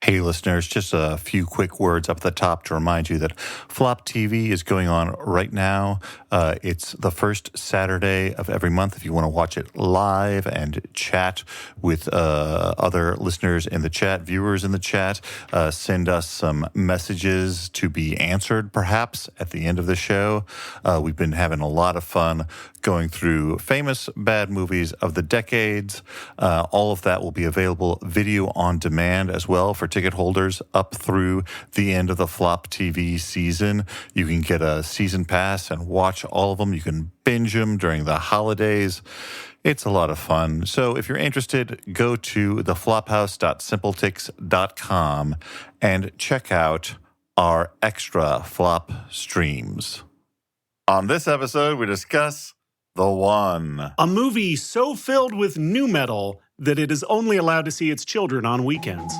Hey, listeners, just a few quick words up at the top to remind you that Flop TV is going on right now. It's the first Saturday of every month. If you want to watch it live and chat with other listeners in the chat, viewers in the chat, send us some messages to be answered, perhaps, at the end of the show. We've been having a lot of fun going through famous bad movies of the decades. All of that will be available video on demand as well for ticket holders up through the end of the Flop TV season. You can get a season pass and watch all of them. You can binge them during the holidays. It's a lot of fun. So if you're interested, go to theflophouse.simpletix.com and check out our extra Flop streams. On this episode, we discuss The One. A movie so filled with nu metal that it is only allowed to see its children on weekends.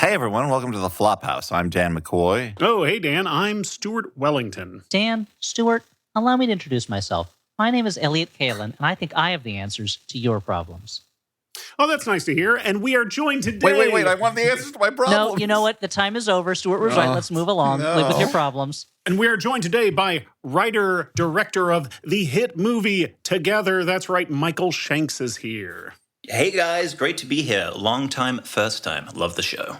Hey everyone, welcome to the Flophouse. I'm Dan McCoy. Oh, hey Dan, I'm Stuart Wellington. Dan, Stuart, allow me to introduce myself. My name is Elliot Kalin, and I think I have the answers to your problems. Oh, that's nice to hear. And we are joined today. Wait, I want the answers to my problems. No, you know what? The time is over. Stuart was right. Let's move along. Live with your problems. And we are joined today by writer, director of the hit movie Together. That's right, Michael Shanks is here. Hey guys, great to be here. Long time, first time. Love the show.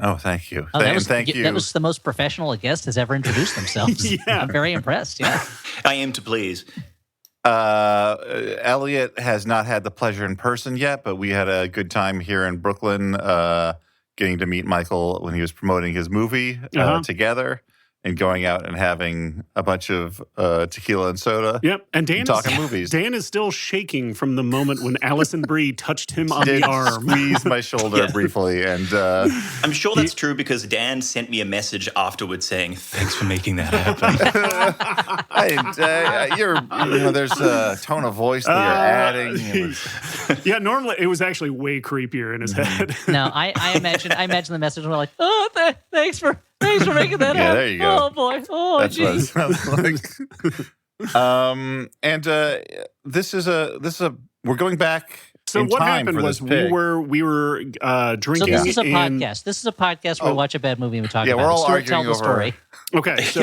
Oh, thank you. Thank you. That was the most professional a guest has ever introduced themselves. Yeah. I'm very impressed, yeah. I aim to please. Elliot has not had the pleasure in person yet, but we had a good time here in Brooklyn getting to meet Michael when he was promoting his movie together and going out and having a bunch of tequila and soda. Yep, and Dan talking movies. Dan is still shaking from the moment when Allison Brie touched him on the arm. Squeezed my shoulder briefly, and I'm sure that's true because Dan sent me a message afterwards saying, "Thanks for making that happen." There's a tone of voice that you're adding. Yeah, normally it was actually way creepier in his head. No, I imagine the message was like, "Oh, thanks for making that happen." There you go. Oh boy. Oh That's what it geez. sounds like. This is we're going back. So in what time happened for was this pig. we were So drinking. this is a podcast. This is a podcast where we watch a bad movie and we talk about we're it. all Stuart, arguing tell the over- story. Okay, so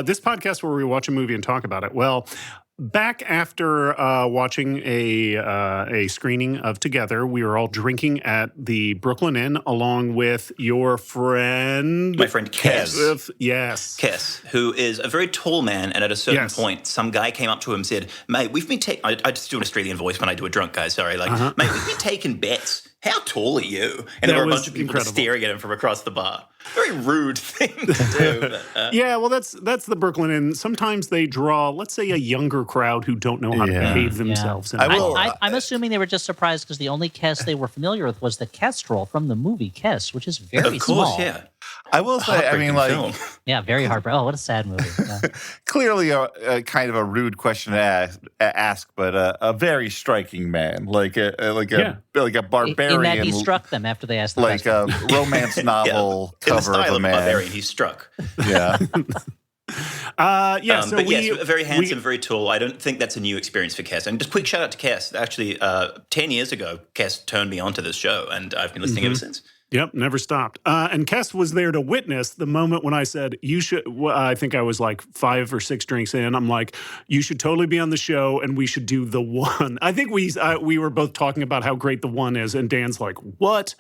this podcast where we watch a movie and talk about it. Well, back after watching a screening of Together, we were all drinking at the Brooklyn Inn along with your friend, My friend Kez. Yes, Kez, who is a very tall man, and at a certain Yes. point, some guy came up to him and said, "Mate, we've been taking..." I just do an Australian voice when I do a drunk guy, sorry. Like, "Mate, we've been taking bets. How tall are you?" And there That were a was bunch of people incredible. staring at him from across the bar. Very rude thing to do. But, Yeah, well, that's the Brooklyn Inn. Sometimes they draw, let's say, a younger crowd who don't know how to Yeah. behave themselves. I will- I'm assuming they were just surprised because the only Kess they were familiar with was the Kestrel from the movie Kess, which is very of course, small. yeah. I will say, I mean, Heartbreaking like, film. Yeah, very heartbreaking. Oh, what a sad movie. Yeah. clearly a kind of a rude question to ask, but a very striking man, like a barbarian, In that he struck them after they asked the like question. a romance novel In the cover style of a of man. Barbarian, he's struck. Yeah, So but yes, very handsome, very tall. I don't think that's a new experience for Kess. And just quick shout out to Kess. Actually, 10 years ago, Kess turned me onto this show, and I've been listening ever since. Yep, never stopped. And Kess was there to witness the moment when I said, you should, I think I was like 5 or 6 drinks in. I'm like, you should totally be on the show and we should do The One. I think we were both talking about how great The One is. And Dan's like, what?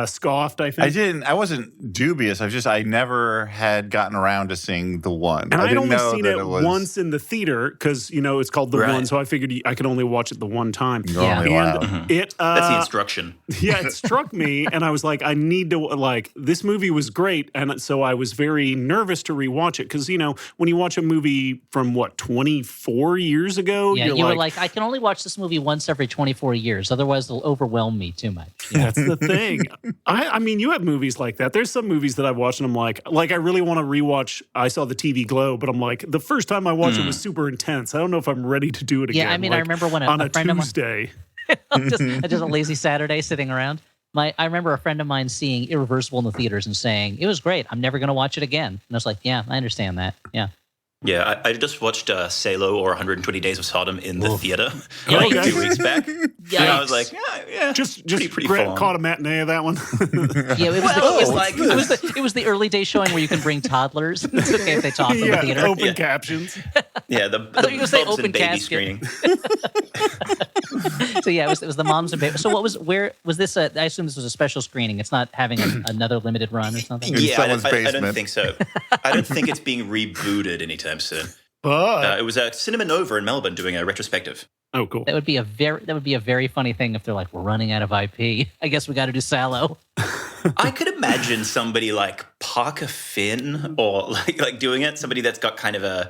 Scoffed, I think. I wasn't dubious. I never had gotten around to seeing The One. And I'd didn't only know seen that it was once in the theater because, it's called The Right. One. So I figured I could only watch it the one time. You're only allowed. And it, That's the instruction. yeah, it struck me, and I was like, I need to, this movie was great, and so I was very nervous to rewatch it, because, when you watch a movie from, 24 years ago, Yeah, you're you were like, I can only watch this movie once every 24 years. Otherwise, it'll overwhelm me too much. Yeah. that's the thing. thing. I mean, you have movies like that. There's some movies that I've watched and I'm like I really want to rewatch. I saw the TV Glow, but I'm like, the first time I watched it was super intense. I don't know if I'm ready to do it again. Yeah, I mean, like, I remember when on a a friend Tuesday. of mine, just a lazy Saturday sitting around. I remember a friend of mine seeing Irreversible in the theaters and saying, it was great. I'm never going to watch it again. And I was like, yeah, I understand that. Yeah. Yeah, I just watched Salo or 120 Days of Sodom in the theater Okay. 2 weeks back. And I was like, yeah, Just pretty Grant full on. caught a matinee of that one. Yeah, it was the early day showing where you can bring toddlers. It's okay if they talk in the theater. Open captions. Yeah, the thought you were gonna say Bob's open and baby casket. screening. So yeah, it was the moms and babies. So where was this? I assume this was a special screening. It's not having another limited run or something. In Yeah, someone's I don't basement. think so. I don't think it's being rebooted anytime soon. But It was Cinema Nova in Melbourne doing a retrospective. oh, cool. That would be a very funny thing if they're like, we're running out of IP. I guess we got to do Sallow. I could imagine somebody like Parker Finn or like doing it. Somebody that's got kind of a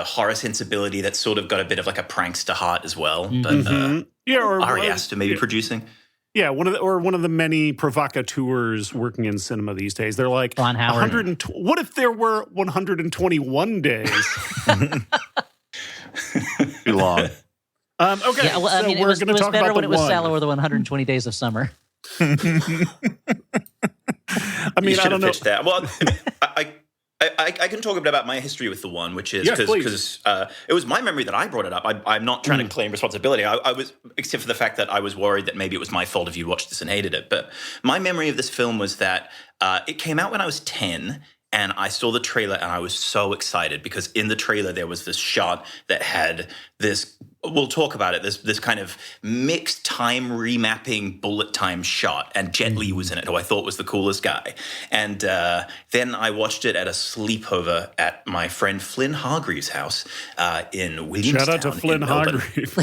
horror sensibility that's sort of got a bit of like a prankster heart as well. But Yeah, or Ari Aster maybe producing. Yeah, one of the many provocateurs working in cinema these days. They're like, Ron Howard. what if there were 121 days? Too long. Okay, Yeah, well, so I mean, we're going to it was talk better about when the it was one. Sallow or the 120 Days of Summer. I You mean, I should don't have know. pitched that. Well, I can talk a bit about my history with the one, which is Yes, because it was my memory that I brought it up. I'm not trying to claim responsibility. I was, except for the fact that I was worried that maybe it was my fault if you watched this and hated it. But my memory of this film was that it came out when I was 10. And I saw the trailer and I was so excited because in the trailer there was this shot that had this, we'll talk about it, this kind of mixed time remapping bullet time shot. And Jet Li was in it, who I thought was the coolest guy. And then I watched it at a sleepover at my friend Flynn Hargreaves' house in Williamstown. Shout out to Flynn in Melbourne. Hargreaves.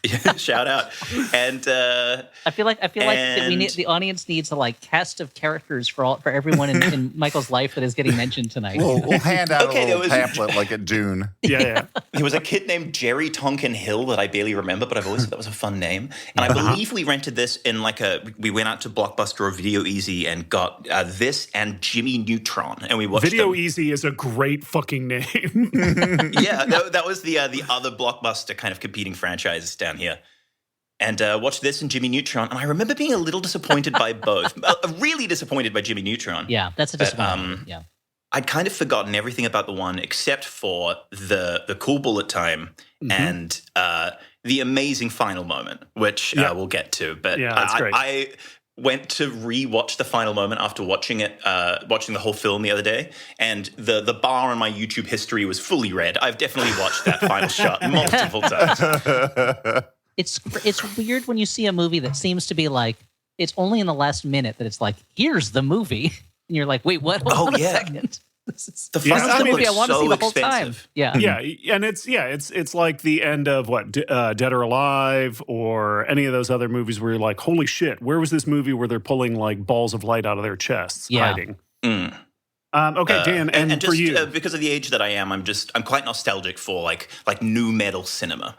Yeah, shout out. And I feel like that we need, the audience needs a like cast of characters for everyone in Michael's life that is getting mentioned tonight. We'll hand out Okay, a there little was- pamphlet like at Dune. Yeah. there was a kid named Jerry Tonkin Hill that I barely remember, but I've always thought that was a fun name. And I believe we rented this in we went out to Blockbuster or Video Easy and got this and Jimmy Neutron, and we watched Video them. Easy is a great fucking name. Yeah, that was the other Blockbuster kind of competing franchises down here. And watched this and Jimmy Neutron, and I remember being a little disappointed by both. Really disappointed by Jimmy Neutron. Yeah, that's a disappointment. Yeah. I'd kind of forgotten everything about the one except for the cool bullet time and the amazing final moment, which we'll get to. But Yeah, that's great. I went to rewatch the final moment after watching it, watching the whole film the other day, and the bar on my YouTube history was fully red. I've definitely watched that final shot multiple times. It's weird when you see a movie that seems to be like, it's only in the last minute that it's like, here's the movie. And you're like, wait, what? Hold on a second. This is The Yeah, final I shot mean, movie I looks want to so see the whole expensive. time. Yeah. Yeah, and it's like the end of what Dead or Alive or any of those other movies where you're like, holy shit, where was this movie where they're pulling like balls of light out of their chests Yeah. hiding? Mm. Okay, Dan, and just for you, because of the age that I am, I'm quite nostalgic for like new metal cinema,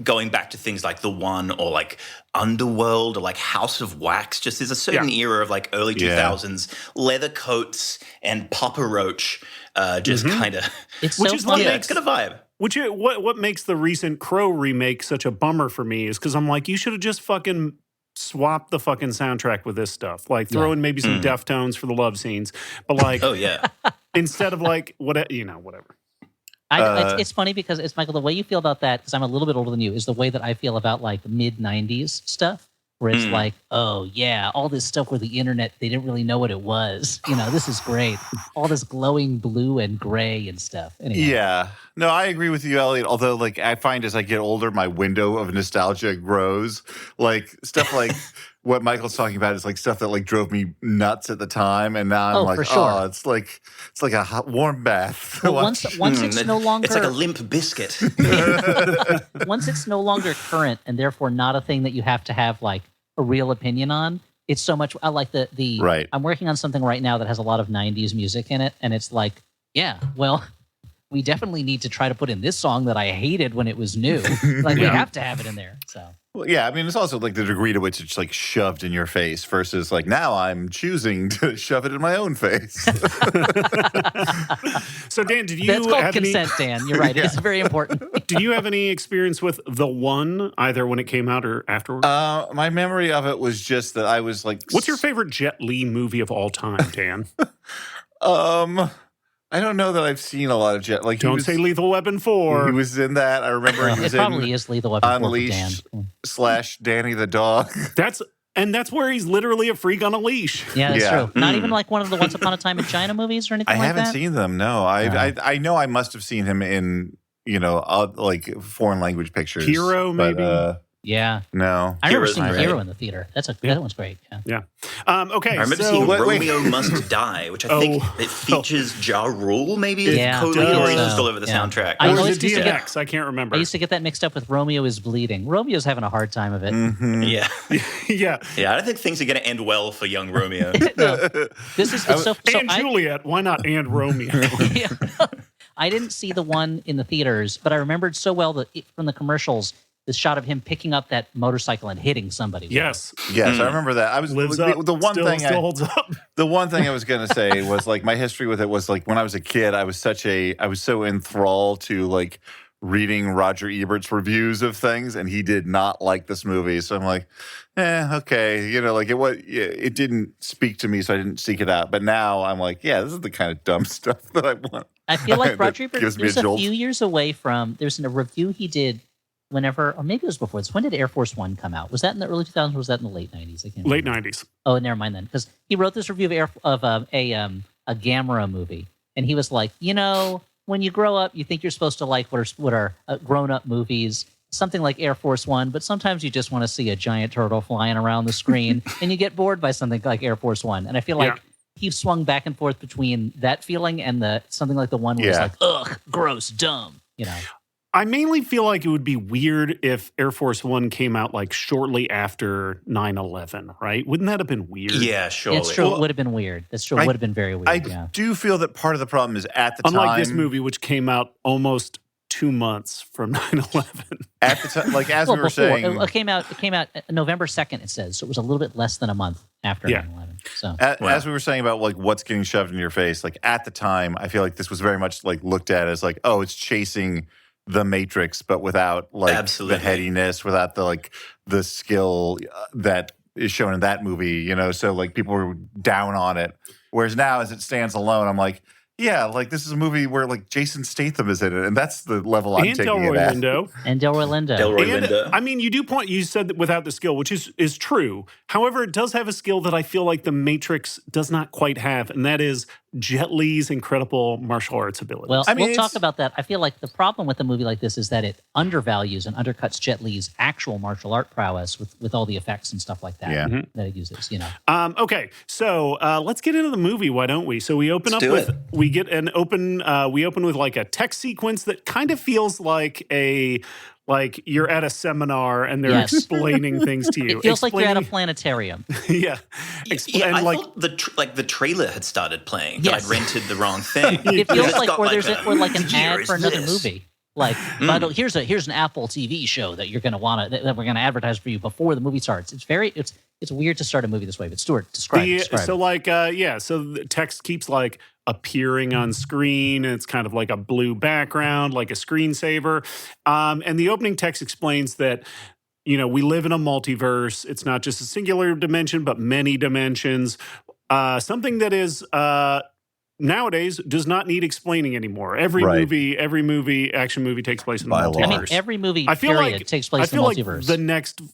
going back to things like The One or like Underworld or like House of Wax. Just there's a certain era of like early 2000s leather coats and Papa Roach, just kind of It's Which so is what funny. it's got a vibe. what makes the recent Crow remake such a bummer for me is because I'm like, you should have just fucking swap the fucking soundtrack with this stuff. Like throw in maybe some Deftones for the love scenes, but like Oh yeah, instead of like whatever. It's funny because it's Michael, the way you feel about that, because I'm a little bit older than you, is the way that I feel about like mid 90s stuff, where it's like, oh yeah, all this stuff where the internet, they didn't really know what it was. You know, this is great. All this glowing blue and gray and stuff. Anyway. Yeah. No, I agree with you, Elliot. Although, like, I find as I get older, my window of nostalgia grows. Like, stuff like what Michael's talking about is like stuff that like drove me nuts at the time. And now I'm like, for sure. oh, it's like a hot, warm bath. But once it's no longer it's like a limp biscuit. once it's no longer current and therefore not a thing that you have to have like a real opinion on, it's so much. I like the Right. I'm working on something right now that has a lot of 90s music in it, and it's like, yeah, well, we definitely need to try to put in this song that I hated when it was new. Like we have to have it in there. So. Well, yeah, I mean, it's also like the degree to which it's like shoved in your face versus like now I'm choosing to shove it in my own face. So, Dan, did you That's called have consent, Dan. You're right. It's very important. Did you have any experience with The One, either when it came out or afterwards? My memory of it was just that I was like, What's your favorite Jet Li movie of all time, Dan? I don't know that I've seen a lot of Jet. Like, Don't say Lethal Weapon 4. He was in that. I remember he was It probably in is Lethal Weapon 4 for Dan. Unleashed / Danny the Dog. That's where he's literally a freak on a leash. Yeah, that's Yeah. true. Not even like one of the Once Upon a Time in China movies or anything I like haven't that? seen them. No, I know I must have seen him in like foreign language pictures. Hero, maybe? But, Yeah. no. I remember Hero's seeing great. Hero in the theater. That one's great. Yeah. Yeah. Okay, I remember so seeing wait. Romeo Must Die, which I think it features Ja Rule, maybe? As Yeah. the co-lead, or he's just So, all over the yeah. soundtrack. I or always is it used to get- DX? I can't remember. I used to get that mixed up with Romeo is Bleeding. Romeo's having a hard time of it. Mhm. Yeah. Yeah. Yeah, I don't think things are going to end well for young Romeo. No. This is it's so And Juliet. Why not and Romeo? Yeah. I didn't see the one in the theaters, but I remembered so well that from the commercials, the shot of him picking up that motorcycle and hitting somebody. with it. Yes. Yes, I remember that. I was Lives the, up. the one still, thing still holds up. the one thing I was going to say was like my history with it was like when I was a kid, I was so enthralled to like reading Roger Ebert's reviews of things, and he did not like this movie. So I'm like, okay, like it didn't speak to me, so I didn't seek it out. But now I'm like, yeah, this is the kind of dumb stuff that I want. I feel like that Roger Ebert gives me was a a jolt. few years away from. There's a review he did whenever, or maybe it was before this. When did Air Force One come out? Was that in the early 2000s or was that in the late 90s? I can't Late remember. 90s. Oh, never mind then, because he wrote this review of a Gamera movie, and he was like, when you grow up, you think you're supposed to like what are grown-up movies, something like Air Force One, but sometimes you just want to see a giant turtle flying around the screen, and you get bored by something like Air Force One. And I feel like he swung back and forth between that feeling and something like the one where it's like, ugh, gross, dumb, I mainly feel like it would be weird if Air Force One came out like shortly after 9/11, right? Wouldn't that have been weird? Yeah, surely. It's true. It would have been weird. That's true. It would have been very weird. I do feel that part of the problem is at the Unlike time. this movie, which came out almost 2 months from 9/11. At the time, like as we were before. saying, It came out November 2nd, it says. So it was a little bit less than a month after 9/11. So as we were saying about like what's getting shoved in your face, like at the time, I feel like this was very much like looked at as like, oh, it's chasing the Matrix, but without like Absolutely. the headiness, without the skill that is shown in that movie, So like people were down on it. Whereas now, as it stands alone, I'm like, yeah, like this is a movie where like Jason Statham is in it, and that's the level I'm And taking Delroy it at. Lindo. and Delroy Lindo. Delroy And, Lindo. I mean, you said that without the skill, which is true. However, it does have a skill that I feel like the Matrix does not quite have, and that is Jet Li's incredible martial arts ability. Well, I mean, we'll talk about that. I feel like the problem with a movie like this is that it undervalues and undercuts Jet Li's actual martial art prowess with all the effects and stuff like that Yeah. that it uses. Okay, so let's get into the movie. Why don't we? So we open Let's up do with it. we open with like a text sequence that kind of feels like you're at a seminar and they're Yes. explaining things to you. It feels like you're at a Explaining- planetarium. yeah. Yeah, and I like thought the trailer had started playing. Yes. That I'd rented the wrong thing. It feels It's like got or there's a, or like an "Here ad is for another this." movie. Like, by the way, here's an Apple TV show that you're going to want to that we're going to advertise for you before the movie starts. It's weird to start a movie this way. But Stuart, describe it. So the text keeps like appearing on screen, and it's kind of like a blue background, like a screensaver. And the opening text explains that we live in a multiverse. It's not just a singular dimension, but many dimensions. Something that is nowadays does not need explaining anymore. Every movie, action movie takes place in a By law. multiverse. I mean, every movie I feel period like takes place in the multiverse.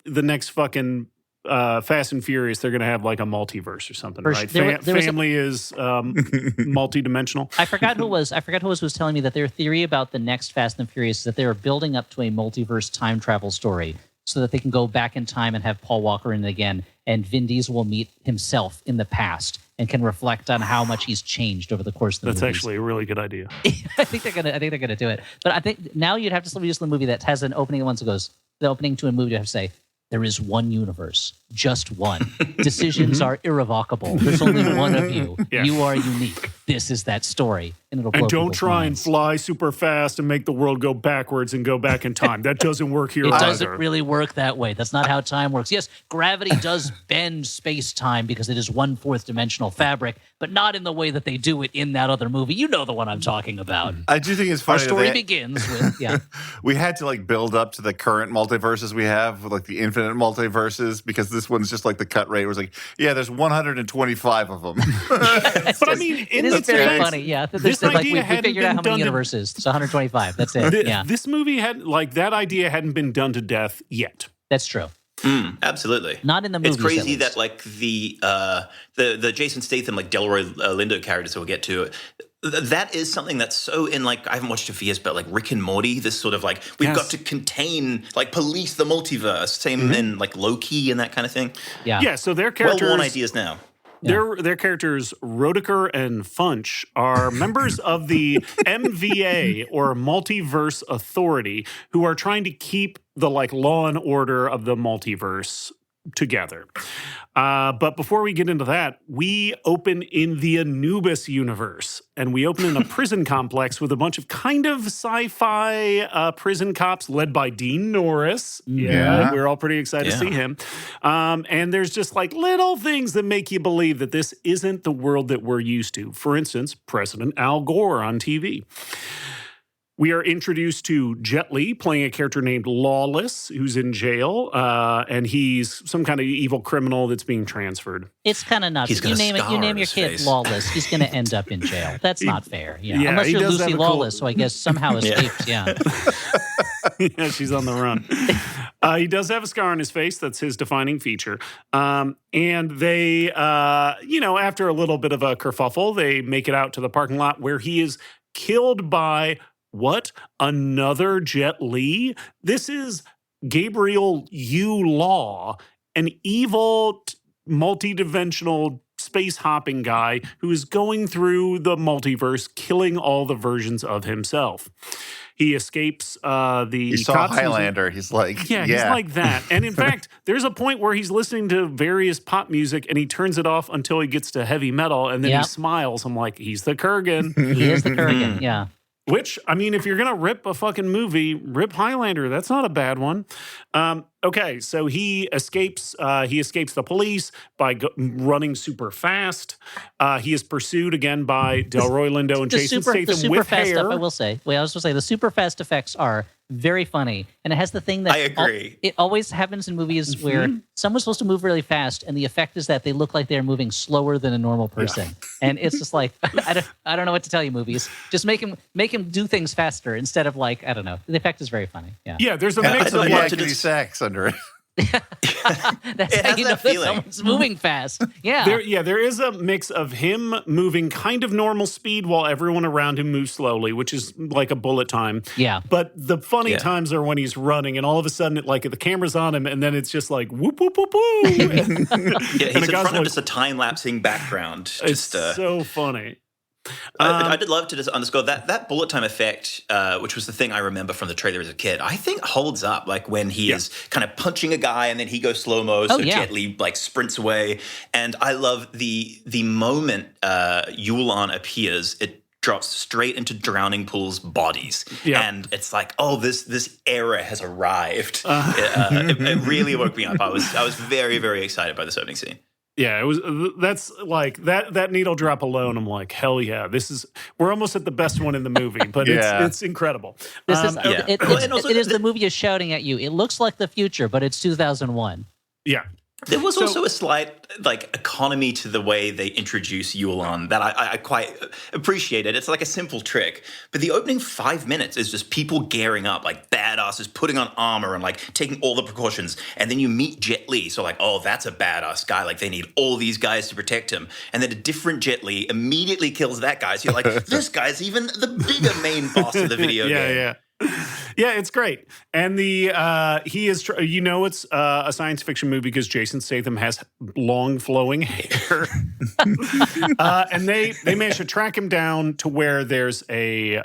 the next fucking Fast and Furious, they're going to have like a multiverse or something, For right? there was a- Family is multidimensional. I forgot who was telling me that their theory about the next Fast and Furious is that they are building up to a multiverse time travel story so that they can go back in time and have Paul Walker in it again, and Vin Diesel will meet himself in the past and can reflect on how much he's changed over the course of the That's movies. actually a really good idea. I think they're gonna do it. But I think now you'd have to use the movie that has an opening that once it goes the opening to a movie. You have to say there is one universe, just one. Decisions are irrevocable. There's only one of you. Yeah. You are unique. this is that story. And it'll blow And don't people's try minds. and fly super fast and make the world go backwards and go back in time. That doesn't work here It either. doesn't really work that way. That's not how time works. Yes, gravity does bend space-time because it is 1/4 dimensional fabric, but not in the way that they do it in that other movie. You know the one I'm talking about. I do think it's Our funny. story that begins with, we had to like build up to the current multiverses we have, like the infinite multiverses, because this one's just like the cut rate was like, yeah, there's 125 of them. But I mean, it in is its very defense, funny. Yeah, this like idea we hadn't figured out been how done many to- universes. It's 125. That's it. Yeah, This movie that idea hadn't been done to death yet. that's true. Absolutely. Not in the movies. It's crazy at least. that like the Jason Statham like Delroy Lindo characters that we'll get to. That is something that's so in like I haven't watched it for years, but like Rick and Morty, this sort of like we've got to contain like police the multiverse, same in like Loki and that kind of thing. Yeah, so their characters Well-worn ideas now. Their characters, Rodecker and Funch, are members of the MVA, or Multiverse Authority, who are trying to keep the like law and order of the multiverse together. But before we get into that, we open in the Anubis universe, and we open in a prison complex with a bunch of kind of sci-fi prison cops led by Dean Norris. Yeah, we're all pretty excited to see him. And there's just like little things that make you believe that this isn't the world that we're used to. For instance, President Al Gore on TV. We are introduced to Jet Li playing a character named Lawless, who's in jail, and he's some kind of evil criminal that's being transferred. It's kind of nuts. He's got You a name it. scar You on name your his kid face. Lawless. He's going to end up in jail. That's not fair. Yeah, Unless he you're does have Lucy a cool- Lawless, who I guess somehow escaped. Yeah. Yeah, she's on the run. He does have a scar on his face. That's his defining feature. And they, after a little bit of a kerfuffle, they make it out to the parking lot where he is killed by what? Another Jet Li? This is Gabriel Yu Law, an evil, multidimensional space hopping guy who is going through the multiverse, killing all the versions of himself. He escapes the He saw cops. Highlander. He's like, Yeah, he's like that. And in fact, there's a point where he's listening to various pop music and he turns it off until he gets to heavy metal and then he smiles. I'm like, he's the Kurgan. He is the Kurgan. Yeah. Which, I mean, if you're going to rip a fucking movie, rip Highlander. That's not a bad one. Okay, so he escapes the police by running super fast. He is pursued again by Delroy Lindo and Jason the Statham super with fast hair. stuff, I will say. Wait, I was going to say, the super fast effects are very funny. And it has the thing that I agree. It always happens in movies where someone's supposed to move really fast, and the effect is that they look like they're moving slower than a normal person. And it's just like, I don't know what to tell you, movies. Just make him do things faster instead of like, I don't know. The effect is very funny. Yeah. Yeah, there's a I mix don't of want like, to yakety just- sax under it. That's It how has you know that that feeling. someone's moving fast. Yeah. there is a mix of him moving kind of normal speed while everyone around him moves slowly, which is like a bullet time. Yeah. But the funny times are when he's running, and all of a sudden, the camera's on him, and then it's just like whoop whoop whoop whoop. Yeah, he's And in the guy's front of like- just a time-lapsing background. It's Just so funny. I did love to just underscore that bullet time effect, which was the thing I remember from the trailer as a kid. I think holds up, like when he is kind of punching a guy and then he goes slow mo, so Jet Li like sprints away. And I love the moment Yulan appears. It drops straight into Drowning Pool's bodies, and it's like, oh, this era has arrived. It really woke me up. I was very, very excited by this opening scene. Yeah, it was. That's like that needle drop alone. I'm like, hell yeah! We're almost at the best one in the movie, but it's incredible. This is And also it is the movie is shouting at you. It looks like the future, but it's 2001. Yeah. There was also a slight economy to the way they introduce Yulan that I quite appreciated. It's like a simple trick, but the opening 5 minutes is just people gearing up, like badasses putting on armor and like taking all the precautions, and then you meet Jet Li. So like, oh, that's a badass guy. Like they need all these guys to protect him, and then a different Jet Li immediately kills that guy. So you're like, this guy's even the bigger main boss of the video game. Yeah. Yeah, it's great. And he is, it's a science fiction movie because Jason Statham has long flowing hair. And they managed to track him down to where there's they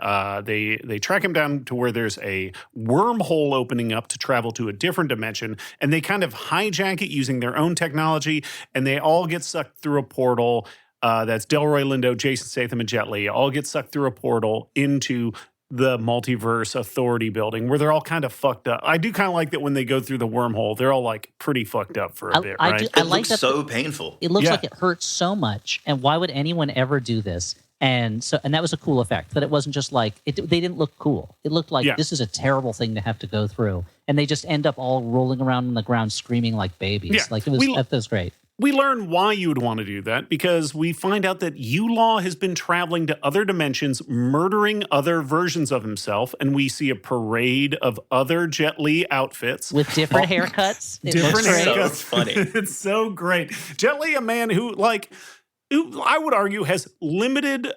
track him down to where there's a wormhole opening up to travel to a different dimension. And they kind of hijack it using their own technology. And they all get sucked through a portal. that's Delroy Lindo, Jason Statham, and Jet Li, all get sucked through a portal into the Multiverse Authority building where they're all kind of fucked up. I do kind of like that when they go through the wormhole, they're all like pretty fucked up for a bit, right? I It like looks that so painful. It looks like it hurts so much. And why would anyone ever do this? And that was a cool effect. That it wasn't just like they didn't look cool. It looked like this is a terrible thing to have to go through. And they just end up all rolling around on the ground screaming like babies. Yeah. Like that was great. We learn why you would want to do that because we find out that Yulaw has been traveling to other dimensions, murdering other versions of himself, and we see a parade of other Jet Li outfits. With different haircuts. Different haircuts. So funny. It's so great. Jet Li, a man who I would argue has limited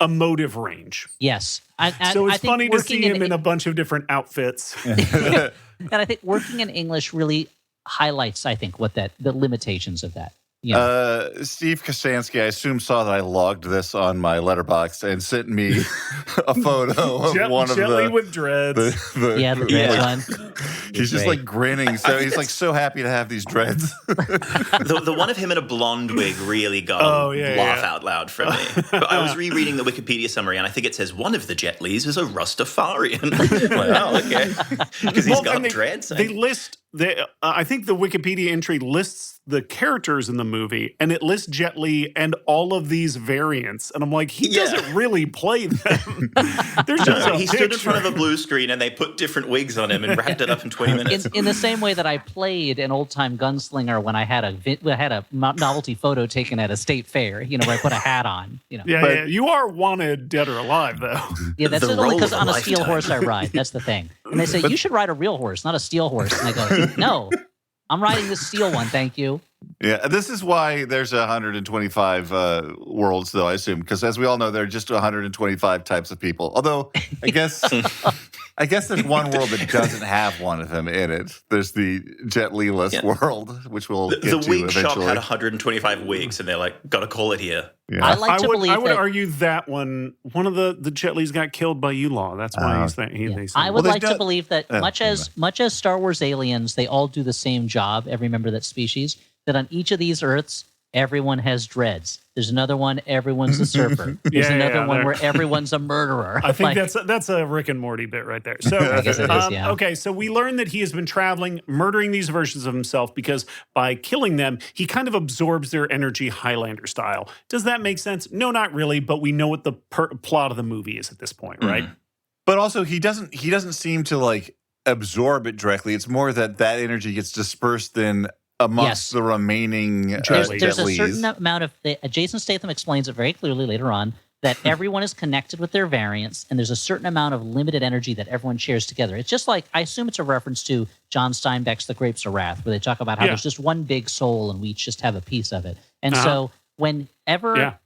emotive range. Yes. So it's I think funny to see him in a bunch of different outfits. And I think working in English really highlights, I think, the limitations of that. Yeah. Steve Kasansky, I assume, saw that I logged this on my letterbox and sent me a photo of one of Jet Li the with dreads. The dreads one. He's just like grinning. So he's like so happy to have these dreads. The one of him in a blonde wig really got laugh out loud from me. But I was rereading the Wikipedia summary, and I think it says one of the Jet Lis is a Rastafarian. Wow, okay. Because he's got dreads. They list... I think the Wikipedia entry lists the characters in the movie, and it lists Jet Li and all of these variants. And I'm like, he doesn't really play them. There's just he stood in front of a blue screen, and they put different wigs on him and wrapped it up in 20 minutes. In the same way that I played an old-time gunslinger when I had a novelty photo taken at a state fair, where I put a hat on. Yeah, you are wanted dead or alive, though. Yeah, that's only because on a steel horse I ride. That's the thing. And they say, you should ride a real horse, not a steel horse. And I go, no, I'm riding this steel one, thank you. Yeah, this is why there's 125 worlds, though, I assume, because as we all know, there are just 125 types of people. Although, I guess there's one world that doesn't have one of them in it. There's the Jet Li-less world, which we'll get to eventually. The wig shop had 125 wigs, and they're like, gotta call it here. Yeah. I would argue that one of the Jet Lis got killed by Yulaw. That's why I would like to believe that much as Star Wars aliens, they all do the same job, every member of that species, that on each of these Earths, everyone has dreads. There's another one, everyone's a surfer. There's another one where everyone's a murderer. I think that's a Rick and Morty bit right there. So, I guess it is, okay, so we learn that he has been traveling, murdering these versions of himself because by killing them, he kind of absorbs their energy Highlander style. Does that make sense? No, not really, but we know what the plot of the movie is at this point, right? Mm-hmm. But also, he doesn't seem to like absorb it directly. It's more that energy gets dispersed in amongst the remaining there's a certain amount of Jason Statham explains it very clearly later on that everyone is connected with their variants and there's a certain amount of limited energy that everyone shares together. It's just like, I assume it's a reference to John Steinbeck's The Grapes of Wrath, where they talk about how there's just one big soul and we each just have a piece of it. And so whenever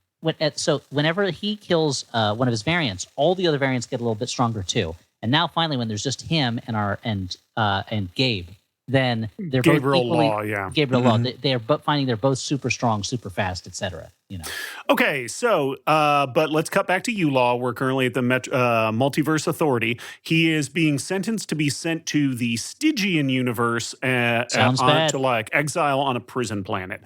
he kills one of his variants, all the other variants get a little bit stronger too. And now finally, when there's just him and Gabe, then they're Gabriel both equally, Law, Gabriel Law. They're finding they're both super strong, super fast, etc. Okay, so but let's cut back to Yulaw. We're currently at the Multiverse Authority. He is being sentenced to be sent to the Stygian universe to like exile on a prison planet.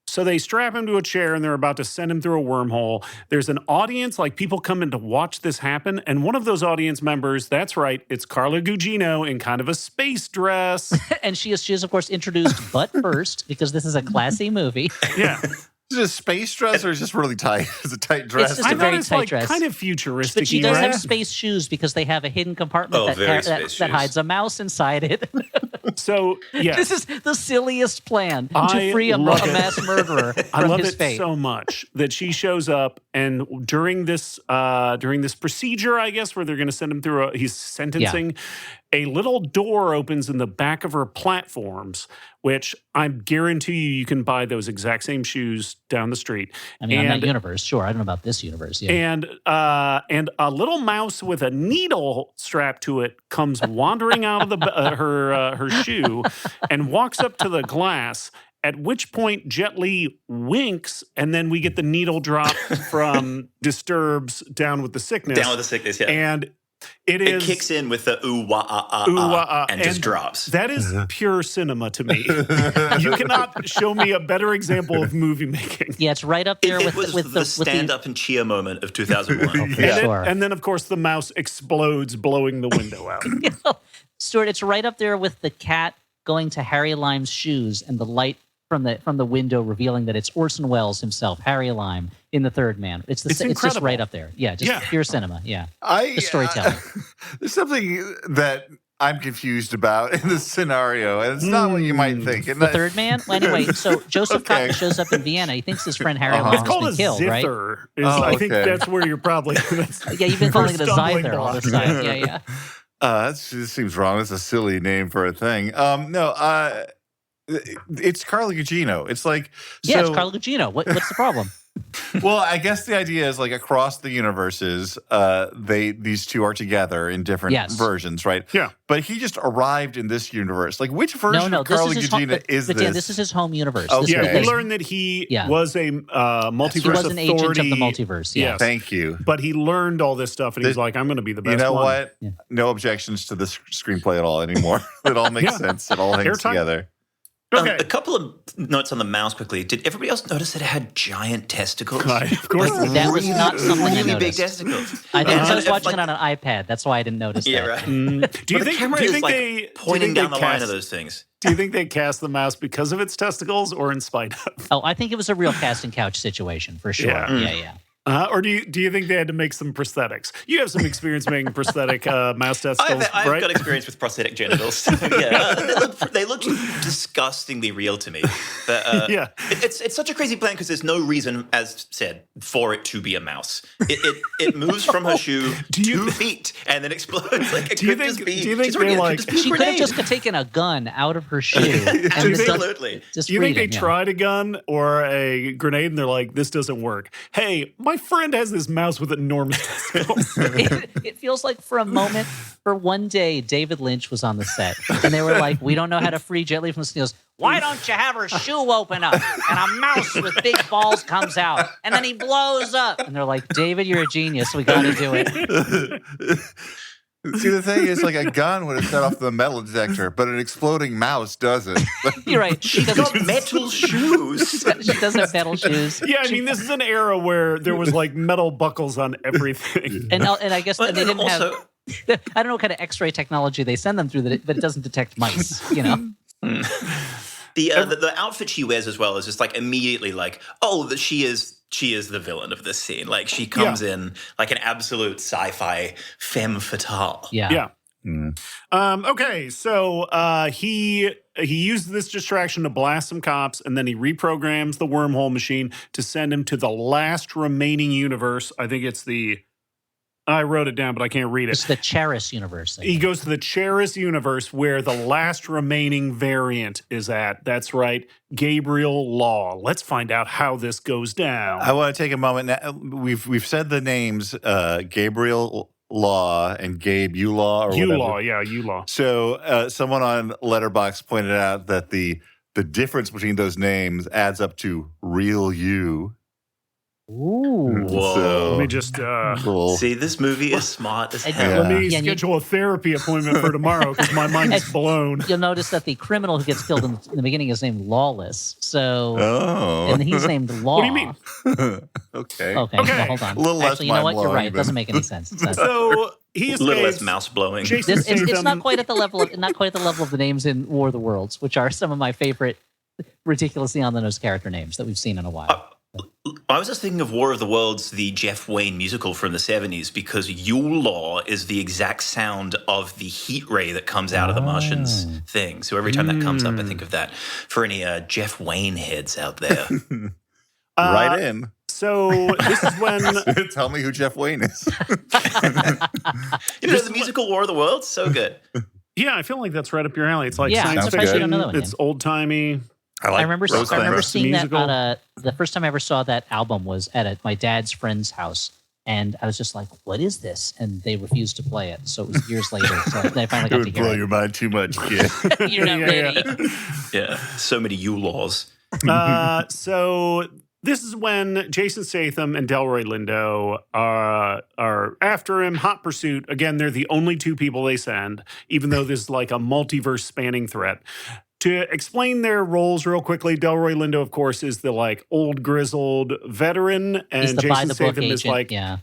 So they strap him to a chair and they're about to send him through a wormhole. There's an audience, like people come in to watch this happen. And one of those audience members, that's right, it's Carla Gugino in kind of a space dress. And she is, of course, introduced butt first because this is a classy movie. Yeah. Is it a space dress or is it just really tight? It's a tight dress. It's just a very tight dress. Kind of futuristic. But she does have space shoes because they have a hidden compartment that hides a mouse inside it. So, yeah. This is the silliest plan to free a mass murderer from his fate. I love it so much that she shows up and during this procedure, I guess, where they're going to send him through he's sentencing, a little door opens in the back of her platforms, which I guarantee you can buy those exact same shoes down the street. I mean, in that universe, sure. I don't know about this universe. Yeah. And a little mouse with a needle strapped to it comes wandering out of her shoe and walks up to the glass. At which point Jet Li winks, and then we get the needle drop from Disturbs Down with the Sickness. Down with the Sickness, yeah. And It It kicks in with the ooh wah Ooh, wah, ah, and just drops. That is pure cinema to me. You cannot show me a better example of movie making. Yeah, it's right up there It with was the stand-up and cheer moment of 2001. For sure. And then, of course, the mouse explodes, blowing the window out. Stuart, it's right up there with the cat going to Harry Lime's shoes and the light from the window revealing that it's Orson Welles himself, Harry Lime, in The Third Man. It's just incredible. right up there. Yeah, just pure cinema. Yeah, the storytelling. There's something that I'm confused about in this scenario, and it's not what you might think. The Third Man? Well, anyway, so Joseph Cotton shows up in Vienna. He thinks his friend Harry Lime It's has called been a killed, right? zither. I think that's where you're probably... Yeah, you've been calling it a stumbling zither all block. this time. Yeah. That just seems wrong. That's a silly name for a thing. It's Carla Gugino. It's like It's Carla Gugino. What's the problem? Well, I guess the idea is like across the universes, these two are together in different versions, right? Yeah. But he just arrived in this universe. Like, which version No, of Carla this is his home, Gugino is but this? Dan, this is his home universe. Okay. Yeah, we learned that he was a multiverse He was an agent of authority. the multiverse. Yeah. Yes. Thank you. But he learned all this stuff, and he was like, I'm going to be the best You know one. what? Yeah. No objections to this screenplay at all anymore. It all makes sense. It all hangs Airtight. together. Okay. A couple of notes on the mouse quickly. Did everybody else notice that it had giant testicles? Of course. That was not something I really big noticed. testicles. I think I was And watching it on an iPad. That's why I didn't notice Yeah, that. right. Do you But the think, camera do you is think like they pointing do you down think the they line of cast- those things? Do you think they cast the mouse because of its testicles or in spite of? Oh, I think it was a real casting couch situation for sure. Yeah. Yeah. Or do you think they had to make some prosthetics? You have some experience making prosthetic mouse testicles, I've right? got experience with prosthetic genitals. They look disgustingly real to me. But, it's such a crazy plan because there's no reason, as said, for it to be a mouse. It moves from her shoe 2 feet and then explodes. Like it could just be. Do you think she's they're ready, it like? could just be a She could have grenade. just taken a gun out of her shoe. And Absolutely. Just Do you think they freed it, tried a gun or a grenade and they're like, this doesn't work? Hey, my friend has this mouse with enormous testicles. It feels like for a moment, for one day, David Lynch was on the set. And they were like, we don't know how to free Jet Li from the steals. Why don't you have her shoe open up and a mouse with big balls comes out and then he blows up? And they're like, David, you're a genius. We got to do it. See, the thing is, like, a gun would have set off the metal detector, but an exploding mouse doesn't. You're right. She She's got metal shoes. She does have metal shoes. Yeah, I mean, this is an era where there was like metal buckles on everything. And I guess But they didn't also, have. I don't know what kind of X-ray technology they send them through, but it doesn't detect mice. You know. the outfit she wears as well is just like immediately like, oh, she is the villain of this scene. Like she comes in like an absolute sci-fi femme fatale. Yeah. Okay, so he used this distraction to blast some cops, and then he reprograms the wormhole machine to send him to the last remaining universe. I think it's I wrote it down, but I can't read it. It's the Charis universe. He goes to the Charis universe where the last remaining variant is at. That's right, Gabriel Law. Let's find out how this goes down. I want to take a moment. Now, we've said the names Gabriel Law and Gabe Ulaw or whatever. Ulaw, yeah, Ulaw. So someone on Letterboxd pointed out that the difference between those names adds up to real you. Ooh. Whoa. So, Let me just cool. See, this movie is smart as hell. Yeah. let me Yeah, and you- schedule a therapy appointment for tomorrow because my mind is blown. You'll notice that the criminal who gets killed in the beginning is named Lawless. So, Oh. and he's named Law. What do you mean? Okay. Okay, well, hold on. A little less Actually, you know what? You're mind-blowing, right. It but- doesn't make any sense. It's not- So he A little less escapes. mouse blowing. Jason it's Statham- not quite at the level of the names in War of the Worlds, which are some of my favorite ridiculously on the nose character names that we've seen in a while. I was just thinking of War of the Worlds, the Jeff Wayne musical from the 70s, because Yule Law is the exact sound of the heat ray that comes out of the Martians thing. So every time that comes up, I think of that. For any Jeff Wayne heads out there. Right in. So this is when Tell me who Jeff Wayne is. You know, the musical War of the Worlds? So good. I feel like that's right up your alley. It's like Yeah, I'm science surprised you fiction. don't know that one, It's Dan. old timey. I remember seeing that Musical. on the first time I ever saw that album was at my dad's friend's house. And I was just like, what is this? And they refused to play it. So it was years later. So I finally It got to would hear blow it. your mind too much, kid. You're not Yeah, ready. Yeah. So many Yule Laws. So This is when Jason Statham and Delroy Lindo are after him, hot pursuit. Again, they're the only two people they send, even though this is like a multiverse spanning threat. To explain their roles real quickly, Delroy Lindo, of course, is the like old grizzled veteran, He's and the Jason by-the-book Statham is agent,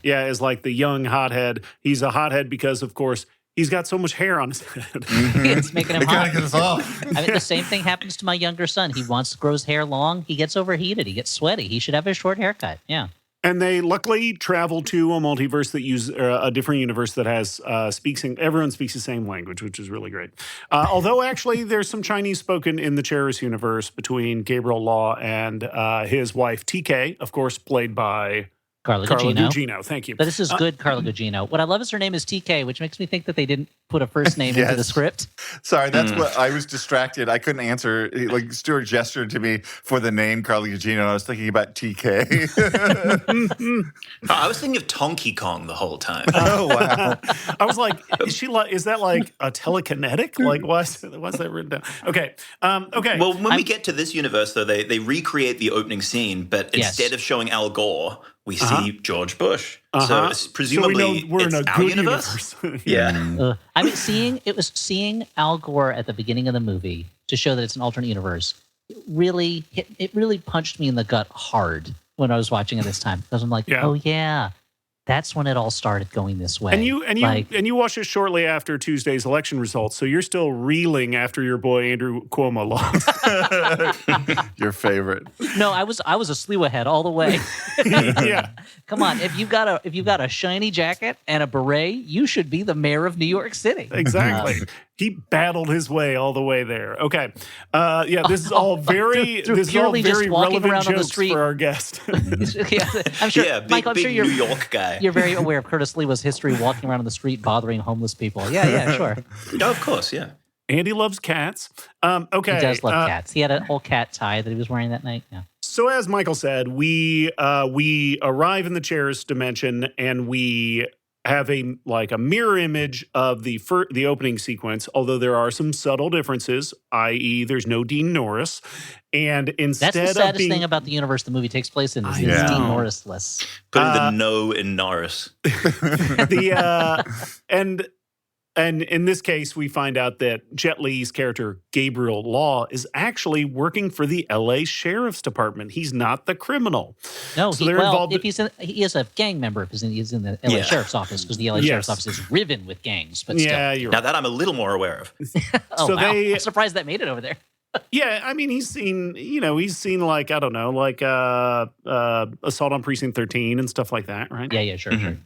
like, is like the young hothead. He's a hothead because, of course, he's got so much hair on his head. It's making him They gotta hot. get this off. I mean, the same thing happens to my younger son. He wants to grow his hair long. He gets overheated. He gets sweaty. He should have a short haircut. Yeah. And they luckily travel to a multiverse that uses a different universe that has everyone speaks the same language, which is really great. Although actually there's some Chinese spoken in the Cheris universe between Gabriel Law and his wife TK, of course, played by Carla Carla Gugino. Gugino. Thank you. But this is good, Carla Gugino. What I love is her name is TK, which makes me think that they didn't put a first name into the Yes. script. Sorry, that's what I was distracted. I couldn't answer. Like Stuart gestured to me for the name Carly Gugino. I was thinking about TK. I was thinking of Donkey Kong the whole time. Oh wow! I was like, is that like a telekinetic? Like, why's that written down? Okay. Okay. Well, when we get to this universe, though, they recreate the opening scene, but instead of showing Al Gore, we see George Bush. So presumably, so we know we're it's in a our good universe. Yeah. I mean, seeing Al Gore at the beginning of the movie to show that it's an alternate universe, it really punched me in the gut hard when I was watching it this time. Because I'm like, oh yeah, that's when it all started going this way. And you watched it shortly after Tuesday's election results, so you're still reeling after your boy Andrew Cuomo lost. Your favorite. No, I was a slew ahead all the way. Yeah. Come on, if you've got a shiny jacket and a beret, you should be the mayor of New York City. Exactly. He battled his way all the way there. Okay. This is all very this is all purely just very walking relevant around on the jokes street. for our guest. Yeah, I'm sure, Yeah, big, Michael, I'm big sure you're New York guy. You're very aware of Curtis Lewa's history walking around on the street bothering homeless people. Yeah, sure. No, of course, yeah. Andy loves cats. Okay. He does love cats. He had a whole cat tie that he was wearing that night. Yeah. So as Michael said, we arrive in the Cheris dimension and we have a mirror image of the opening sequence, although there are some subtle differences, i.e. there's no Dean Norris. And instead That's the saddest thing about the universe the movie takes place in is it's Dean Norris-less. Putting the no in Norris. And in this case, we find out that Jet Li's character, Gabriel Law, is actually working for the L.A. Sheriff's Department. He's not the criminal. No, So if he is a gang member if he's in the L.A. Sheriff's Office, because the L.A. Sheriff's Office is riven with gangs. But still. Yeah, you're Now right. that I'm a little more aware of. Oh, So wow. they- I'm surprised that made it over there. Yeah, I mean, he's seen like, I don't know, like Assault on Precinct 13 and stuff like that, right? Yeah, sure.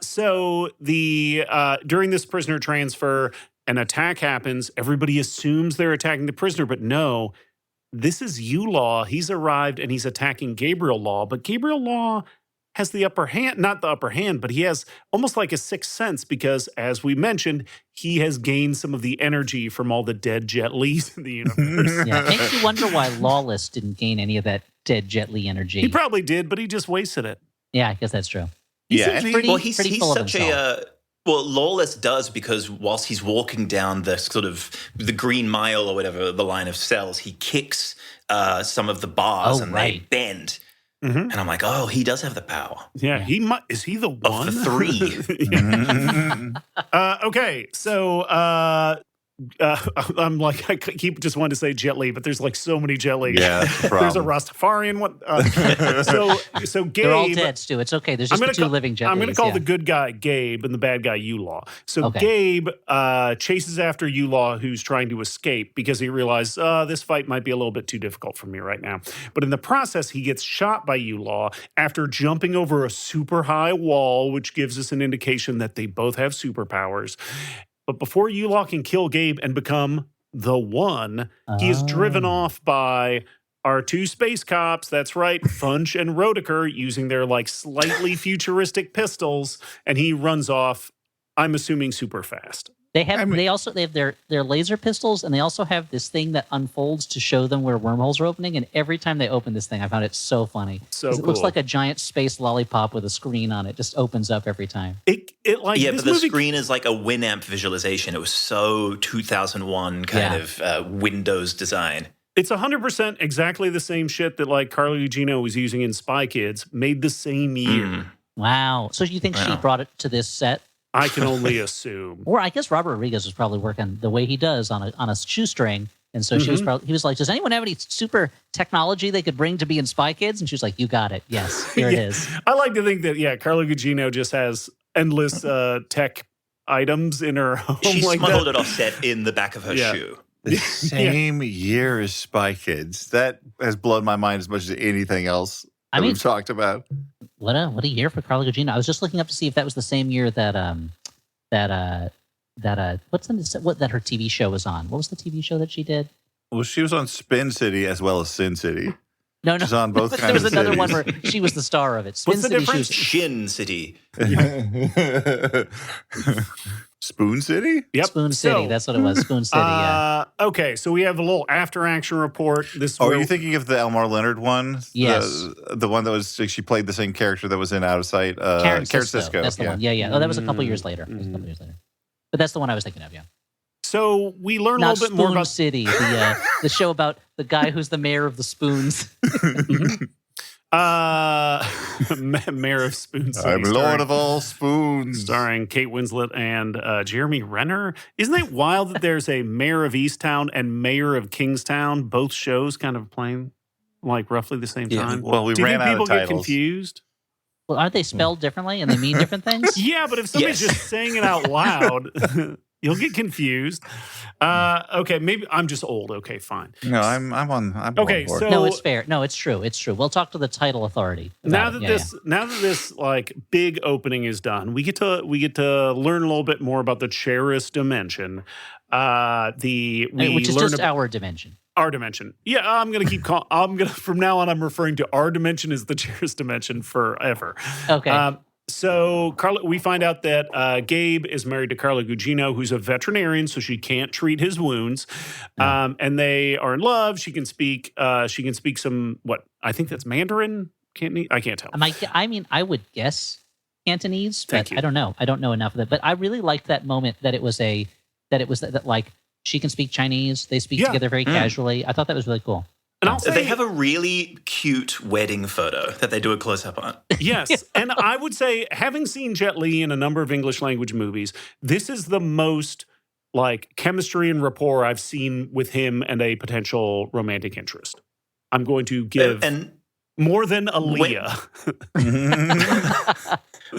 So during this prisoner transfer, an attack happens. Everybody assumes they're attacking the prisoner, but no, this is Law. He's arrived and he's attacking Gabriel Law, but Gabriel Law has the upper hand, not the upper hand, but he has almost like a sixth sense because, as we mentioned, he has gained some of the energy from all the dead Jet Lis in the universe. Yeah, it makes you wonder why Lawless didn't gain any of that dead Jet Li energy. He probably did, but he just wasted it. Yeah, I guess that's true. Yeah, seems pretty- he's pretty full of such himself. Lawless does, because whilst he's walking down the sort of the Green Mile or whatever, the line of cells, he kicks some of the bars and they bend. Mm-hmm. And I'm like, oh, he does have the power. Yeah, is he the Of one? the three. Okay, so I'm like, I keep just wanting to say Jet Li, but there's like so many Jet Li. Yeah, that's the There's a problem. Rastafarian one. So Gabe. They're all dead, Stu. It's okay. There's just the two living Jet Lis. I'm going to call the good guy Gabe and the bad guy Law. So Okay. Gabe chases after Law, who's trying to escape because he realized this fight might be a little bit too difficult for me right now. But in the process, he gets shot by Law after jumping over a super high wall, which gives us an indication that they both have superpowers. But before Law can kill Gabe and become the one, he is driven off by our two space cops. That's right, Funch and Rodeker, using their like slightly futuristic pistols, and he runs off. I'm assuming super fast. They have their laser pistols, and they also have this thing that unfolds to show them where wormholes are opening. And every time they open this thing, I found it so funny. So 'Cause it looks cool. like a giant space lollipop with a screen on it. Just opens up every time. It like Yeah, this but the movie. screen is like a Winamp visualization. It was so 2001 kind of Windows design. It's 100% exactly the same shit that like Carla Gugino was using in Spy Kids, made the same year. Wow. So you think she brought it to this set? I can only assume. Or I guess Robert Rodriguez was probably working the way he does on a shoestring. And so he was like, does anyone have any super technology they could bring to be in Spy Kids? And she was like, you got it. Yes, here it is. I like to think that, Carla Gugino just has endless tech items in her home. She like smuggled that. it offset in the back of her shoe. The same year as Spy Kids. That has blown my mind as much as anything else that we've talked about. What a year for Carla Gugino. I was just looking up to see if that was the same year that her TV show was on. What was the TV show that she did? Well, she was on Spin City as well as Sin City. No. She's on both kinds there was of another cities. one where she was the star of it. What's the difference? Shin City. Spoon City? Yep. Spoon City. That's what it was. Spoon City. Yeah. Okay, so we have a little after action report. This. Are you thinking of the Elmore Leonard one? Yes. The one that was she played the same character that was in Out of Sight. Karen Cisco. That's the one. Yeah. Oh, that was a couple years later. But that's the one I was thinking of. Yeah. So we learn Not a little bit more Spoon about City, the show about the guy who's the mayor of the spoons. Mayor of Spoon City. I'm Lord of all spoons. Starring Kate Winslet and Jeremy Renner. Isn't it wild that there's a Mayor of Easttown and Mayor of Kingstown, both shows kind of playing like roughly the same time? Well, we Do you ran think out people of get titles. confused? Well, aren't they spelled differently and they mean different things? Yeah, but if somebody's just saying it out loud, you'll get confused. Okay, maybe I'm just old. Okay, fine. No, I'm on Okay, board. so No, it's fair. No, it's true. It's true. We'll talk to the title authority. Now that this like big opening is done, we get to learn a little bit more about the Cheris dimension. Which is just our dimension. Our dimension. Yeah, I'm gonna from now on. I'm referring to our dimension as the Cheris dimension forever. Okay. So we find out that Gabe is married to Carla Gugino, who's a veterinarian, so she can't treat his wounds. And they are in love. She can speak some I think that's Mandarin. I can't tell. I would guess Cantonese, Thank but you. I don't know. I don't know enough of it. But I really liked that moment that like she can speak Chinese. They speak together very casually. I thought that was really cool. And I'll say, They have a really cute wedding photo that they do a close-up on. yes. And I would say, having seen Jet Li in a number of English language movies, this is the most like chemistry and rapport I've seen with him and a potential romantic interest. I'm going to give more than Aaliyah.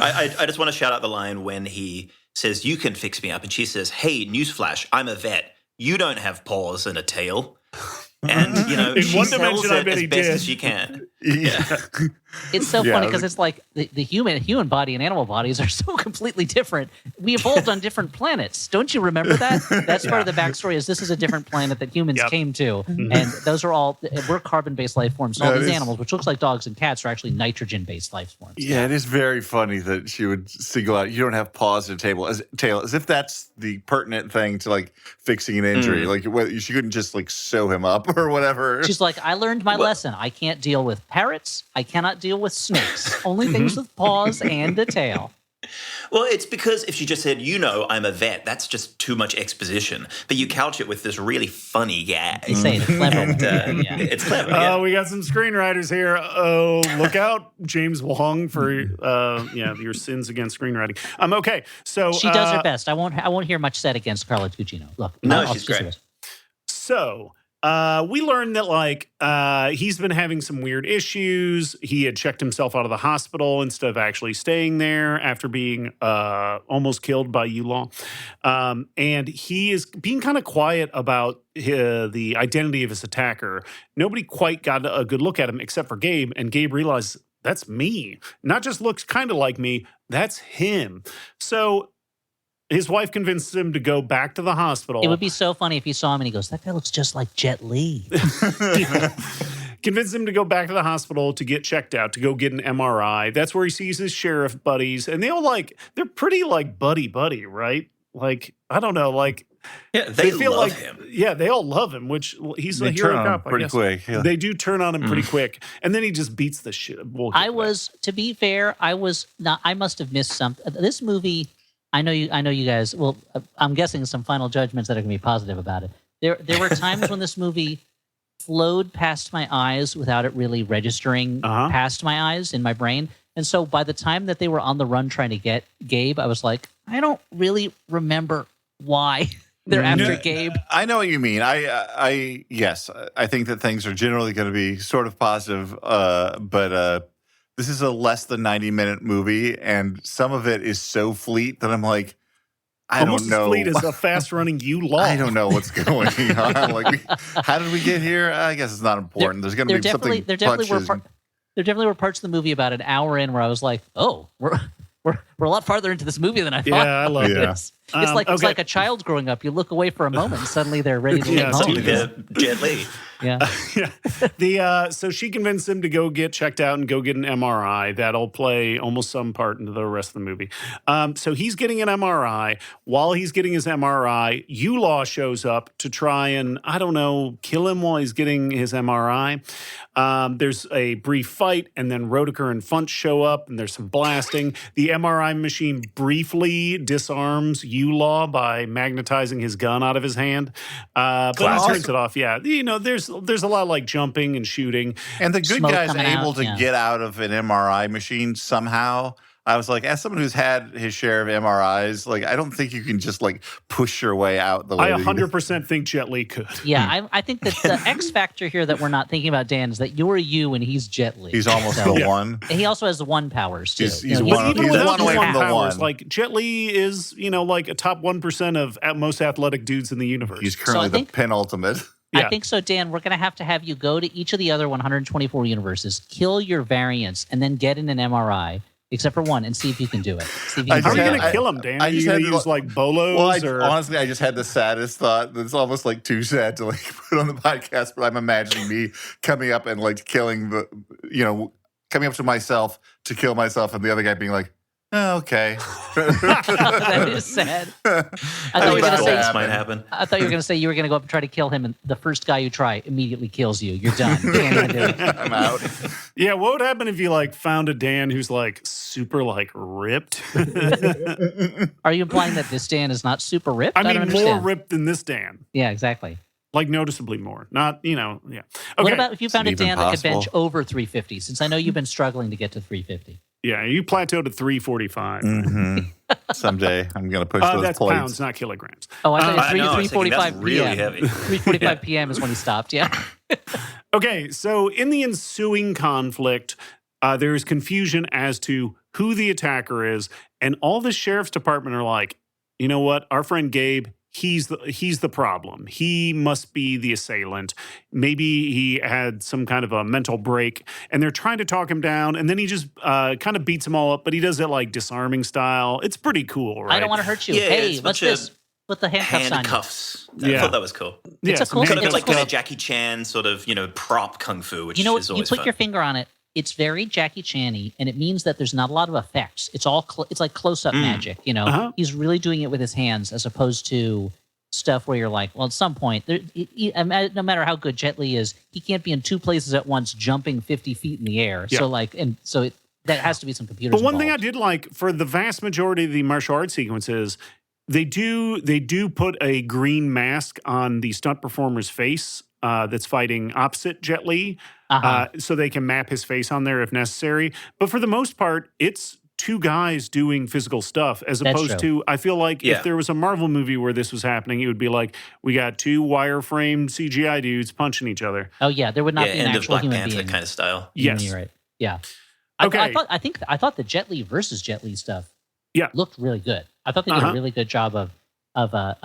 I just want to shout out the line when he says, "You can fix me up," and she says, "Hey, newsflash, I'm a vet. You don't have paws and a tail." And, In she one sells dimension, I it bet as he best did. as she can. Yeah. It's so funny because it's like the human body and animal bodies are so completely different. We evolved on different planets. Don't you remember that? That's part of the backstory is this is a different planet that humans came to. And those are we're carbon-based life forms. So all these animals, which looks like dogs and cats, are actually nitrogen-based life forms. Yeah, it is very funny that she would single out, you don't have paws and a tail, as if that's the pertinent thing to like fixing an injury. Like she couldn't just like sew him up or whatever. She's like, I learned my lesson. I can't deal with parrots. I cannot deal with snakes. Only things with paws and a tail. Well, it's because if she just said, I'm a vet, that's just too much exposition. But you couch it with this really funny gag. They say it clever. It's clever. Yeah. We got some screenwriters here. Oh, look out, James Wong, for your sins against screenwriting. Okay, so she does her best. I won't hear much said against Carla Gugino. Look, she's great. So we learned that he's been having some weird issues. He had checked himself out of the hospital instead of actually staying there after being almost killed by Yulaw. And he is being kind of quiet about the identity of his attacker. Nobody quite got a good look at him except for Gabe. And Gabe realized, that's me. Not just looks kind of like me, that's him. So his wife convinced him to go back to the hospital. It would be so funny if he saw him and he goes, that guy looks just like Jet Li. Convinced him to go back to the hospital to get checked out, to go get an MRI. That's where he sees his sheriff buddies. And they all they're pretty buddy, right? Like, I don't know, they feel love like him. Yeah, they all love him, which he's a hero cop, I pretty guess. quick. Yeah. They do turn on him pretty quick. And then he just beats the shit. To be fair, I must have missed something. This movie, I know you guys, well, I'm guessing some final judgments that are going to be positive about it. There were times when this movie flowed past my eyes without it really registering past my eyes in my brain. And so by the time that they were on the run trying to get Gabe, I was like, I don't really remember why they're after Gabe. I know what you mean. Yes, I think that things are generally going to be sort of positive, but this is a less than 90-minute movie, and some of it is so fleet that I'm like, I Almost don't know. as fleet as a fast-running U-Law. I don't know what's going on. Like, how did we get here? I guess it's not important. There's going to be something. There definitely were parts of the movie about an hour in where I was like, oh, we're a lot farther into this movie than I thought. Yeah, I love it. It's like a child growing up. You look away for a moment, and suddenly they're ready to leave home. Jet Li. Yeah. So she convinced him to go get checked out and go get an MRI. That'll play almost some part into the rest of the movie. So he's getting an MRI. While he's getting his MRI, U-Law shows up to try and, I don't know, kill him while he's getting his MRI. There's a brief fight, and then Rodecker and Funch show up, and there's some blasting. The MRI machine briefly disarms U-Law by magnetizing his gun out of his hand. But he turns it off. Yeah. There's a lot of like jumping and shooting. And the good Smoke guy's coming able out, to get out of an MRI machine somehow. I was like, as someone who's had his share of MRIs, like, I don't think you can just like push your way out the way. I 100% think Jet Li could. Yeah, I think that the X factor here that we're not thinking about, Dan, is that you're you and he's Jet Li. He's almost the one. And he also has the one powers too. He's But even he's without one away the from the powers, one. like Jet Li is, like a top 1% of most athletic dudes in the universe. He's currently the penultimate. I think so, Dan. We're going to have you go to each of the other 124 universes, kill your variants, and then get in an MRI, except for one, and see if you can do it. See if you can How are you do going it. to kill him, Dan? Are you going to use like bolos? Honestly, I just had the saddest thought. It's almost like too sad to like put on the podcast, but I'm imagining me coming up and like killing coming up to myself to kill myself, and the other guy being like, oh, okay. That is sad. I thought you were going to say This might happen. I thought you were going to say you were going to go up and try to kill him, and the first guy you try immediately kills you. You're done. You can't even do it. I'm out. Yeah, what would happen if you like found a Dan who's like super like ripped? Are you implying that this Dan is not super ripped? I don't mean, understand. more ripped than this Dan. Yeah, exactly. Like noticeably more. Not, yeah. Okay. What about if you found a even Dan that could bench possible? over 350? Since I know you've been struggling to get to 350. Yeah, you plateaued at 345. Someday I'm going to push those That's plates. pounds, not kilograms. Oh, I thought I know, I was thinking 3:45 that's really p.m. heavy. 3:45 p.m. is when he stopped. Yeah. Okay, so in the ensuing conflict, there is confusion as to who the attacker is, and all the sheriff's department are like, you know what, our friend Gabe, he's the problem. He must be the assailant. Maybe he had some kind of a mental break, and they're trying to talk him down, and then he just kind of beats them all up, but he does it like disarming style. It's pretty cool, right? I don't want to hurt you. Yeah, hey, it's a what's bunch of this? Put the handcuffs on you. Handcuffs. Yeah. I thought that was cool. Yeah, It's a some cool- Kind of it's like cool. a Jackie Chan sort of, prop kung fu, which You know is what? You always put fun. your finger on it. It's very Jackie Chan-y, and it means that there's not a lot of effects. It's all it's like close-up magic. He's really doing it with his hands, as opposed to stuff where you're like, well, at some point, no matter how good Jet Li is, he can't be in two places at once, jumping 50 feet in the air. Yeah. That has to be some computers. But one thing I involved. did like, for the vast majority of the martial arts sequences, they do put a green mask on the stunt performer's face that's fighting opposite Jet Li, so they can map his face on there if necessary. But for the most part, it's two guys doing physical stuff, as That's opposed true. to, I feel like if there was a Marvel movie where this was happening, it would be like, we got two wireframe CGI dudes punching each other. Oh yeah, there would not be an end of actual Black human Panther being. kind of style. Yes. You're right. Yeah. Okay. I thought the Jet Li versus Jet Li stuff looked really good. I thought they did a really good job of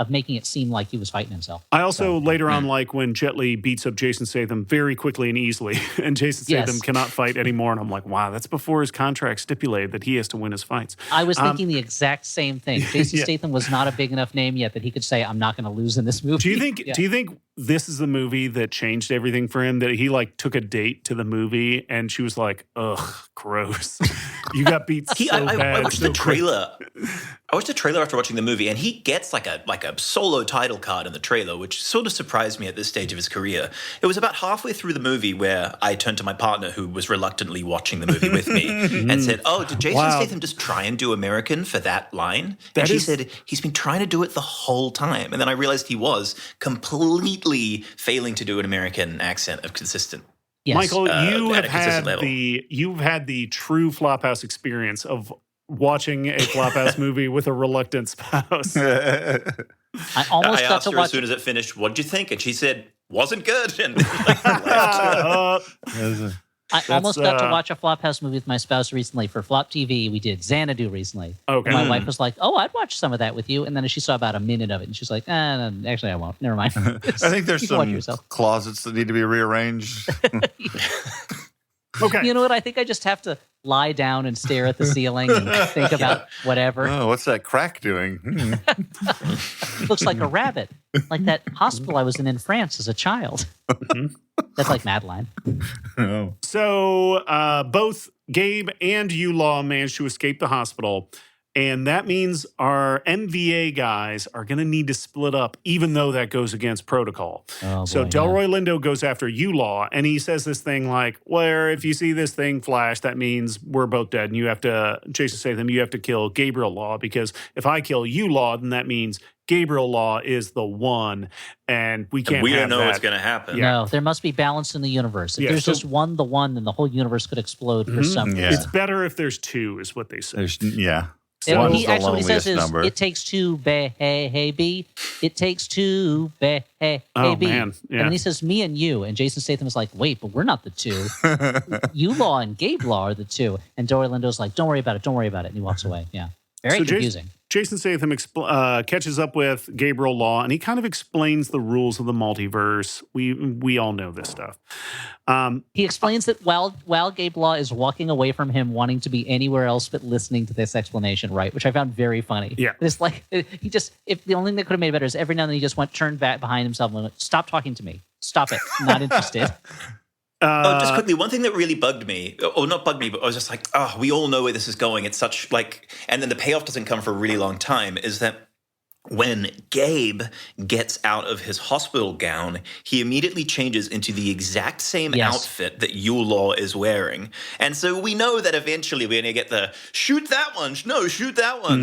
making it seem like he was fighting himself. I also later on like when Jet Li beats up Jason Statham very quickly and easily, and Jason Statham cannot fight anymore. And I'm like, wow, that's before his contract stipulated that he has to win his fights. I was thinking the exact same thing. Jason Statham was not a big enough name yet that he could say, I'm not going to lose in this movie. Do you think this is the movie that changed everything for him? That he like took a date to the movie and she was like, ugh, gross. You got beat so bad. I watched so the trailer. I watched the trailer after watching the movie, and he gets like a solo title card in the trailer, which sort of surprised me at this stage of his career. It was about halfway through the movie where I turned to my partner, who was reluctantly watching the movie with me, and said, "Oh, did Jason Statham just try and do American for that line?" And she said, "He's been trying to do it the whole time." And then I realized he was completely completely failing to do an American accent of consistent. Yes. Michael, you at have a consistent level. you've had the true Flophouse experience of watching a Flophouse movie with a reluctant spouse. I almost I got asked to her watch as soon as it finished, "What'd you think?" And she said, "Wasn't good." And I almost got to uh, watch a Flophouse movie with my spouse recently for Flop TV. We did Xanadu recently. Okay. And my wife was like, "Oh, I'd watch some of that with you." And then she saw about a minute of it, and she's like, no, "Actually, I won't. Never mind." I think there's You can watch some yourself. closets that need to be rearranged. Okay. You know what? I think I just have to lie down and stare at the ceiling and think about whatever. Oh, what's that crack doing? It looks like a rabbit, like that hospital I was in France as a child. That's like Madeline. Oh. So both Gabe and Law managed to escape the hospital. And that means our MVA guys are going to need to split up, even though that goes against protocol. Oh, So boy, Delroy Lindo goes after Law, and he says this thing like, "Where if you see this thing flash, that means we're both dead, and you have to, Jason Statham, you have to kill Gabriel Law, because if I kill Law, then that means Gabriel Law is the one, and we can't. we don't have know that. what's going to happen. Yeah. No, there must be balance in the universe. If Yeah, there's so- just one, then the whole universe could explode for some reason. Yeah. It's better if there's two, is what they say. Yeah. And One's he the actually what he says loneliest is, number. "It takes two, baby. It takes two, baby." Oh, man. Yeah. And then he says, "Me and you." And Jason Statham is like, "Wait, but we're not the two. Law and Gabe Law are the two." And Delroy Lindo's like, "Don't worry about it. Don't worry about it." And he walks away. Yeah. Very So confusing. Jason Statham catches up with Gabriel Law, and he kind of explains the rules of the multiverse. We all know this stuff. He explains that while Gabe Law is walking away from him, wanting to be anywhere else but listening to this explanation, right? Which I found very funny. Yeah. It's like he just, if the only thing that could have made it better is every now and then he just turned back behind himself and went, "Stop talking to me. Stop it. Not interested." Just quickly, one thing that really bugged me, or not bugged me, but I was just like, "Oh, we all know where this is going." It's such like, and then the payoff doesn't come for a really long time. Is that when Gabe gets out of his hospital gown, he immediately changes into the exact same Yes. outfit that Law is wearing, and so we know that eventually we're going to get the shoot that one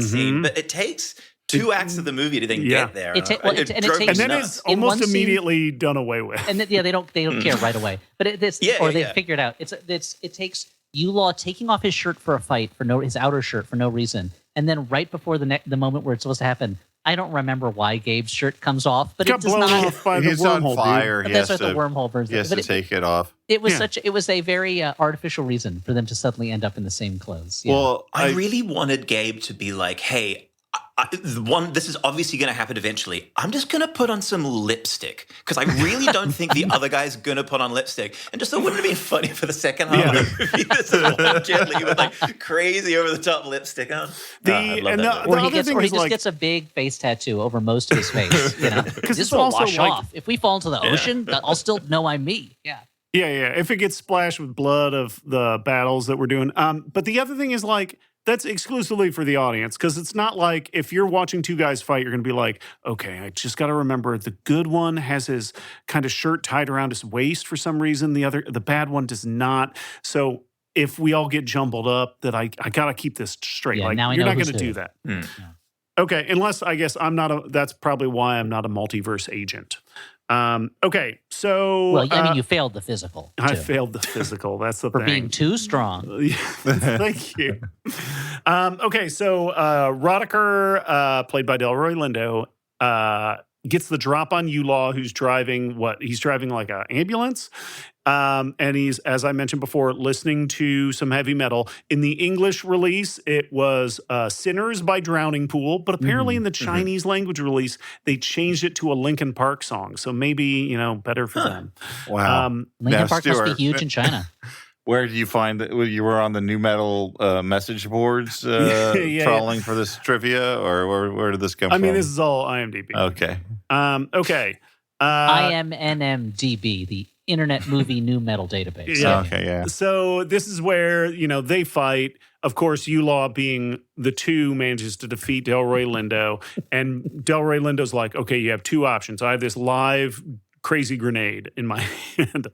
scene, but it takes 2 acts of the movie to then Yeah. get there. It ta- well, it- and it drove me takes- And then nuts. it's In one almost scene- immediately done away with. And then, they don't care right away. But they figure it out. It takes Law taking off his shirt for a fight his outer shirt for no reason, and then right before the moment where it's supposed to happen, I don't remember why Gabe's shirt comes off, but Got it does blown not. off by the He's on wormhole, fire. dude. He That's has what the to, wormhole burns. he has But to take it off. it was Yeah. it was a very artificial reason for them to suddenly end up in the same clothes. Yeah. Well, I really wanted Gabe to be like, "Hey, this is obviously going to happen eventually. I'm just going to put on some lipstick because I really don't think the other guy's going to put on lipstick." And just thought, wouldn't it be funny for the second half of the movie? This is all gently with like crazy over the top lipstick on. I love that movie. or he other gets, thing or he is just like- gets a big face tattoo over most of his face. You know, this it's will also wash like- off. If we fall into the ocean, I'll still know I'm me. Yeah. Yeah. If it gets splashed with blood of the battles that we're doing. But the other thing is like, that's exclusively for the audience, because it's not like if you're watching two guys fight, you're going to be like, okay, I just got to remember the good one has his kind of shirt tied around his waist for some reason. The bad one does not. So if we all get jumbled up, that I got to keep this straight. Yeah, like now I you're know not going who's to do who. that. Hmm. Okay, unless I guess that's probably why I'm not a multiverse agent. Okay, so Well, I mean, you failed the physical. I too, failed the physical. That's the for thing. being too strong. Thank you. Okay, so Roddicker, played by Delroy Lindo, gets the drop on Law, who's driving he's driving like an ambulance. And he's, as I mentioned before, listening to some heavy metal. In the English release, it was Sinners by Drowning Pool, but apparently in the Chinese language release, they changed it to a Linkin Park song. So maybe, better for them. Wow. Linkin Now, Park must Stuart, be huge in China. Where did you find that? You were on the new metal message boards Yeah. trawling for this trivia, or where did this come I from? mean, this is all IMDb. Okay. Okay. IMNMDB, the Internet Movie New Metal Database. Yeah. Okay, yeah. So this is where, they fight. Of course, Law being the two manages to defeat Delroy Lindo. And Delroy Lindo's like, okay, you have two options. I have this live crazy grenade in my hand.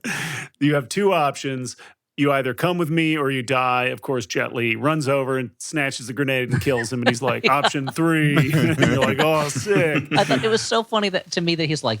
You have two options. you either come with me or you die. Of course, Jet Li runs over and snatches the grenade and kills him. And he's like, option 3. And you're like, oh, sick. I thought it was so funny to me that he's like,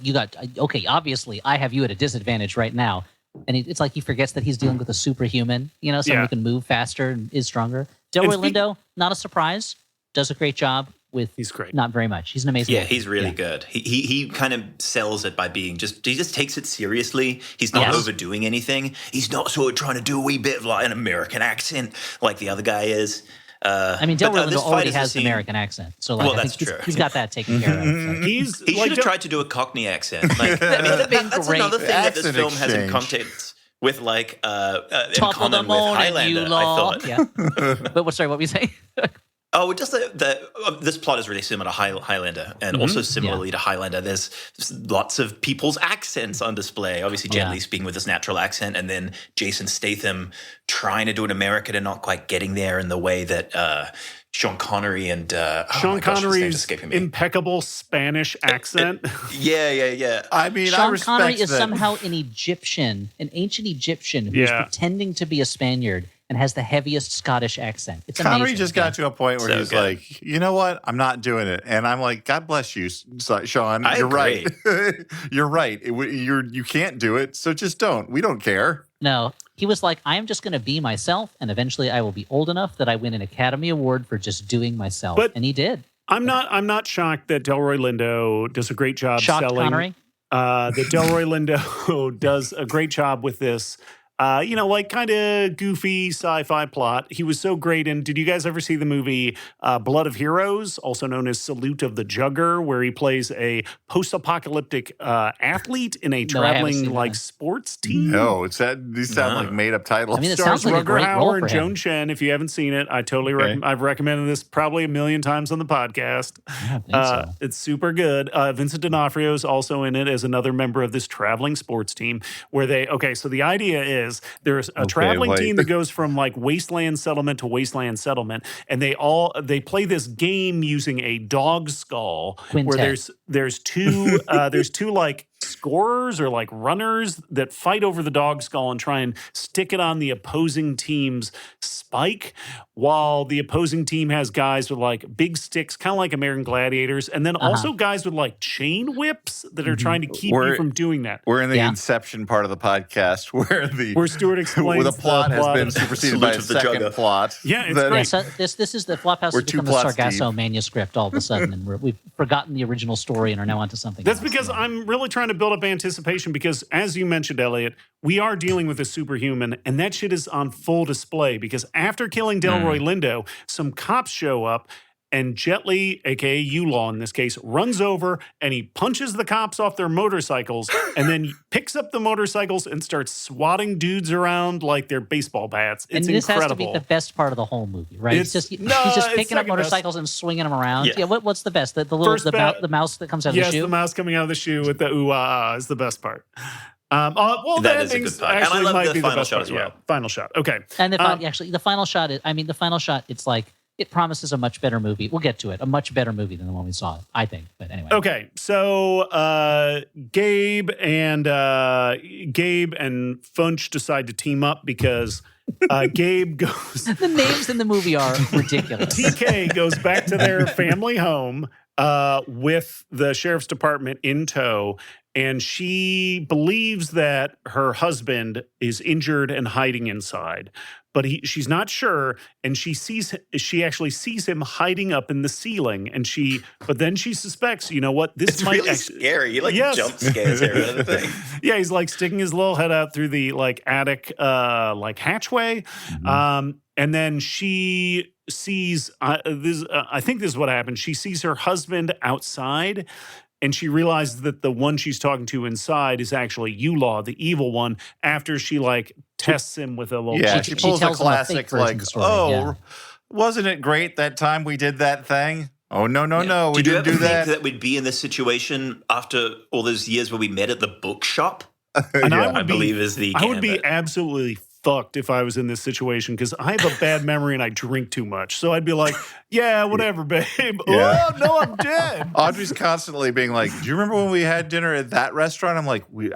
okay, obviously I have you at a disadvantage right now. And it's like he forgets that he's dealing with a superhuman, someone who can move faster and is stronger. Delroy Lindo, not a surprise, does a great job with he's great. Not very much. He's an amazing actor. He's really good. He kind of sells it by being he just takes it seriously. He's not overdoing anything. He's not sort of trying to do a wee bit of like an American accent like the other guy is. Delroy Lindo already has an American accent, so like, that's true. He's got that taken care of. So. He should have tried to do a Cockney accent. Like, that's great. another thing that this film has in context with like in common with Highlander. I thought. Yeah. But what were you saying? Oh, just this plot is really similar to Highlander, and also similarly to Highlander. There's lots of people's accents on display. Obviously, Jet Li speaking with his natural accent, and then Jason Statham trying to do an American and not quite getting there in the way that Sean Connery and Sean Connery's impeccable Spanish accent. Yeah. I mean, Sean Connery is somehow an ancient Egyptian who's pretending to be a Spaniard and has the heaviest Scottish accent. It's amazing. Connery just got to a point where he's like, you know what? I'm not doing it. And I'm like, God bless you, Sean. You're right. You're right. You can't do it, so just don't. We don't care. No, he was like, I am just going to be myself, and eventually I will be old enough that I win an Academy Award for just doing myself. And he did. I'm not shocked that Delroy Lindo does a great job selling. Connery? That Delroy Lindo does a great job with this. Like kind of goofy sci-fi plot. He was so great in, did you guys ever see the movie Blood of Heroes, also known as Salute of the Jugger, where he plays a post-apocalyptic athlete in a traveling sports team? No, these sound like made-up titles. I mean, it Stars sounds like a great Rutger role Hauer for and him. Joan Chen. If you haven't seen it, I totally I've recommended this probably a million times on the podcast. I think so. It's super good. Vincent D'Onofrio is also in it as another member of this traveling sports team where so the idea is there's a traveling team that goes from like wasteland settlement to wasteland settlement, and they play this game using a dog skull where there's two like scorers or like runners that fight over the dog skull and try and stick it on the opposing team's spike, while the opposing team has guys with like big sticks, kind of like American Gladiators, and then also guys with like chain whips that are trying to keep you from doing that. We're in the Inception part of the podcast where Stuart explains the plot has been superseded by a second plot. Yeah, it's great. So this is the Flophouse has become a Sargasso manuscript all of a sudden, and we've forgotten the original story and are now onto something else. That's because I'm really trying to build up anticipation because, as you mentioned, Elliot, we are dealing with a superhuman, and that shit is on full display because after killing Delroy Lindo, some cops show up, and Jet Li, a.k.a. U-Law in this case, runs over, and he punches the cops off their motorcycles, and then picks up the motorcycles and starts swatting dudes around like they're baseball bats. It's and this incredible. Has to be the best part of the whole movie, right? He's just picking up motorcycles and swinging them around. Yeah, what's the best? The mouse that comes out of the shoe? Yes, the mouse coming out of the shoe with the ooh-ah is the best part. That is a good part. And I love the final shot as well. Final shot. Okay. And the final shot it's like, it promises a much better movie. We'll get to it. A much better movie than the one we saw, I think. But anyway. Okay, so Gabe and Funch decide to team up because Gabe goes. The names in the movie are ridiculous. TK goes back to their family home with the sheriff's department in tow. And she believes that her husband is injured and hiding inside, but she's not sure. And she actually sees him hiding up in the ceiling. But then she suspects, you know what? It's might really scary. He jump scares her and everything. Yeah, he's like sticking his little head out through the like attic hatchway. Mm-hmm. And then she sees this. I think this is what happened. She sees her husband outside. And she realizes that the one she's talking to inside is actually U-Law, the evil one, after she tests him with a little... Yeah, she pulls a classic wasn't it great that time we did that thing? Oh, no, we didn't do that. Did you ever think that we'd be in this situation after all those years where we met at the bookshop? And I believe is the I would be absolutely fucked if I was in this situation because I have a bad memory and I drink too much. So I'd be like, yeah, whatever, babe. Yeah. Oh, no, I'm dead. Audrey's constantly being like, do you remember when we had dinner at that restaurant? I'm like, we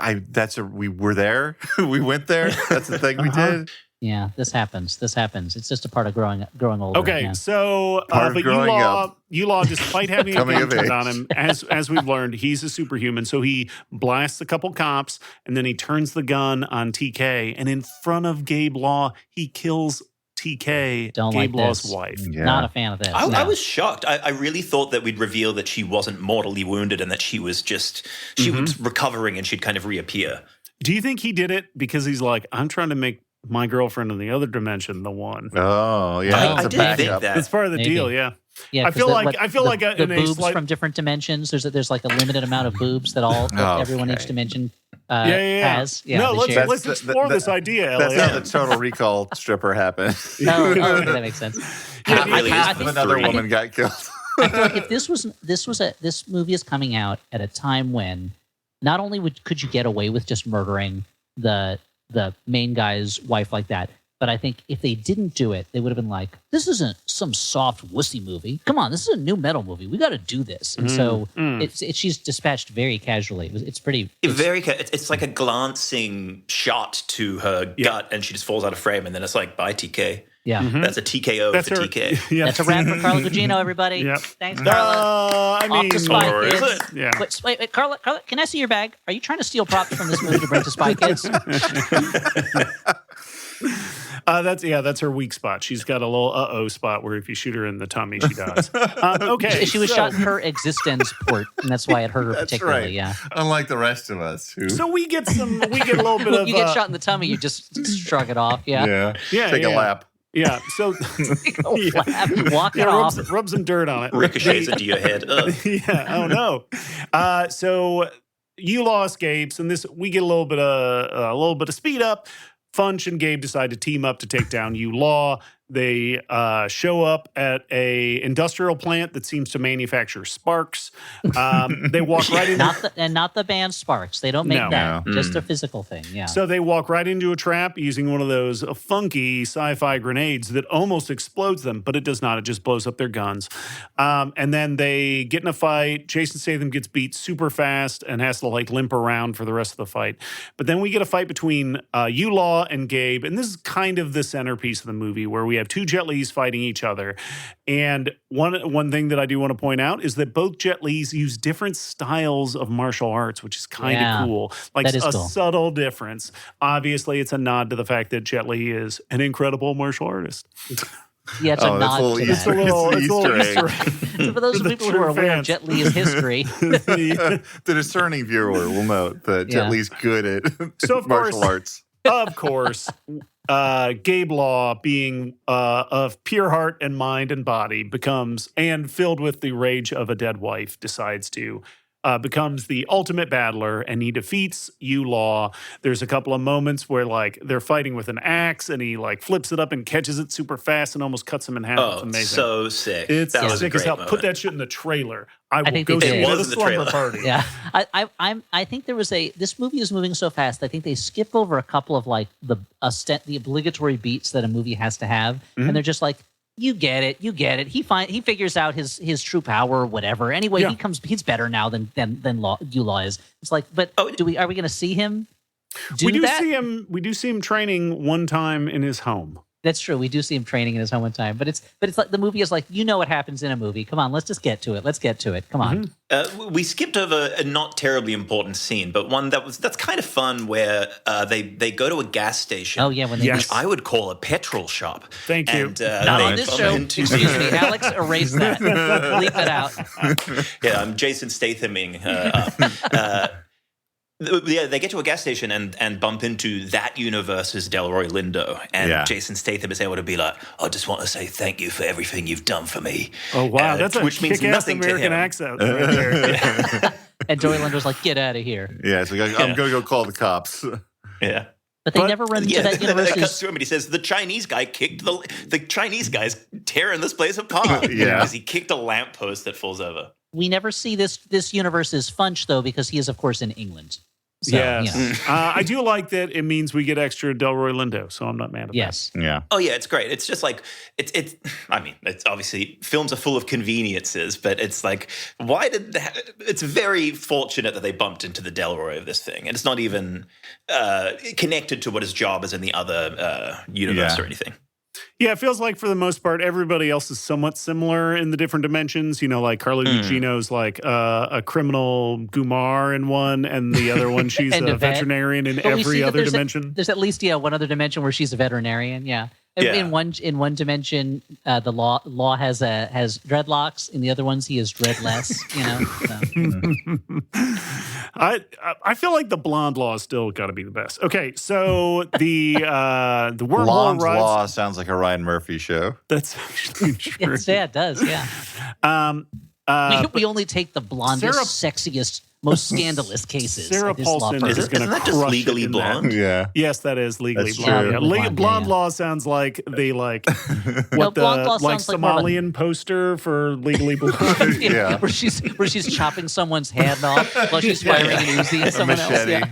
were there. We went there. That's the thing we did. Yeah, this happens. This happens. It's just a part of growing older. Okay, yeah. so Part of but growing up. Yulaw, despite having a Coming gun of turned age. on him, as we've learned, he's a superhuman. So he blasts a couple cops, and then he turns the gun on TK, and in front of Gabe Law, he kills TK, Don't Gabe like Law's this. wife. Yeah. Not a fan of this. I no. was shocked. I really thought that we'd reveal that she wasn't mortally wounded and that she was was recovering and she'd kind of reappear. Do you think he did it because he's like, I'm trying to make my girlfriend in the other dimension the one? Oh, yeah. Oh, It's I a did backup. think that. That's part of the Maybe. deal, yeah. Yeah, I feel like the in a boobs slight- from different dimensions. There's like a limited amount of boobs that everyone in each dimension has. Yeah, no, they share. let's explore this idea, That's Elliot. how the Total Recall stripper happened. Okay, that makes sense. Not really. Half of another Three. woman got killed. I feel like if this movie is coming out at a time when not only could you get away with just murdering the main guy's wife like that, but I think if they didn't do it, they would have been like, this isn't some soft wussy movie. Come on, this is a new metal movie. We got to do this. And so she's dispatched very casually. It's pretty. It's like a glancing shot to her gut, and she just falls out of frame, and then it's like, bye, TK. Yeah. That's a TKO That's for her- TK. Yeah. That's a wrap for Carla Gugino, everybody. Yep. Thanks, Carla. I mean, Off to Spy or is Kids. it? Yeah. Wait, Carla, can I see your bag? Are you trying to steal props from this movie to bring to Spy Kids? That's her weak spot. She's got a little spot where if you shoot her in the tummy, she dies. Okay, She was so- shot in her existence port, and that's why it hurt her That's particularly. right. Yeah. Unlike the rest of us who. So we get a little bit of You get shot in the tummy, you just shrug it off. Yeah. Yeah, Take a yeah. lap. Yeah, so Walk it off. rub some dirt on it. Ricochets into your head. Ugh. Yeah. Oh no. So Yulaw escapes, and we get a little bit of speed up. Funch and Gabe decide to team up to take down Yulaw. They show up at a industrial plant that seems to manufacture sparks. They walk right into Not the band Sparks. They don't make No. that. No. Just a physical thing. Yeah. So they walk right into a trap using one of those funky sci-fi grenades that almost explodes them, but it does not. It just blows up their guns. And then they get in a fight. Jason Statham gets beat super fast and has to limp around for the rest of the fight. But then we get a fight between Yulaw and Gabe, and this is kind of the centerpiece of the movie where we have two Jet Lis fighting each other. And one thing that I do want to point out is that both Jet Lis use different styles of martial arts, which is kind of cool. Like that is a cool. subtle difference. Obviously, it's a nod to the fact that Jet Li is an incredible martial artist. Yeah, it's a Oh, that's nod a little to Easter, that. It's a little Easter Easter egg. egg. For those The people who are true aware of fans. Jet Li's history, The discerning viewer will note that Jet Yeah. Li's good at So, of martial course- arts. Of course, Gabe Law, being of pure heart and mind and body, becomes, and filled with the rage of a dead wife, decides to becomes the ultimate battler, and he defeats Yulaw. There's a couple of moments where they're fighting with an axe, and he flips it up and catches it super fast and almost cuts him in half. It's Oh, amazing. so sick. It's that was a sick as great hell. moment. Put that shit in the trailer. I will think go they see did. it at It a was in the slumber trailer. party. yeah, I think there was this movie is moving so fast. I think they skip over a couple of the obligatory beats that a movie has to have, and they're just like, you get it. He figures out his true power or whatever. Anyway, Yeah. he's better now than Yulaw is. It's like, but are we going to see him do We do that? see him training one time in his home. That's true. We do see him training in his home one time, but it's like the movie is like, what happens in a movie. Come on, let's just get to it. Let's get to it. Come on. We skipped over a not terribly important scene, but one that's kind of fun where they go to a gas station. Oh yeah, when they Yes. Which I would call a petrol shop. Thank you. And, not they on this bump show. into- Excuse me, Alex. Erase that. Bleep it out. Yeah, I'm Jason Stathaming. Yeah, they get to a gas station and bump into that universe's Delroy Lindo. And Yeah. Jason Statham is able to be like, I just want to say thank you for everything you've done for me. Oh wow, that's a which means kick-ass nothing to American him. accent right there. And Dory Lindo's like, get out of here. Yeah, it's like, I'm going to go call the cops. Yeah. But they But- never run into Yeah, that it cuts universe's. to him and he says, the Chinese guy kicked the Chinese guy's tearing this place apart. Yeah. Because he kicked a lamppost that falls over. We never see this universe's Funch though, because he is of course in England. So, Yes. you know, I do like that it means we get extra Delroy Lindo, so I'm not mad at yes. Yeah. Oh yeah, it's great. It's just like it's. I mean, it's obviously films are full of conveniences, but it's like why did that? It's very fortunate that they bumped into the Delroy of this thing, and it's not even connected to what his job is in the other universe or anything. Yeah, it feels like for the most part, everybody else is somewhat similar in the different dimensions. You know, like Carly Gugino's like a criminal Gumar in one, and the other one, she's And a a vet. veterinarian in But we every see that other dimension. There's at least one other dimension where she's a veterinarian. Yeah. Yeah. In one dimension, the law has dreadlocks. In the other ones, he is dreadless. You know. So. I feel like the blonde law still got to be the best. Okay, so the wormhole Blonde's arrives. Law sounds like a Ryan Murphy show. That's actually true. Yeah, it does. Yeah. We only take the blondest, sexiest, most scandalous cases. Sarah at this law Paulson firm. is going to Isn't that just crush Legally it in that. Blonde? Yeah. Yes, that is Legally That's Blonde. true. Yeah. Legally Blonde, Blonde yeah. Law sounds like they like No, what Blonde Law the like sounds like more of a- Somalian poster for Legally Blonde. Yeah. where she's chopping someone's hand off while she's firing an Uzi at A someone else. machete. Yeah.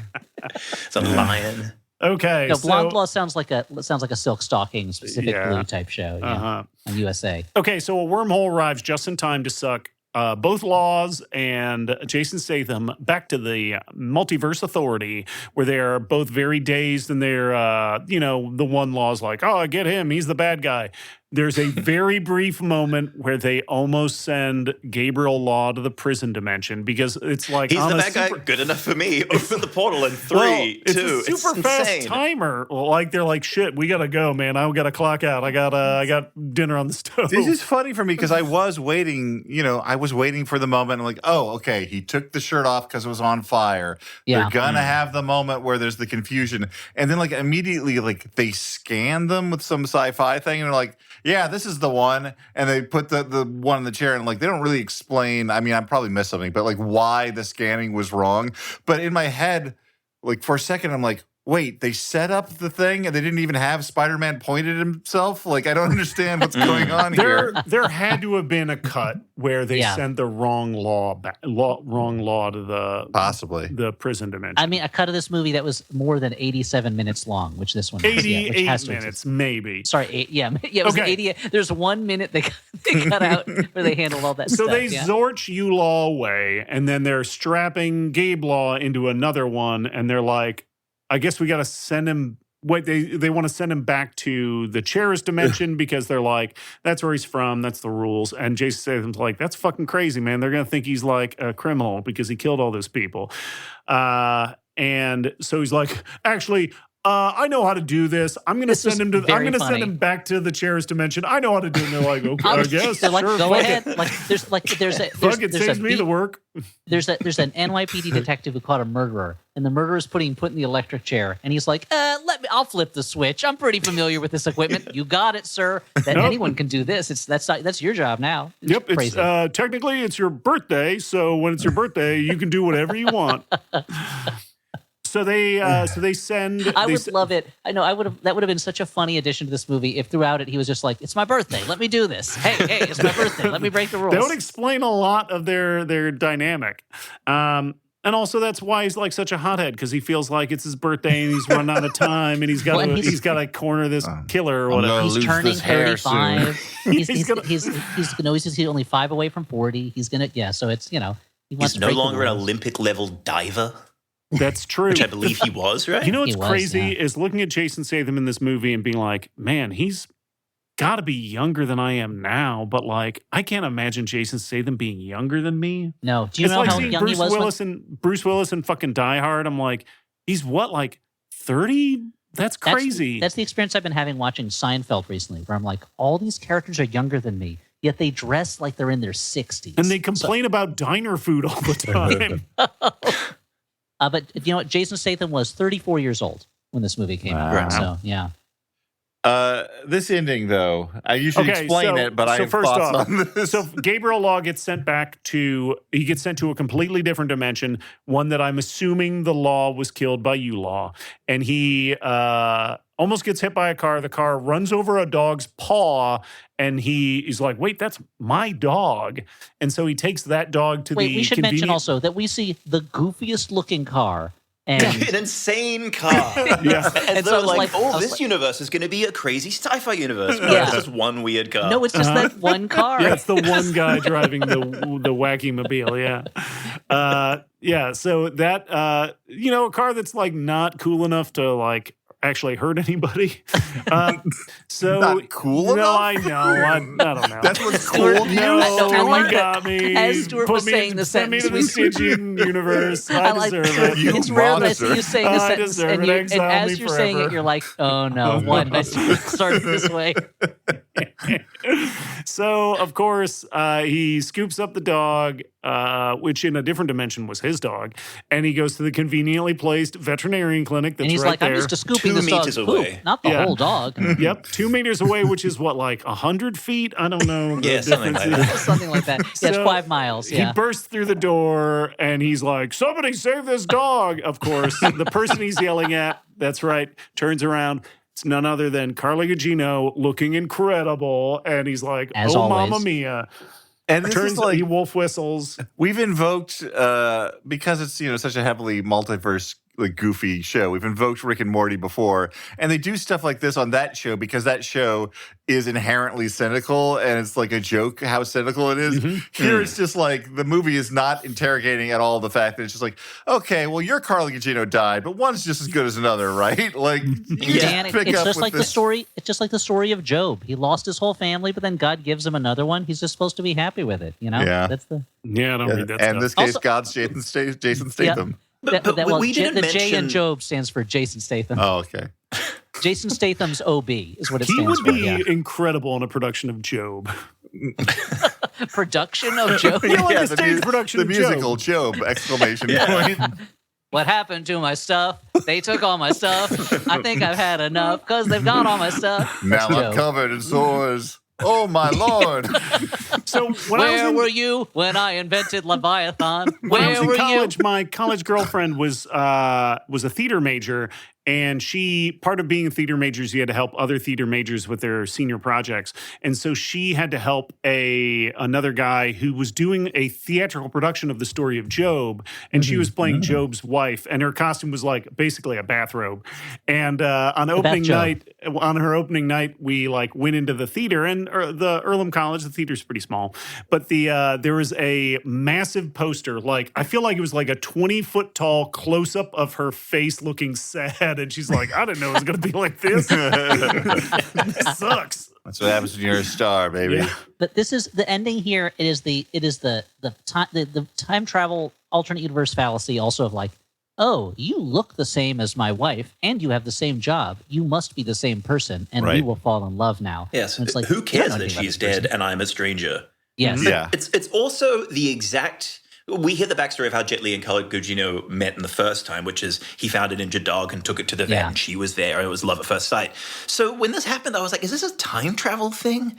It's a lion. Okay, No, so Blonde Law sounds like a Silk Stocking specific blue type show Uh-huh. on USA. Okay, so a wormhole arrives just in time to suck both Laws and Jason Statham back to the Multiverse Authority, where they're both very dazed, and they're, the one Law's like, oh, get him, he's the bad guy. There's a very brief moment where they almost send Gabriel Law to the prison dimension because it's like He's on the a bad guy. super- Good enough for me. Open the portal in Well, 3, it's 2. a super fast insane. timer. Like they're like, shit, we gotta go, man. I gotta clock out. I got dinner on the stove. This is funny for me because I was waiting, for the moment. I'm like, oh, okay, he took the shirt off because it was on fire. Yeah. They're gonna have the moment where there's the confusion. And then like immediately like they scan them with some sci-fi thing and they're like, yeah, this is the one. And they put the one in the chair and like they don't really explain. I mean, I probably missed something, but like why the scanning was wrong. But in my head, like for a second, I'm like, wait, they set up the thing and they didn't even have Spider-Man point at himself? Like, I don't understand what's going on here. There had to have been a cut where they Yeah. sent the wrong law to the Possibly. the prison dimension. I mean, a cut of this movie that was more than 87 minutes long, which this one is. Which 88 has to minutes, maybe. Sorry, it was Okay. 88. There's 1 minute they cut out where they handle all that So stuff. they yeah. Zorch you Law away, and then they're strapping Gabe Law into another one, and they're like, I guess we got to send him. Wait, they want to send him back to the Cheris dimension because they're like, that's where he's from. That's the rules. And Jason Statham's like, that's fucking crazy, man. They're going to think he's like a criminal because he killed all those people. And so he's like, actually, I know how to do this. I'm going to This was send him to. I'm very going to funny. send him back to the Cheris dimension. I know how to do it. And they're like, okay, I guess. They're like, sure, go fuck ahead. it. There's Fuck it, saves me the work. There's an NYPD detective who caught a murderer, and the murderer is put in the electric chair, and he's like, I'll flip the switch. I'm pretty familiar with this equipment. You got it, sir. That Nope. anyone can do this. That's your job now. It's Yep, crazy. it's technically it's your birthday, so when it's your birthday, you can do whatever you want. So they send. I would love it. I know. That would have been such a funny addition to this movie if throughout it he was just like, "It's my birthday. Let me do this. Hey, it's my birthday. Let me break the rules." They would explain a lot of their dynamic. And also that's why he's like such a hothead because he feels like it's his birthday and he's run out of time and he's got Well, and he's got to corner this killer or whatever. lose He's turning this hair 35. He's He's only 5 away from 40. He's gonna So it's he wants He's to no break the longer an rules. Olympic level diver, That's true. which I believe he was, right? You know what's He was, crazy yeah. is looking at Jason Statham in this movie and being like, man, he's got to be younger than I am now. But like, I can't imagine Jason Statham being younger than me. No, do you It's know like how seeing young he was? Bruce Willis and fucking Die Hard. I'm like, he's what, like 30? That's crazy. That's the experience I've been having watching Seinfeld recently, where I'm like, all these characters are younger than me, yet they dress like they're in their 60s. and they complain about diner food all the time. But you know what? Jason Statham was 34 years old when this movie came out. Wow. So, yeah. This ending, though, you should Okay, explain so- it, but I so have first thoughts off, on this. So Gabriel Law gets sent to a completely different dimension, one that I'm assuming the Law was killed by you, Law. And he almost gets hit by a car. The car runs over a dog's paw, and he's like, wait, that's my dog. And so he takes that dog to Wait, the we should mention convenient- also that we see the goofiest looking car And An insane car. Yeah. And And so so I was like, like- I oh, was this like- universe is going to be a crazy sci-fi universe. But Yeah. it's just one weird car. no, it's just that one car. Yeah, it's the one guy driving the wacky mobile. Yeah. So that a car that's like not cool enough to like actually hurt anybody. So Not cool No, enough? I know. I don't know. That's what's Stuart, cool to No, I you? like you got me. as Stuart Put was me saying in- the send me to sentence, the Stygian universe. I like deserve it. You it's rare that I see monster. you saying a I sentence deserve and, it. you, and Exile as me you're saying forever. it, you're like, oh no, why did I start this way? So, of course, he scoops up the dog, which in a different dimension was his dog, and he goes to the conveniently placed veterinarian clinic that's And he's right like, there. I'm used to scooping 2 this dog's meters poop, away. not the Yeah. whole dog. Yep, 2 meters away, which is what, like 100 feet? I don't know. the Yeah, something like difference. that. Something like that. Yeah, it's So, 5 miles. He Yeah. bursts through the door and he's like, somebody save this dog. Of course, the person he's yelling at, that's right, turns around. It's none other than Carla Gugino looking incredible. And he's like, As oh, always. Mamma Mia. And this Turns is like he wolf whistles. we've invoked because it's such a heavily multiverse like goofy show. We've invoked Rick and Morty before, and they do stuff like this on that show because that show is inherently cynical and it's like a joke how cynical it is. Here it's just like the movie is not interrogating at all the fact that it's just like, okay, well your Carla Gugino died, but one's just as good as another, right? Like you Dan, just pick it's up just with like the this. story. It's just like the story of Job. He lost his whole family, but then God gives him another one. He's just supposed to be happy with it. Yeah. That's the Yeah, I don't read that And in stuff. this case, Also- God's Jason Statham. But we J- didn't the J in mention- Job stands for Jason Statham. Oh, okay. Jason Statham's OB is what it He stands would for. be Yeah. incredible in a production of Job. Production of Job. Yeah, like a the stage production the of musical Job! Exclamation point. What happened to my stuff? They took all my stuff. I think I've had enough because they've got all my stuff. Now That's I'm Job. covered in sores. Oh my lord! So when I was Where in, were you when I invented Leviathan? when I was Where in were college, you? my college girlfriend was a theater major, and part of being a theater major is you had to help other theater majors with their senior projects, and so she had to help another guy who was doing a theatrical production of the story of Job, and she was playing Job's wife, and her costume was like basically a bathrobe, and on her opening night, we like went into the theater and the Earlham College. The theater's pretty small, but there was a massive poster. Like I feel like it was like a 20-foot tall close up of her face looking sad, and she's like, "I didn't know it was going to be like this. This sucks." That's what happens when you're a star, baby. Yeah. But this is the ending here. It is the time travel alternate universe fallacy. Also of like, oh, you look the same as my wife, and you have the same job. You must be the same person, and we Right. will fall in love now. Yes. And it's like, Who you don't cares know that anything about she's this person. dead and I'm a stranger? Yes. Yeah. It's also the exact. We hear the backstory of how Jet Li and Carla Gugino met in the first time, which is he found an injured dog and took it to the vet, Yeah. and she was there, and it was love at first sight. So when this happened, I was like, "Is this a time travel thing?"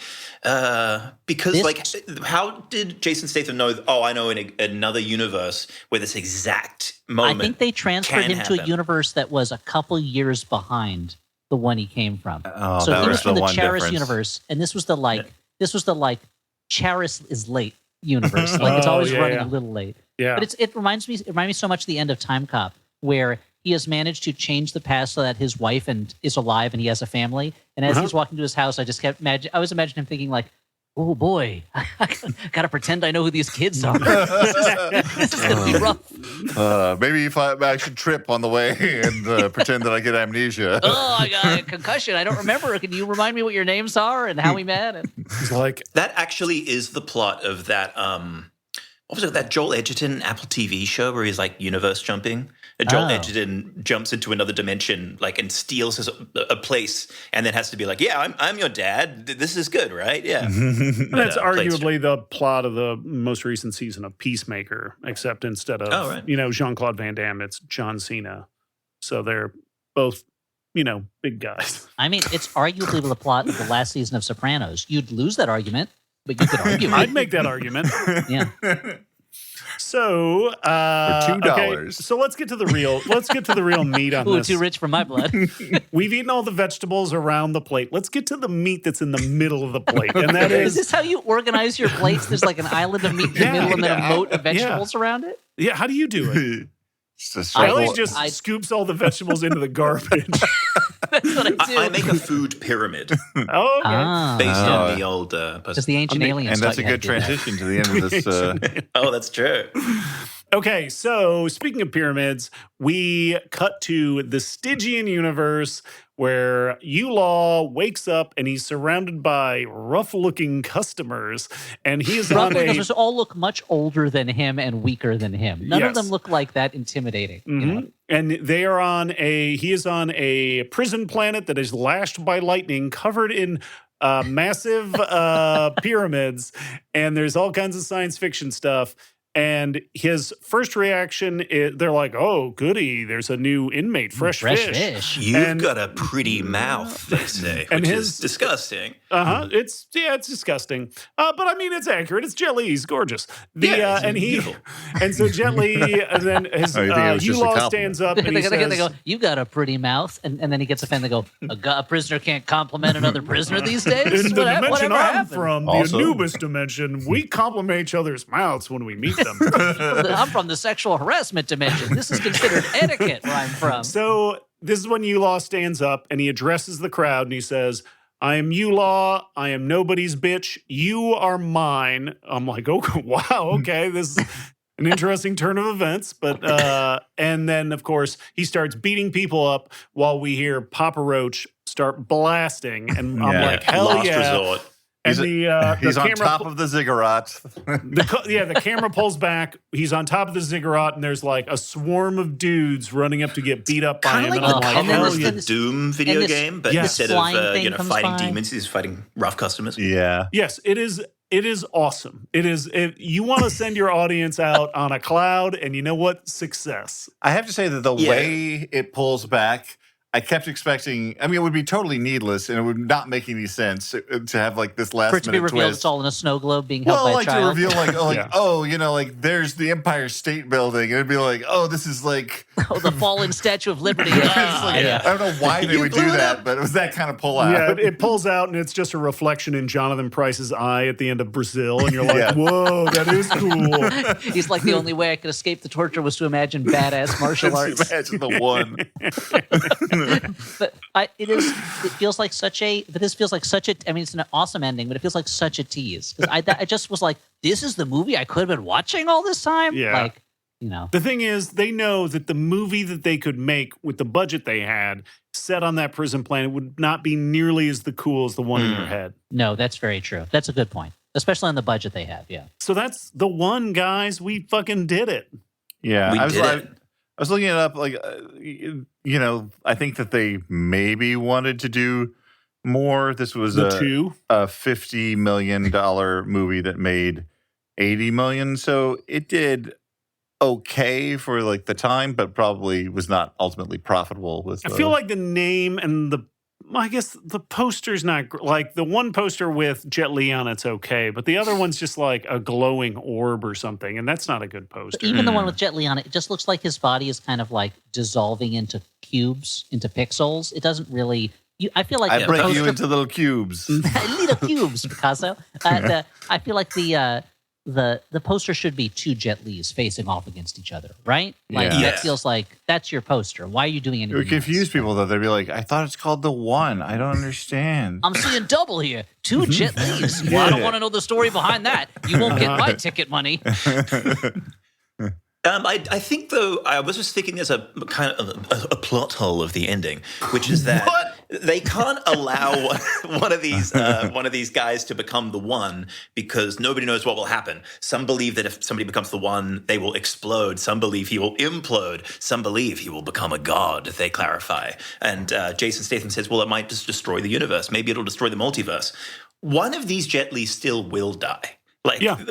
Because This- like, how did Jason Statham know? Oh, I know in another universe where this exact I moment. think they transferred can him to a happen. universe that was a couple years behind the one he came from. Oh, So that he was was from the the one Charis difference. universe, and this was the Charis is late universe. Like it's always yeah, running yeah. a little late. Yeah, But it reminds me so much of the end of Time Cop, where he has managed to change the past so that his wife is alive and he has a family. And as he's walking to his house, I just kept I was imagining him thinking like, oh boy, I gotta pretend I know who these kids are. This is gonna be rough. Maybe if I should trip on the way and pretend that I get amnesia. Oh, I got a concussion. I don't remember. Can you remind me what your names are and how we met? And it's like That actually is the plot of that. What was it? That Joel Edgerton Apple TV show where he's like universe jumping. And Joel Oh. Edgerton jumps into another dimension, like, and steals a place, and then has to be like, "Yeah, I'm your dad. This is good, right? Yeah." that's But, arguably the plot of the most recent season of Peacemaker, except instead of Oh, right. Jean-Claude Van Damme, it's John Cena. So they're both big guys. I mean, it's arguably the plot of the last season of Sopranos. You'd lose that argument, but you could argue it. I'd make that argument. Yeah. So For $2. okay, so let's get to the real meat on Ooh, this. too rich for my blood. We've eaten all the vegetables around the plate. Let's get to the meat that's in the middle of the plate, and that Is is this how you organize your plates? There's like an island of meat in the Yeah, middle and then yeah. a moat of vegetables around it? yeah. How do you do it? Just a Ellie circle. just scoops all the vegetables into the garbage. That's what I do. I make a food pyramid Oh, okay. based on the old Because the ancient aliens. And that's a taught you how to good do that. transition to the end of this. Oh, that's true. Okay, so speaking of pyramids, we cut to the Stygian universe where Yulaw wakes up and he's surrounded by rough-looking customers, and he is on a... Customers all look much older than him and weaker than him. None of Yes. them look like that intimidating. You know? And they are on he is on a prison planet that is lashed by lightning, covered in massive pyramids, and there's all kinds of science fiction stuff. And his first reaction is, they're like, "Oh, goody! There's a new inmate, fresh fish." You've got a pretty mouth, they say, And which his- is disgusting. It's disgusting. But I mean, it's accurate. It's Jet Li. He's gorgeous. Yeah, he's and beautiful. and so Jet Li, and then his Oh, you think it was just a Yulaw compliment? stands up and he they says, go, "You got a pretty mouth," and then he gets offended. They go, "A prisoner can't compliment another prisoner these days." "In the dimension Whatever I'm happened? from, the Also- Anubis dimension, we compliment each other's mouths when we meet them." I'm from the sexual harassment dimension. This is considered etiquette where I'm from. So this is when Yulaw stands up and he addresses the crowd and he says, "I am Yulaw. I am nobody's bitch. You are mine." I'm like, "Oh, wow, okay. This is an interesting turn of events." But and then, of course, he starts beating people up while we hear Papa Roach start blasting. And I'm Yeah. like, hell Last yeah. resort. And He's the on camera top of the ziggurat. the camera pulls back. He's on top of the ziggurat, and there's like a swarm of dudes running up to get beat up by Kind him. of And like I'm the like, and then cover hell of yeah. the Doom video and this- game, but Yes. instead flying of thing comes fighting by. demons, he's fighting rough customers. Yeah. Yes, it is. It is awesome. It is. You want to send your audience out on a cloud, and you know what? Success. I have to say that the Yeah. way it pulls back, I kept expecting. I mean, it would be totally needless, and it would not make any sense to have like this last For it to be minute revealed, twist. it's all in a snow globe being held Well, by like a child. to reveal, like, Yeah. oh, you know, like there's the Empire State Building, and it'd be like, oh, this is like, Oh, the fallen Statue of Liberty. it's Ah, like, yeah. I don't know why they You would blew do it that, up. but it was that kind of pull out. Yeah, it pulls out, and it's just a reflection in Jonathan Price's eye at the end of Brazil, and you're like, Yeah. "Whoa, that is cool." He's like, the only way I could escape the torture was to imagine badass martial arts. Imagine the one. But it feels like such a, but this feels like such a, I mean, it's an awesome ending, but it feels like such a tease. Because I just was like, this is the movie I could have been watching all this time? Yeah. Like, you know. The thing is, they know that the movie that they could make with the budget they had set on that prison planet would not be nearly as the cool as the one in your head. No, that's very true. That's a good point. Especially on the budget they have, yeah. So that's the one, guys. We fucking did it. Yeah, We I was did like, it. I was looking it up. Like, you know, I think that they maybe wanted to do more. This was The a two. $50 million movie that made $80 million, so it did okay for like the time, but probably was not ultimately profitable. With I feel like the name and I guess the poster's not like the one poster with Jet Li on it's okay, but the other one's just like a glowing orb or something, and that's not a good poster. But even the one with Jet Li on it, it just looks like his body is kind of like dissolving into cubes, into pixels. It doesn't really. I feel like I the break poster, you into little cubes. little cubes, Picasso. I feel like the poster should be two Jet Lis facing off against each other, right? Like Yeah. that feels like that's your poster. Why are you doing It anything? would confuse else? people though. They'd be like, "I thought it's called the One. I don't understand." I'm seeing double here. Two Jet Lis. Well, I don't want to know the story behind that. You won't get my ticket money. I think though I was just thinking there's a kind of a plot hole of the ending, which is that they can't allow one of these guys to become the one because nobody knows what will happen. Some believe that if somebody becomes the one, they will explode. Some believe he will implode. Some believe he will become a god. They clarify, and Jason Statham says, "Well, it might just destroy the universe. Maybe it'll destroy the multiverse." One of these Jet Lis still will die.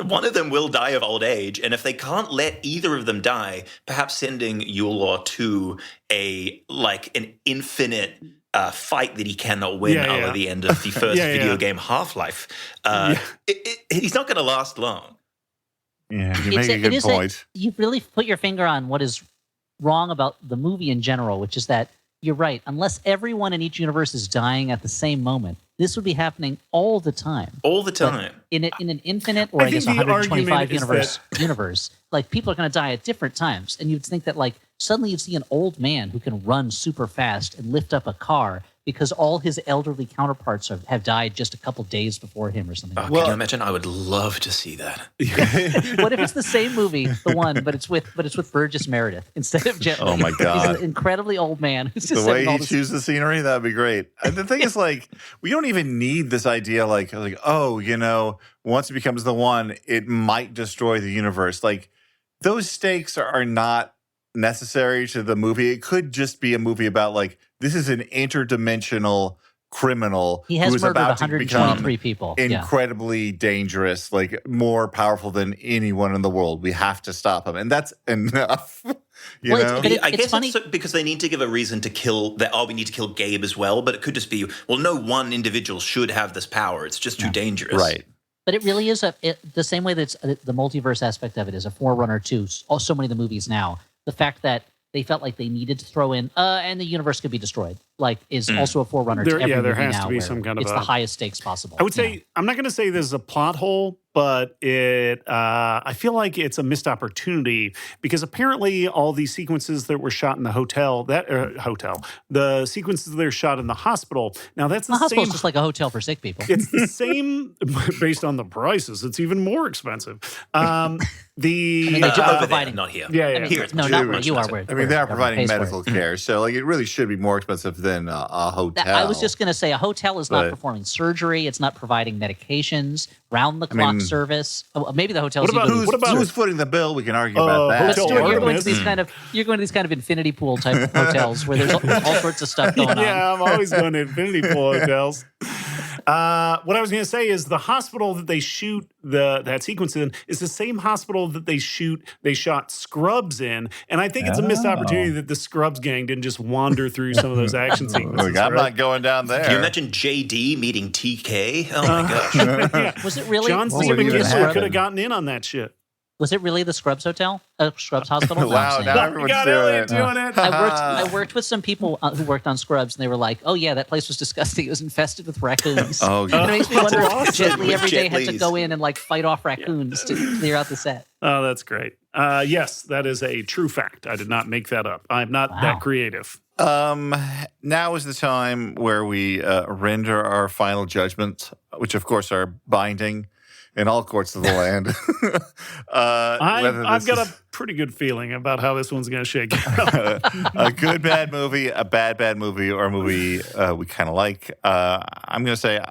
One of them will die of old age, and if they can't let either of them die, perhaps sending Yulaw to an infinite fight that he cannot win at the end of the first video game Half-Life. He's not going to last long. Yeah, you make a good point. You really put your finger on what is wrong about the movie in general, which is that you're right. Unless everyone in each universe is dying at the same moment, this would be happening all the time. All the time. But in an infinite, or I guess think the 125 argument is universe, like people are going to die at different times, and you'd think that like suddenly you see an old man who can run super fast and lift up a car because all his elderly counterparts have died just a couple days before him or something. Can you imagine? I would love to see that. What if it's the same movie, the one, but it's with Burgess Meredith instead of Jet Li? Oh my God. He's an incredibly old man who's just The way saying all he this. chooses the scenery, that'd be great. And the thing is, like, we don't even need this idea, like, oh, once it becomes the one, it might destroy the universe. Like, those stakes are not necessary to the movie. It could just be a movie about, like, this is an interdimensional criminal He has who is murdered about to 123 become people. Yeah. incredibly dangerous, like more powerful than anyone in the world. We have to stop him, and that's enough. You Well, know, but I it's guess funny- it's because they need to give a reason to kill that. Oh, we need to kill Gabe as well. But it could just be, well, no one individual should have this power. It's just too dangerous. right? But it really is the same way that it's, the multiverse aspect of it is a forerunner to so many of the movies now. The fact that they felt like they needed to throw in, and the universe could be destroyed, like, is also a forerunner to every movie there has now to be where some kind of it's a- the highest stakes possible. I would say I'm not going to say this is a plot hole, but I feel like it's a missed opportunity because apparently all these sequences that were shot in the the sequences that are shot in the hospital. Now that's the the hospital's same. just like a hotel for sick people. It's the same based on the prices. It's even more expensive. The I mean, they do- Over there, providing- not here. yeah, yeah, I mean, Here it's no, much not more where you are. expensive. Where, I mean, they are where providing pays for it. medical care, so like it really should be more expensive than a hotel. I was just going to say a hotel is not But- performing surgery. It's not providing medications, round-the-clock service. Oh, maybe the hotel's What about- even- what about- who's footing the bill? We can argue about that. But hotel Stuart, you're going to Artemis. these kind of infinity pool type hotels where there's all sorts of stuff going on. Yeah, I'm always going to infinity pool hotels. What I was going to say is the hospital that they shoot that sequence in is the same hospital that they shot Scrubs in, and I think it's a missed opportunity that the Scrubs gang didn't just wander through some of those action sequences. Like, I'm right? not going down there. Can you imagine JD meeting TK? Oh my gosh. Yeah. Was it really? John What C. would even McGinley happen? could have gotten in on that shit. Was it really the Scrubs Hotel? Scrubs Hospital? No, I'm Wow, saying. now everyone's got doing Elliot it. doing it. I worked with some people who worked on Scrubs, and they were like, "Oh yeah, that place was disgusting. It was infested with raccoons." Oh, And it makes me wonder if Jet Li With every day Jet had to Li's. go in and like fight off raccoons to clear out the set. Oh, that's great. Yes, that is a true fact. I did not make that up. I'm not Wow. that creative. Now is the time where we render our final judgments, which of course are binding in all courts of the land. I've got a pretty good feeling about how this one's going to shake out. a good bad movie, a bad movie, or a movie we kind of like. I'm going to say,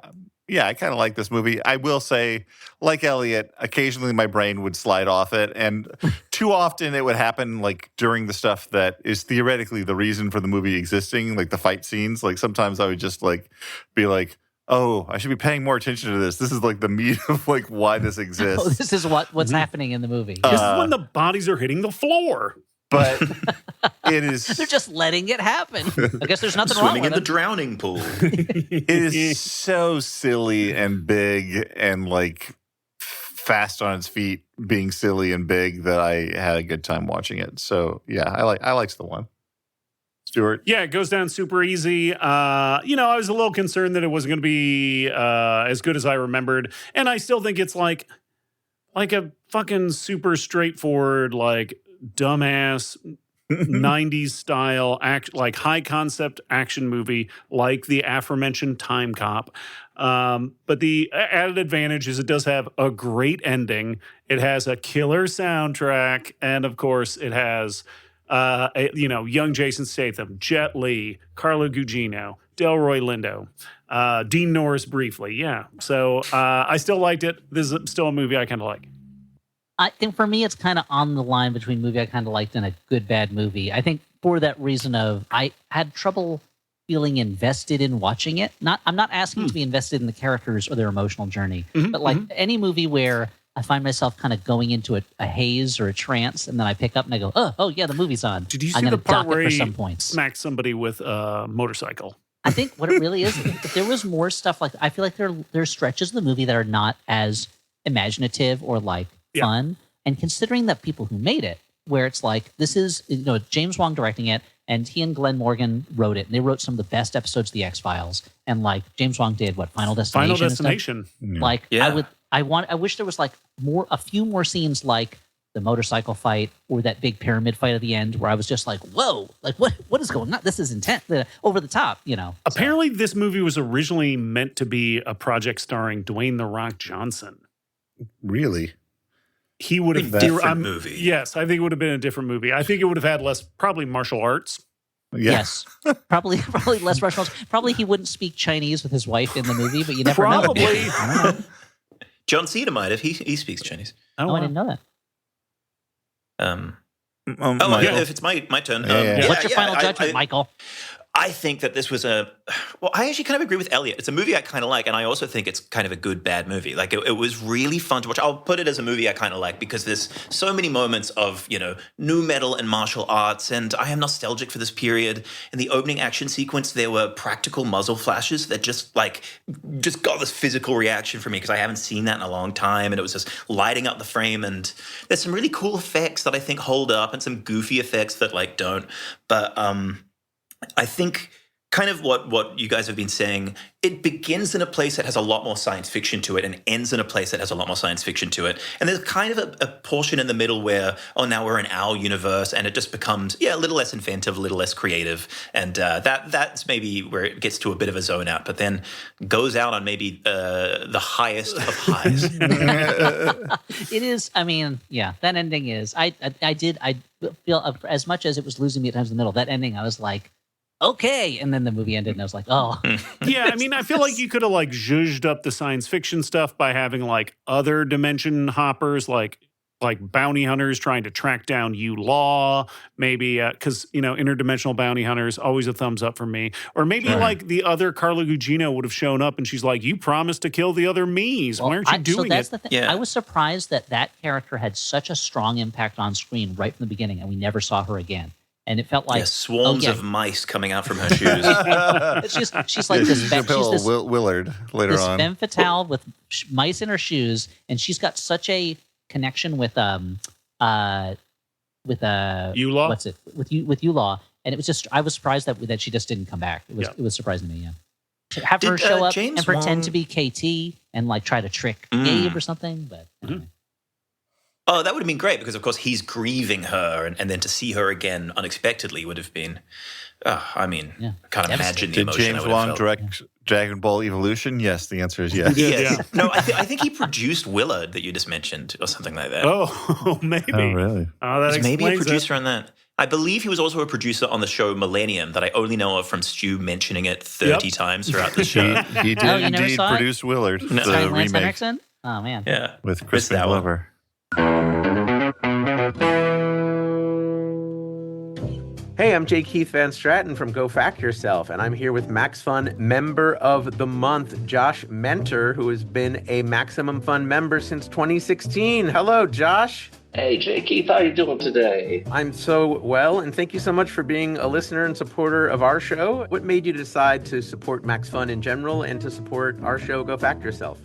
yeah, I kind of like this movie. I will say, like Elliot, occasionally my brain would slide off it, and too often it would happen like during the stuff that is theoretically the reason for the movie existing, like the fight scenes. Like sometimes I would just like be like, oh, I should be paying more attention to this. This is like the meat of like why this exists. Oh, this is what's happening in the movie. This is when the bodies are hitting the floor. But it is They're just letting it happen. I guess there's nothing wrong Swimming with in the it. drowning pool. it is so silly and big and like fast on its feet, being silly and big, that I had a good time watching it. So yeah, I liked the one. Stuart. Yeah, it goes down super easy. I was a little concerned that it wasn't going to be as good as I remembered, and I still think it's like a fucking super straightforward, like dumbass 90s style like high concept action movie, like the aforementioned Time Cop. But the added advantage is it does have a great ending. It has a killer soundtrack, and of course, it has. Young Jason Statham, Jet Li, Carlo Gugino, Delroy Lindo, Dean Norris briefly. Yeah. So I still liked it. This is still a movie I kind of like. I think for me, it's kind of on the line between movie I kind of liked and a good bad movie. I think for that reason of I had trouble feeling invested in watching it. I'm not asking to be invested in the characters or their emotional journey, but like any movie where I find myself kind of going into a haze or a trance, and then I pick up and I go, oh yeah, the movie's on. Did you I'm see the gonna part dock where it for he some points? smacked somebody with a motorcycle? I think what it really is, if there was more stuff like, I feel like there's stretches of the movie that are not as imaginative or like fun. And considering that people who made it, where it's like, this is, James Wong directing it, and he and Glenn Morgan wrote it, and they wrote some of the best episodes of the X-Files. And like James Wong did what, Final Destination? Final and stuff? Destination. Like Yeah. I wish there was like a few more scenes like the motorcycle fight, or that big pyramid fight at the end, where I was just like, "Whoa! Like what is going on? This is intense, over the top." Apparently, this movie was originally meant to be a project starring Dwayne "The Rock" Johnson. Really? He would have different movie. Yes, I think it would have been a different movie. I think it would have had less, probably martial arts. Yeah. Yes, probably less restaurants. Probably he wouldn't speak Chinese with his wife in the movie, but you never know. Probably. John Cena might have. He speaks Chinese. I didn't know that. If it's my turn. What's your final judgment, Michael? I think that this was I actually kind of agree with Elliot. It's a movie I kind of like, and I also think it's kind of a good, bad movie. Like, it was really fun to watch. I'll put it as a movie I kind of like because there's so many moments of, nu metal and martial arts, and I am nostalgic for this period. In the opening action sequence, there were practical muzzle flashes that just got this physical reaction from me because I haven't seen that in a long time, and it was just lighting up the frame, and there's some really cool effects that I think hold up and some goofy effects that, don't. But, I think kind of what you guys have been saying, it begins in a place that has a lot more science fiction to it and ends in a place that has a lot more science fiction to it. And there's kind of a portion in the middle where, now we're in our universe, and it just becomes, a little less inventive, a little less creative. And that's maybe where it gets to a bit of a zone out, but then goes out on maybe the highest of highs. It is, that ending is, I feel, as much as it was losing me at times in the middle, that ending, I was like, okay. And then the movie ended and I was like, oh. Yeah, I feel like you could have zhuzhed up the science fiction stuff by having other dimension hoppers, like bounty hunters trying to track down Law, maybe, because, interdimensional bounty hunters, always a thumbs up for me. Or maybe the other Carla Gugino would have shown up and she's like, you promised to kill the other me's. Why aren't you doing that's it? The thing. Yeah. I was surprised that character had such a strong impact on screen right from the beginning and we never saw her again. And it felt like swarms of mice coming out from her shoes. she's like this. She's this Willard later on. Femme fatale with mice in her shoes, and she's got such a connection with Yulaw? What's it with Yulaw? And it was just I was surprised that she just didn't come back. It was surprising to me. Yeah, to have her show up and pretend to be KT and try to trick Gabe or something, but. Anyway. Oh, that would have been great because, of course, he's grieving her, and then to see her again unexpectedly would have been, I can't imagine the emotion. Did James Wan direct Dragon Ball Evolution? Yes, the answer is yes. Yes. Yeah. No, I think he produced Willard that you just mentioned or something like that. Oh, maybe. Oh, really? Oh, that explains maybe a producer on that. I believe he was also a producer on the show Millennium that I only know of from Stu mentioning it 30 times throughout the show. He did indeed produce Willard, the Lance remake. Henriksen? Oh, man. Yeah. With Crispin Glover. Hey, I'm J. Keith Van Stratton from Go Fact Yourself, and I'm here with Max Fun Member of the Month, Josh Mentor, who has been a Maximum Fun member since 2016. Hello, Josh. Hey, J. Keith, how you doing today? I'm so well, and thank you so much for being a listener and supporter of our show. What made you decide to support Max Fun in general and to support our show, Go Fact Yourself?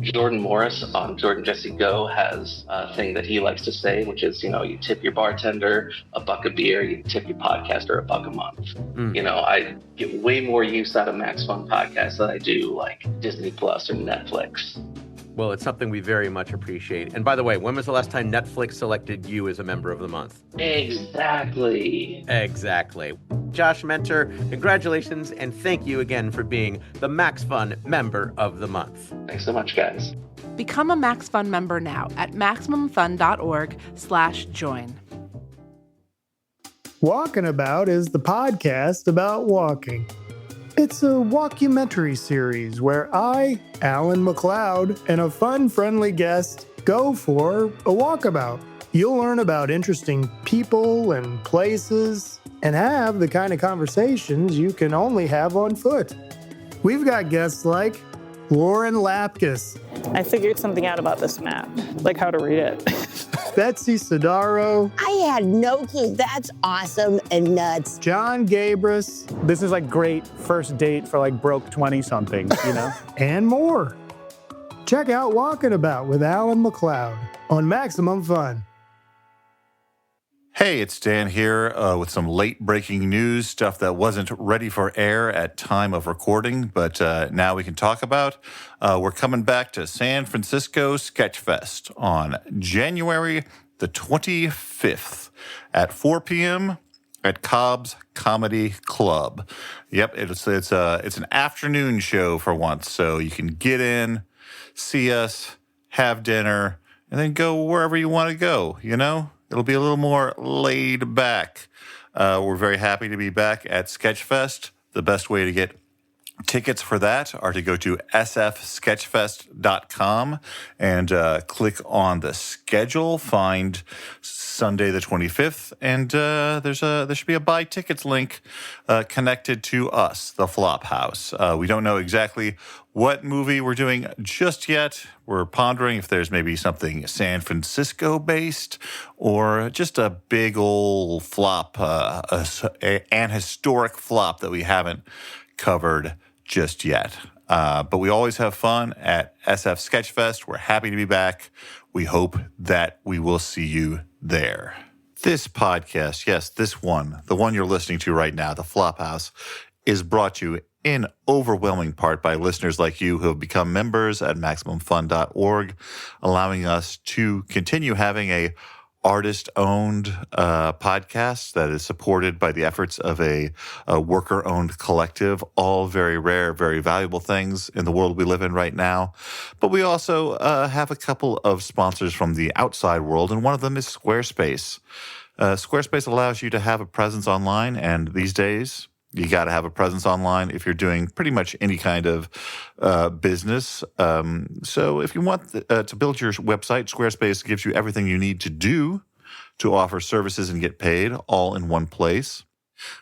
Jordan Morris on Jordan Jesse Go has a thing that he likes to say, which is, you tip your bartender $1 a beer, you tip your podcaster $1 a month. I get way more use out of Max Fun podcasts than I do Disney Plus or Netflix. Well, it's something we very much appreciate. And by the way, when was the last time Netflix selected you as a member of the month? Exactly. Josh Mentor, congratulations, and thank you again for being the Max Fun Member of the Month. Thanks so much, guys. Become a Max Fun member now at MaximumFun.org/join. Walking About is the podcast about walking. It's a walkumentary series where I, Alan McLeod, and a fun, friendly guest go for a walkabout. You'll learn about interesting people and places and have the kind of conversations you can only have on foot. We've got guests like Lauren Lapkus. I figured something out about this map, like how to read it. Betsy Sidaro. I had no clue. That's awesome and nuts. John Gabris. This is great first date for broke 20-somethings, And more. Check out Walking About with Alan McLeod on Maximum Fun. Hey, it's Dan here with some late-breaking news, stuff that wasn't ready for air at time of recording, but now we can talk about. We're coming back to San Francisco Sketch Fest on January the 25th at 4 p.m. at Cobb's Comedy Club. Yep, it's an afternoon show for once, so you can get in, see us, have dinner, and then go wherever you want to go, you know? It'll be a little more laid back. We're very happy to be back at Sketchfest. The best way to get tickets for that are to go to sfsketchfest.com and click on the schedule, find Sunday the 25th, and there should be a buy tickets link connected to us, the Flophouse. We don't know exactly what movie we're doing just yet. We're pondering if there's maybe something San Francisco-based or just a big old flop, an historic flop that we haven't covered just yet. But we always have fun at SF Sketchfest. We're happy to be back. We hope that we will see you there. This podcast, yes, this one, the one you're listening to right now, The Flophouse, is brought to you in overwhelming part by listeners like you who have become members at MaximumFun.org, allowing us to continue having a artist-owned podcast that is supported by the efforts of a worker-owned collective, all very rare, very valuable things in the world we live in right now. But we also have a couple of sponsors from the outside world, and one of them is Squarespace. Squarespace allows you to have a presence online, and these days, you got to have a presence online if you're doing pretty much any kind of business. So if you want to build your website, Squarespace gives you everything you need to do to offer services and get paid all in one place.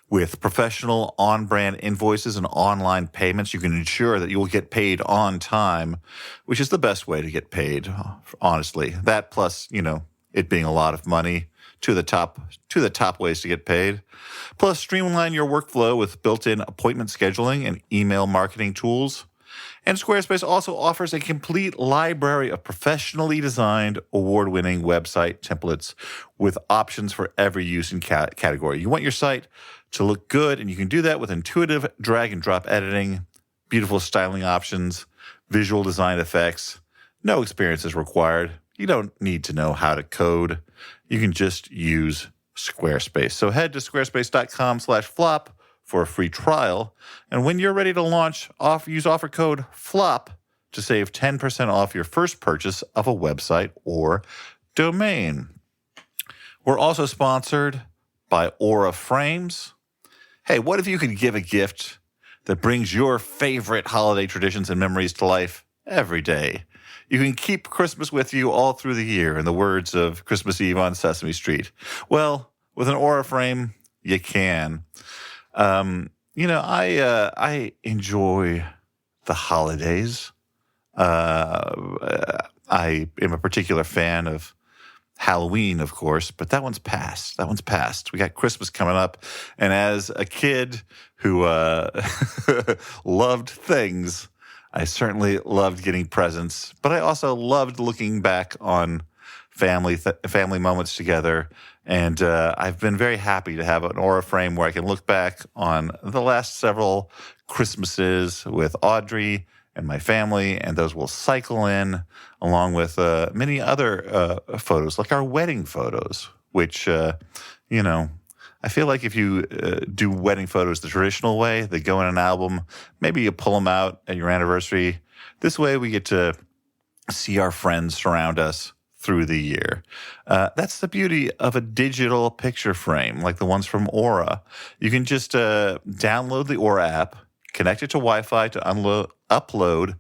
With professional on-brand invoices and online payments, you can ensure that you will get paid on time, which is the best way to get paid, honestly. That plus, it being a lot of money. To the top ways to get paid. Plus, streamline your workflow with built-in appointment scheduling and email marketing tools. And Squarespace also offers a complete library of professionally designed, award-winning website templates with options for every use and category. You want your site to look good, and you can do that with intuitive drag-and-drop editing, beautiful styling options, visual design effects. No experience is required. You don't need to know how to code. You can just use Squarespace. So head to squarespace.com/flop for a free trial. And when you're ready to launch, use offer code FLOP to save 10% off your first purchase of a website or domain. We're also sponsored by Aura Frames. Hey, what if you could give a gift that brings your favorite holiday traditions and memories to life every day? You can keep Christmas with you all through the year, in the words of Christmas Eve on Sesame Street. Well, with an Aura frame, you can. I enjoy the holidays. I am a particular fan of Halloween, of course, but that one's past. We got Christmas coming up. And as a kid who loved things, I certainly loved getting presents, but I also loved looking back on family moments together. And I've been very happy to have an Aura frame where I can look back on the last several Christmases with Audrey and my family, and those will cycle in along with many other photos, like our wedding photos, which, I feel like if you do wedding photos the traditional way, they go in an album, maybe you pull them out at your anniversary. This way we get to see our friends surround us through the year. That's the beauty of a digital picture frame, like the ones from Aura. You can just download the Aura app, connect it to Wi-Fi to upload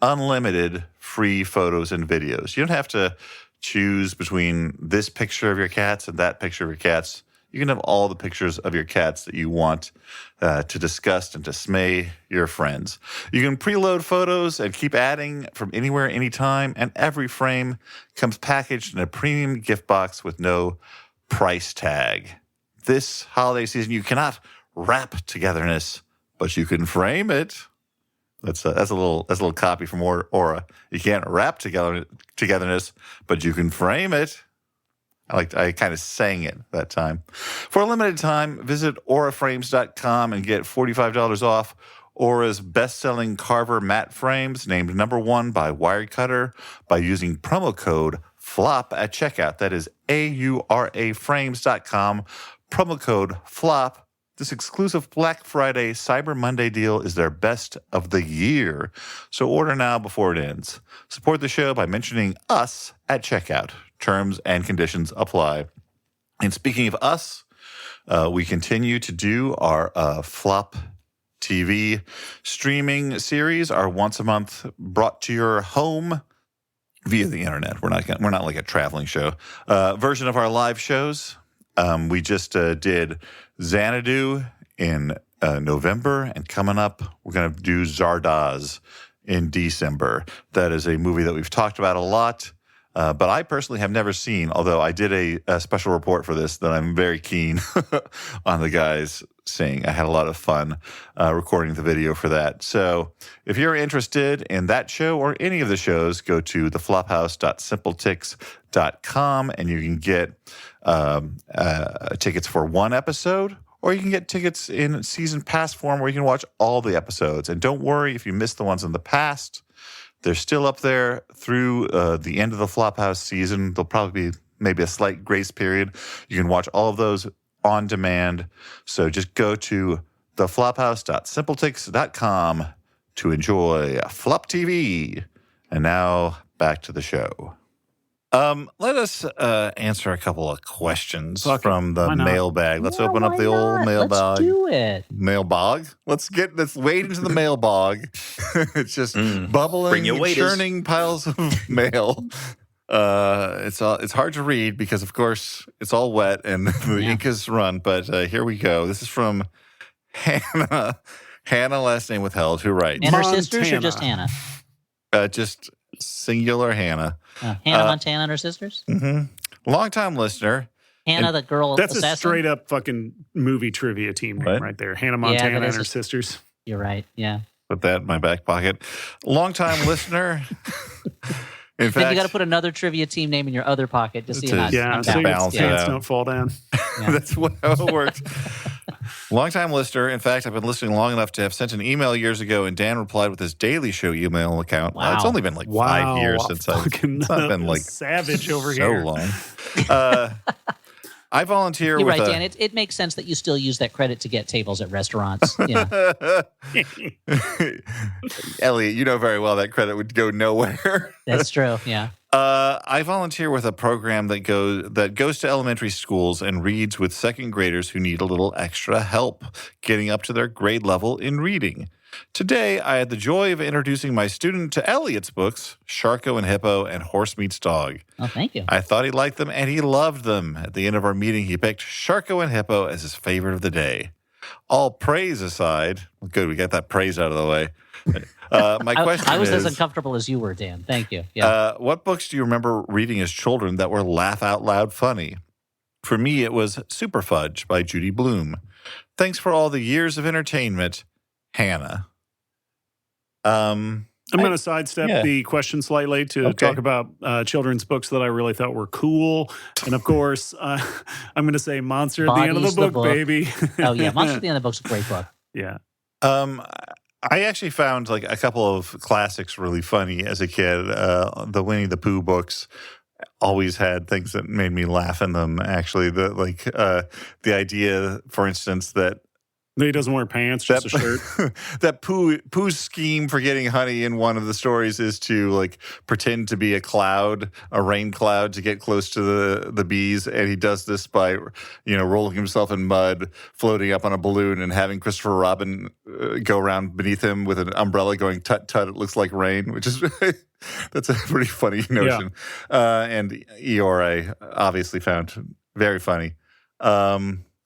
unlimited free photos and videos. You don't have to choose between this picture of your cats and that picture of your cats. You can have all the pictures of your cats that you want to discuss and dismay your friends. You can preload photos and keep adding from anywhere, anytime, and every frame comes packaged in a premium gift box with no price tag. This holiday season, you cannot wrap togetherness, but you can frame it. That's a little copy from Aura. You can't wrap togetherness, but you can frame it. I kind of sang it that time. For a limited time, visit auraframes.com and get $45 off Aura's best-selling Carver matte frames, named #1 by Wirecutter, by using promo code FLOP at checkout. That is AURAFrames.com. Promo code FLOP. This exclusive Black Friday Cyber Monday deal is their best of the year. So order now before it ends. Support the show by mentioning us at checkout. Terms and conditions apply. And speaking of us, we continue to do our FLOP TV streaming series, our once a month brought to your home via the internet. We're not like a traveling show version of our live shows. We just did Xanadu in November, and coming up, we're going to do Zardoz in December. That is a movie that we've talked about a lot, but I personally have never seen, although I did a special report for this that I'm very keen on the guys seeing. I had a lot of fun recording the video for that. So if you're interested in that show or any of the shows, go to theflophouse.simpletix.com and you can get tickets for one episode, or you can get tickets in season pass form where you can watch all the episodes. And don't worry if you missed the ones in the past. They're still up there through the end of the Flophouse season. There'll probably be maybe a slight grace period. You can watch all of those on demand. So just go to theflophouse.simpletix.com to enjoy Flop TV. And now back to the show. Let us answer a couple of questions from the mailbag. Let's open up the old mailbag. Let's do it. Mailbog. Let's wade into the mailbog. It's just bubbling, churning piles of mail. It's hard to read because, of course, it's all wet and the ink is run. But here we go. This is from Hannah. Hannah, last name withheld, who writes. And her sisters or just Hannah? Just singular Hannah. Hannah Montana and her sisters? Mm-hmm. Long-time listener. Hannah, the girl That's assassin? a straight-up fucking movie trivia team name right there. Hannah Montana and her sisters. You're right, yeah. Put that in my back pocket. Long-time listener. In fact, then you got to put another trivia team name in your other pocket to see how so your pants don't fall down. That's how it works. Long-time listener. In fact, I've been listening long enough to have sent an email years ago, and Dan replied with his Daily Show email account. Wow. It's only been like 5 years since I've been like savage over so here. long. I volunteer You're with right, Dan. It makes sense that you still use that credit to get tables at restaurants. Yeah. Elliot, you know very well that credit would go nowhere. That's true, yeah. I volunteer with a program that goes to elementary schools and reads with second graders who need a little extra help getting up to their grade level in reading. Today, I had the joy of introducing my student to Elliot's books, Sharko and Hippo and Horse Meets Dog. Oh, thank you. I thought he liked them, and he loved them. At the end of our meeting, he picked Sharko and Hippo as his favorite of the day. All praise aside, good, we got that praise out of the way. My question I was is, as uncomfortable as you were, Dan. Thank you. Yeah. What books do you remember reading as children that were laugh-out-loud funny? For me, it was Super Fudge by Judy Blume. Thanks for all the years of entertainment, Hannah. I'm going to sidestep the question slightly to talk about children's books that I really thought were cool. And of course, I'm going to say Monster at the End of the book, baby. Oh, yeah. Monster at the End of the Book's a great book. Yeah. I actually found like a couple of classics really funny as a kid. The Winnie the Pooh books always had things that made me laugh in them. Actually, the idea, for instance, that he doesn't wear pants, just a shirt. That Pooh's scheme for getting honey in one of the stories is to like pretend to be a cloud, a rain cloud, to get close to the bees, and he does this by rolling himself in mud, floating up on a balloon, and having Christopher Robin go around beneath him with an umbrella, going tut tut. It looks like rain, which is that's a pretty funny notion. Yeah. And Eeyore, I obviously found very funny.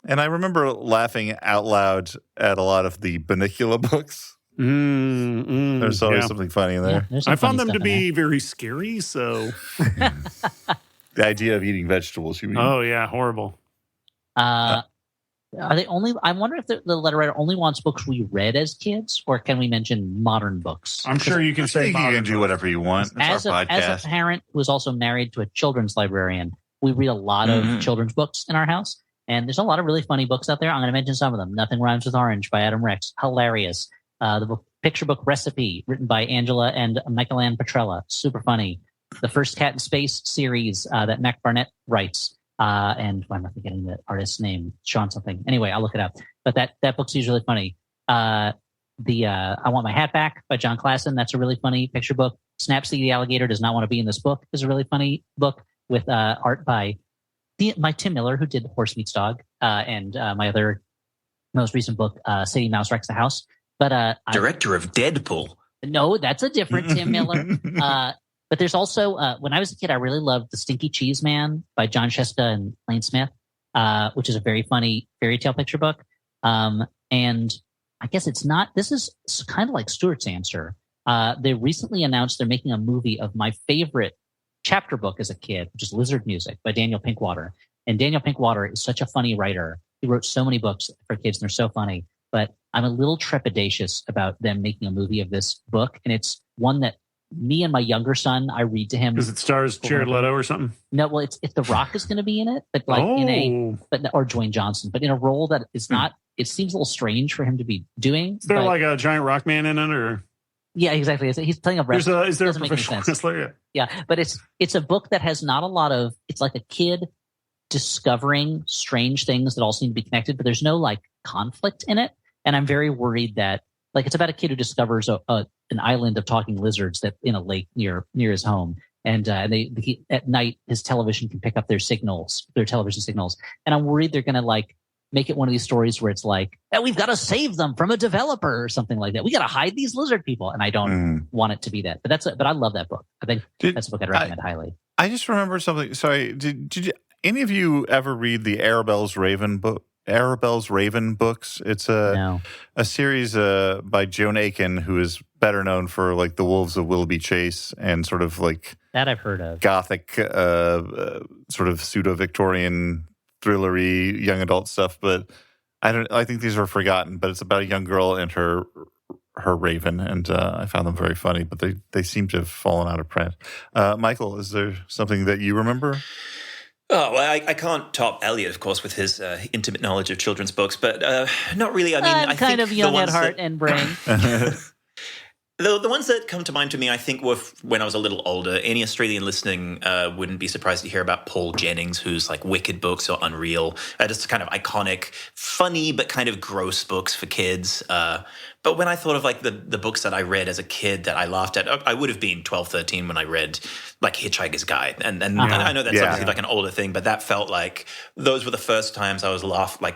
And I remember laughing out loud at a lot of the Bunnicula books. There's always something funny in there. I found them to be very scary, so... The idea of eating vegetables, you mean? Oh, yeah, horrible. Are they only... I wonder if the letter writer only wants books we read as kids, or can we mention modern books? I'm sure you can say modern. You can do whatever you want. It's our podcast. As a parent who is also married to a children's librarian, we read a lot of children's books in our house. And there's a lot of really funny books out there. I'm going to mention some of them. Nothing Rhymes with Orange by Adam Rex. Hilarious. The picture book Recipe, written by Angela and Michael Ann Petrella. Super funny. the first Cat in Space series that Mac Barnett writes. And why am I forgetting the artist's name? Sean something. Anyway, I'll look it up. But that book's usually funny. I Want My Hat Back by John Klassen. That's a really funny picture book. Snapsy the Alligator Does Not Want to Be in This Book is a really funny book with art by Tim Miller, who did Horse Meets Dog, and my other most recent book, Sadie Mouse Wrecks the House. But director of Deadpool. No, that's a different Tim Miller. But there's also, when I was a kid, I really loved The Stinky Cheese Man by John Shesta and Lane Smith, which is a very funny fairy tale picture book. And I guess this is kind of like Stuart's answer. They recently announced they're making a movie of my favorite chapter book as a kid, which is Lizard Music by Daniel Pinkwater. And Daniel Pinkwater is such a funny writer. He wrote so many books for kids and they're so funny. But I'm a little trepidatious about them making a movie of this book. And it's one that me and my younger son, I read to him. Because it stars Jared Leto or something? No, well, it's if The Rock is going to be in it, but like or Dwayne Johnson, but in a role that is not, it seems a little strange for him to be doing. Is there like a giant rock man in it or? Yeah, exactly. He's playing a wrestler. Is there a professional wrestler? Yeah, but it's a book that has not a lot of, it's like a kid discovering strange things that all seem to be connected, but there's no like conflict in it. And I'm very worried that like it's about a kid who discovers an island of talking lizards that in a lake near his home. And at night, his television can pick up their television signals. And I'm worried they're going to like make it one of these stories where it's like, oh, we've got to save them from a developer or something like that. We got to hide these lizard people. And I don't want it to be that. But I love that book. I think that's a book I'd recommend highly. I just remembered something. Sorry, did you, any of you ever read the Arabelle's Raven books? It's a series by Joan Aiken, who is better known for like The Wolves of Willoughby Chase and sort of like that I've heard of gothic sort of pseudo-Victorian thrillery young adult stuff. But I think these are forgotten. But it's about a young girl and her raven, and I found them very funny. But they seem to have fallen out of print. Michael, is there something that you remember? Oh, well, I can't top Elliot, of course, with his intimate knowledge of children's books, but not really. I mean, I'm I kind think of young at heart and brain. The ones that come to mind to me, I think, were when I was a little older. Any Australian listening wouldn't be surprised to hear about Paul Jennings, whose like Wicked books or Unreal, just kind of iconic, funny but kind of gross books for kids. But when I thought of like the books that I read as a kid that I laughed at, I would have been 12, 13 when I read like Hitchhiker's Guide. And I know that's obviously like an older thing, but that felt like those were the first times I was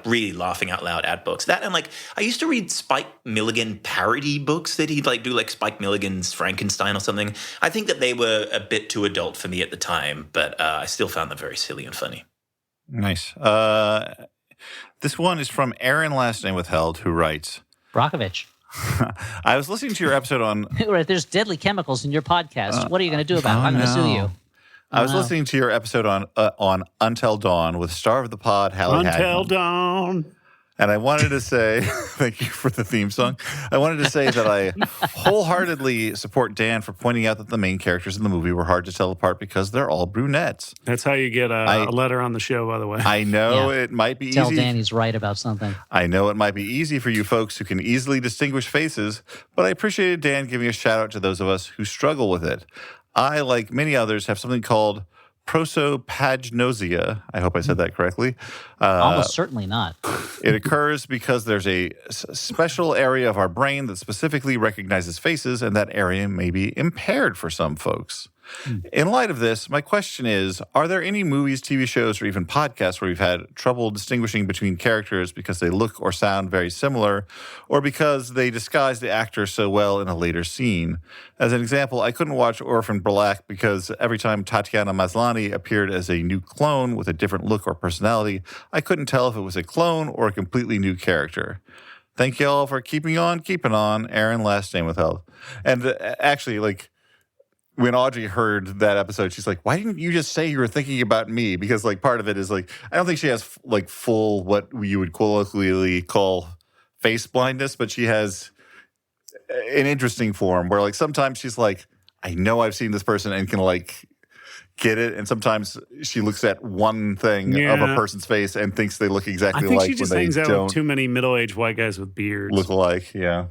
really laughing out loud at books. That and like I used to read Spike Milligan parody books that he'd like do like Spike Milligan's Frankenstein or something. I think that they were a bit too adult for me at the time, but I still found them very silly and funny. Nice. This one is from Aaron, last name withheld, who writes... Brockovich. I was listening to your episode on... Right, there's deadly chemicals in your podcast. What are you going to do about it? I'm going to sue you. I was listening to your episode on Until Dawn with star of the pod, Hallie Hagen. Until Dawn. And I wanted to say, thank you for the theme song. I wanted to say that I wholeheartedly support Dan for pointing out that the main characters in the movie were hard to tell apart because they're all brunettes. That's how you get a letter on the show, by the way. I know it might be Tell easy. Dan he's right about something. I know it might be easy for you folks who can easily distinguish faces, but I appreciated Dan giving a shout out to those of us who struggle with it. I, like many others, have something called prosopagnosia. I hope I said that correctly. Almost certainly not. It occurs because there's a special area of our brain that specifically recognizes faces, and that area may be impaired for some folks. In light of this, my question is, are there any movies, TV shows, or even podcasts where you've had trouble distinguishing between characters because they look or sound very similar, or because they disguise the actor so well in a later scene? As an example, I couldn't watch Orphan Black because every time Tatiana Maslany appeared as a new clone with a different look or personality, I couldn't tell if it was a clone or a completely new character. Thank you all for keeping on. Aaron, last name withheld. And actually, like, when Audrey heard that episode, she's like, why didn't you just say you were thinking about me? Because, like, part of it is, like, I don't think she has, like, full what you would colloquially call face blindness, but she has an interesting form where, like, sometimes she's like, I know I've seen this person and can, like, get it. And sometimes she looks at one thing of a person's face and thinks they look exactly like she just when hangs they out don't with too many middle-aged white guys with beards. Look alike, yeah.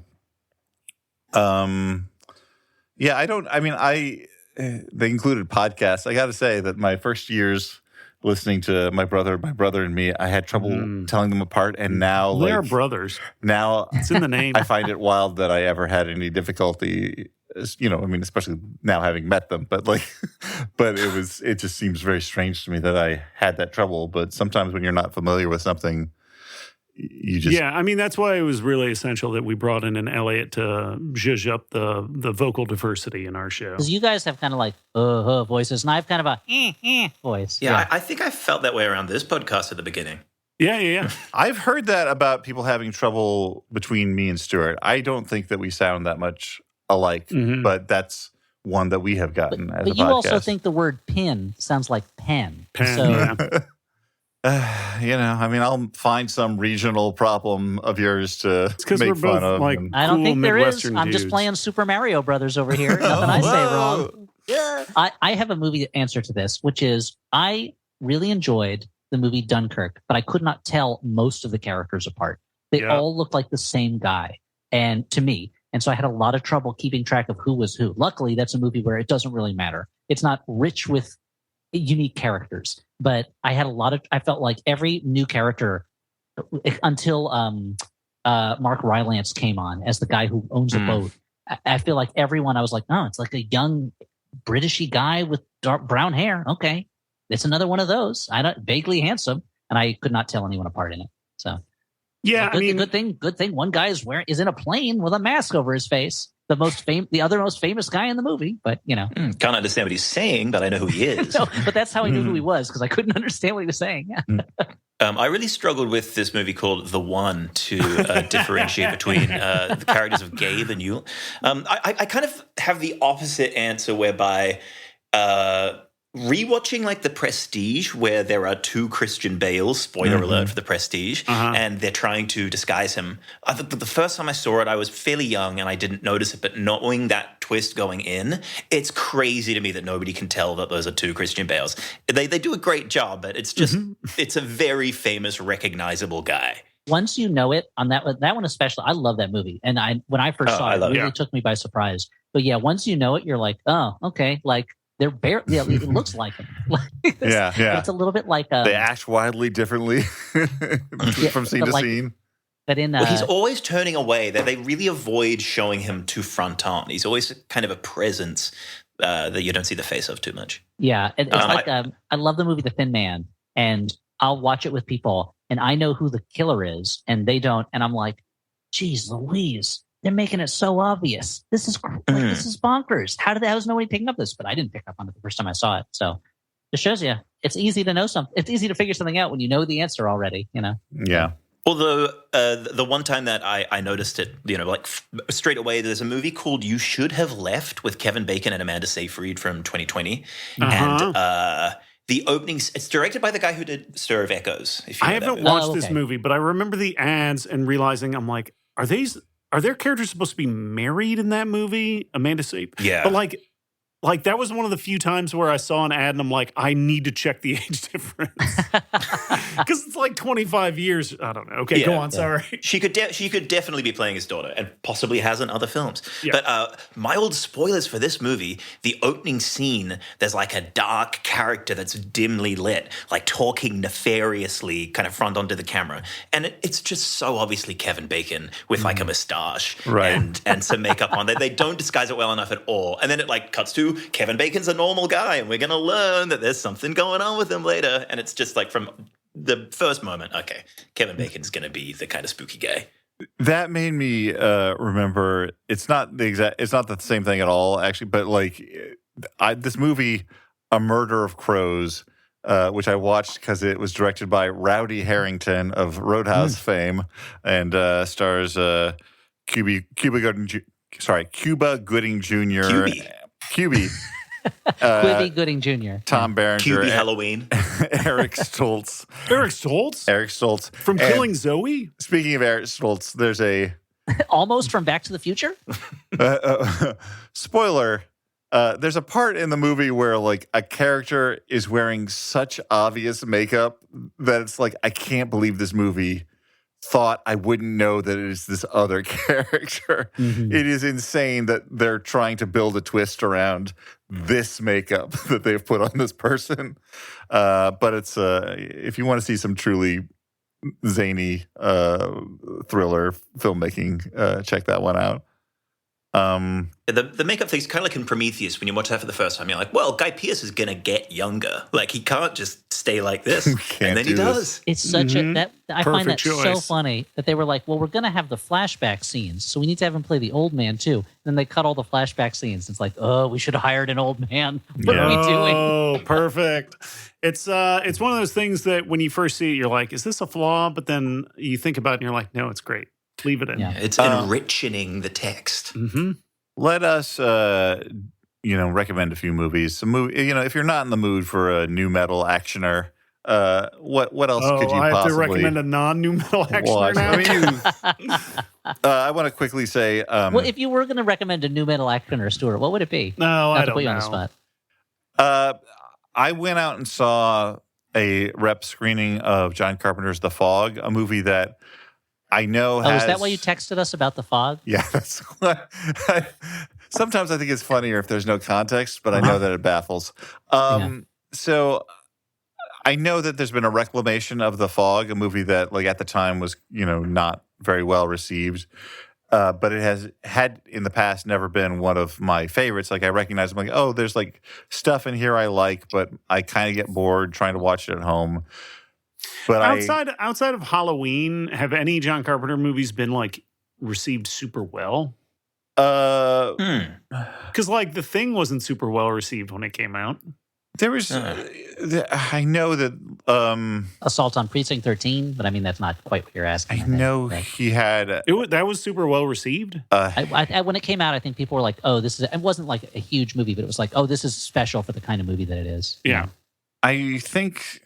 they included podcasts. I got to say that my first years listening to my brother and me, I had trouble telling them apart. And now, they are brothers. Now it's in the name. I find it wild that I ever had any difficulty. I mean, especially now having met them, but it just seems very strange to me that I had that trouble. But sometimes when you're not familiar with something, you just I mean, that's why it was really essential that we brought in an Elliot to zhuzh up the vocal diversity in our show. Because you guys have kind of like voices, and I have kind of a voice. Yeah, I think I felt that way around this podcast at the beginning. Yeah. I've heard that about people having trouble between me and Stuart. I don't think that we sound that much alike, but that's one that we have gotten as a podcast. But you also think the word pin sounds like pen. So. I mean, I'll find some regional problem of yours to make fun of. Like I don't think there is. Midwestern I'm just dudes. playing Super Mario Brothers over here. Nothing I say wrong. I have a movie answer to this, which is I really enjoyed the movie Dunkirk, but I could not tell most of the characters apart. They all looked like the same guy, and to me. And so I had a lot of trouble keeping track of who was who. Luckily, that's a movie where it doesn't really matter. It's not rich with unique characters, but I felt like every new character until Mark Rylance came on as the guy who owns a boat. I feel like everyone, I was like, oh, it's like a young Britishy guy with dark brown hair. Okay. It's another one of those. Vaguely handsome. And I could not tell anyone apart in it. So yeah, good thing. One guy is in a plane with a mask over his face. The other most famous guy in the movie, but can't understand what he's saying, but I know who he is. No, but that's how I knew who he was, because I couldn't understand what he was saying. I really struggled with this movie called The One to differentiate between the characters of Gabe and Yule. I kind of have the opposite answer, whereby rewatching like The Prestige, where there are two Christian Bales, spoiler alert for The Prestige, and they're trying to disguise him. The first time I saw it, I was fairly young and I didn't notice it, but knowing that twist going in, it's crazy to me that nobody can tell that those are two Christian Bales. They do a great job, but it's just, it's a very famous, recognizable guy. Once you know it, on that one especially, I love that movie. And when I first saw it, it really took me by surprise. But yeah, once you know it, you're like, oh, okay, like, they're barely. Yeah, it looks like him. It's a little bit like they act wildly differently from scene to scene. But he's always turning away. They really avoid showing him too front on. He's always kind of a presence that you don't see the face of too much. Yeah, it's I love the movie The Thin Man, and I'll watch it with people, and I know who the killer is, and they don't, and I'm like, geez, Louise. They're making it so obvious. This is bonkers. How is nobody picking up this? But I didn't pick up on it the first time I saw it. So it shows you it's easy to know something. It's easy to figure something out when you know the answer already. Yeah. Although the one time that I noticed it, like straight away, there's a movie called You Should Have Left with Kevin Bacon and Amanda Seyfried from 2020, and the opening. It's directed by the guy who did Stir of Echoes. I haven't watched this movie, but I remember the ads and realizing I'm like, are their characters supposed to be married in that movie? Amanda Seyfried. Yeah. But like that was one of the few times where I saw an ad and I'm like, I need to check the age difference. Because it's like 25 years. I don't know. Okay, go on. Sorry. She could definitely be playing his daughter, and possibly has in other films. Yeah. But mild spoilers for this movie, the opening scene, there's like a dark character that's dimly lit, like talking nefariously kind of front onto the camera. And it's just so obviously Kevin Bacon with like a mustache and some makeup on. They don't disguise it well enough at all. And then it like cuts to Kevin Bacon's a normal guy, and we're going to learn that there's something going on with him later. And it's just like from the first moment, okay, Kevin Bacon's going to be the kind of spooky guy. That made me remember. It's not the same thing at all, actually. But like this movie, A Murder of Crows, which I watched because it was directed by Rowdy Harrington of Roadhouse fame, and stars Cuba Gooding Jr. QB. Quibby Gooding Jr. Tom Berenger. QB Halloween. Eric Stoltz. Eric Stoltz? Eric Stoltz. From Killing Zoe? Speaking of Eric Stoltz, there's a... Almost from Back to the Future? Spoiler. There's a part in the movie where like a character is wearing such obvious makeup that it's like, I can't believe this movie thought I wouldn't know that it is this other character. Mm-hmm. It is insane that they're trying to build a twist around this makeup that they've put on this person. But it's if you want to see some truly zany thriller filmmaking, check that one out. The makeup thing's kind of like in Prometheus. When you watch that for the first time, you're like, well, Guy Pearce is going to get younger. Like, he can't just stay like this. And then he does. It's such I find that so choice. funny that they were like, well, we're going to have the flashback scenes, so we need to have him play the old man too. And then they cut all the flashback scenes. It's like, oh, we should have hired an old man. What are we doing? Oh, perfect. It's one of those things that when you first see it, you're like, is this a flaw? But then you think about it and you're like, no, it's great. Leave it in. Yeah. It's enriching the text. Mm-hmm. Let us, recommend a few movies. Some if you're not in the mood for a new metal actioner, what else could you I have possibly to recommend a non-new metal actioner watch? now? I mean, I want to quickly say, well, if you were going to recommend a new metal actioner, Stuart, what would it be? No, Not I to don't put you know. on the spot. I went out and saw a rep screening of John Carpenter's The Fog, a movie that I know has... is that why you texted us about The Fog? Yeah, that's what... Sometimes I think it's funnier if there's no context, but I know that it baffles. So I know that there's been a reclamation of The Fog, a movie that, like, at the time was, not very well received. But it has had in the past never been one of my favorites. Like, I recognize, I'm like, oh, there's like stuff in here I like, but I kind of get bored trying to watch it at home. But outside of Halloween, have any John Carpenter movies been like received super well? Because like The Thing wasn't super well received when it came out. There was, I know that Assault on Precinct 13, but I mean that's not quite what you're asking. I know he had that was super well received. When it came out, I think people were like, "Oh, this is." It wasn't like a huge movie, but it was like, "Oh, this is special for the kind of movie that it is." Yeah. I think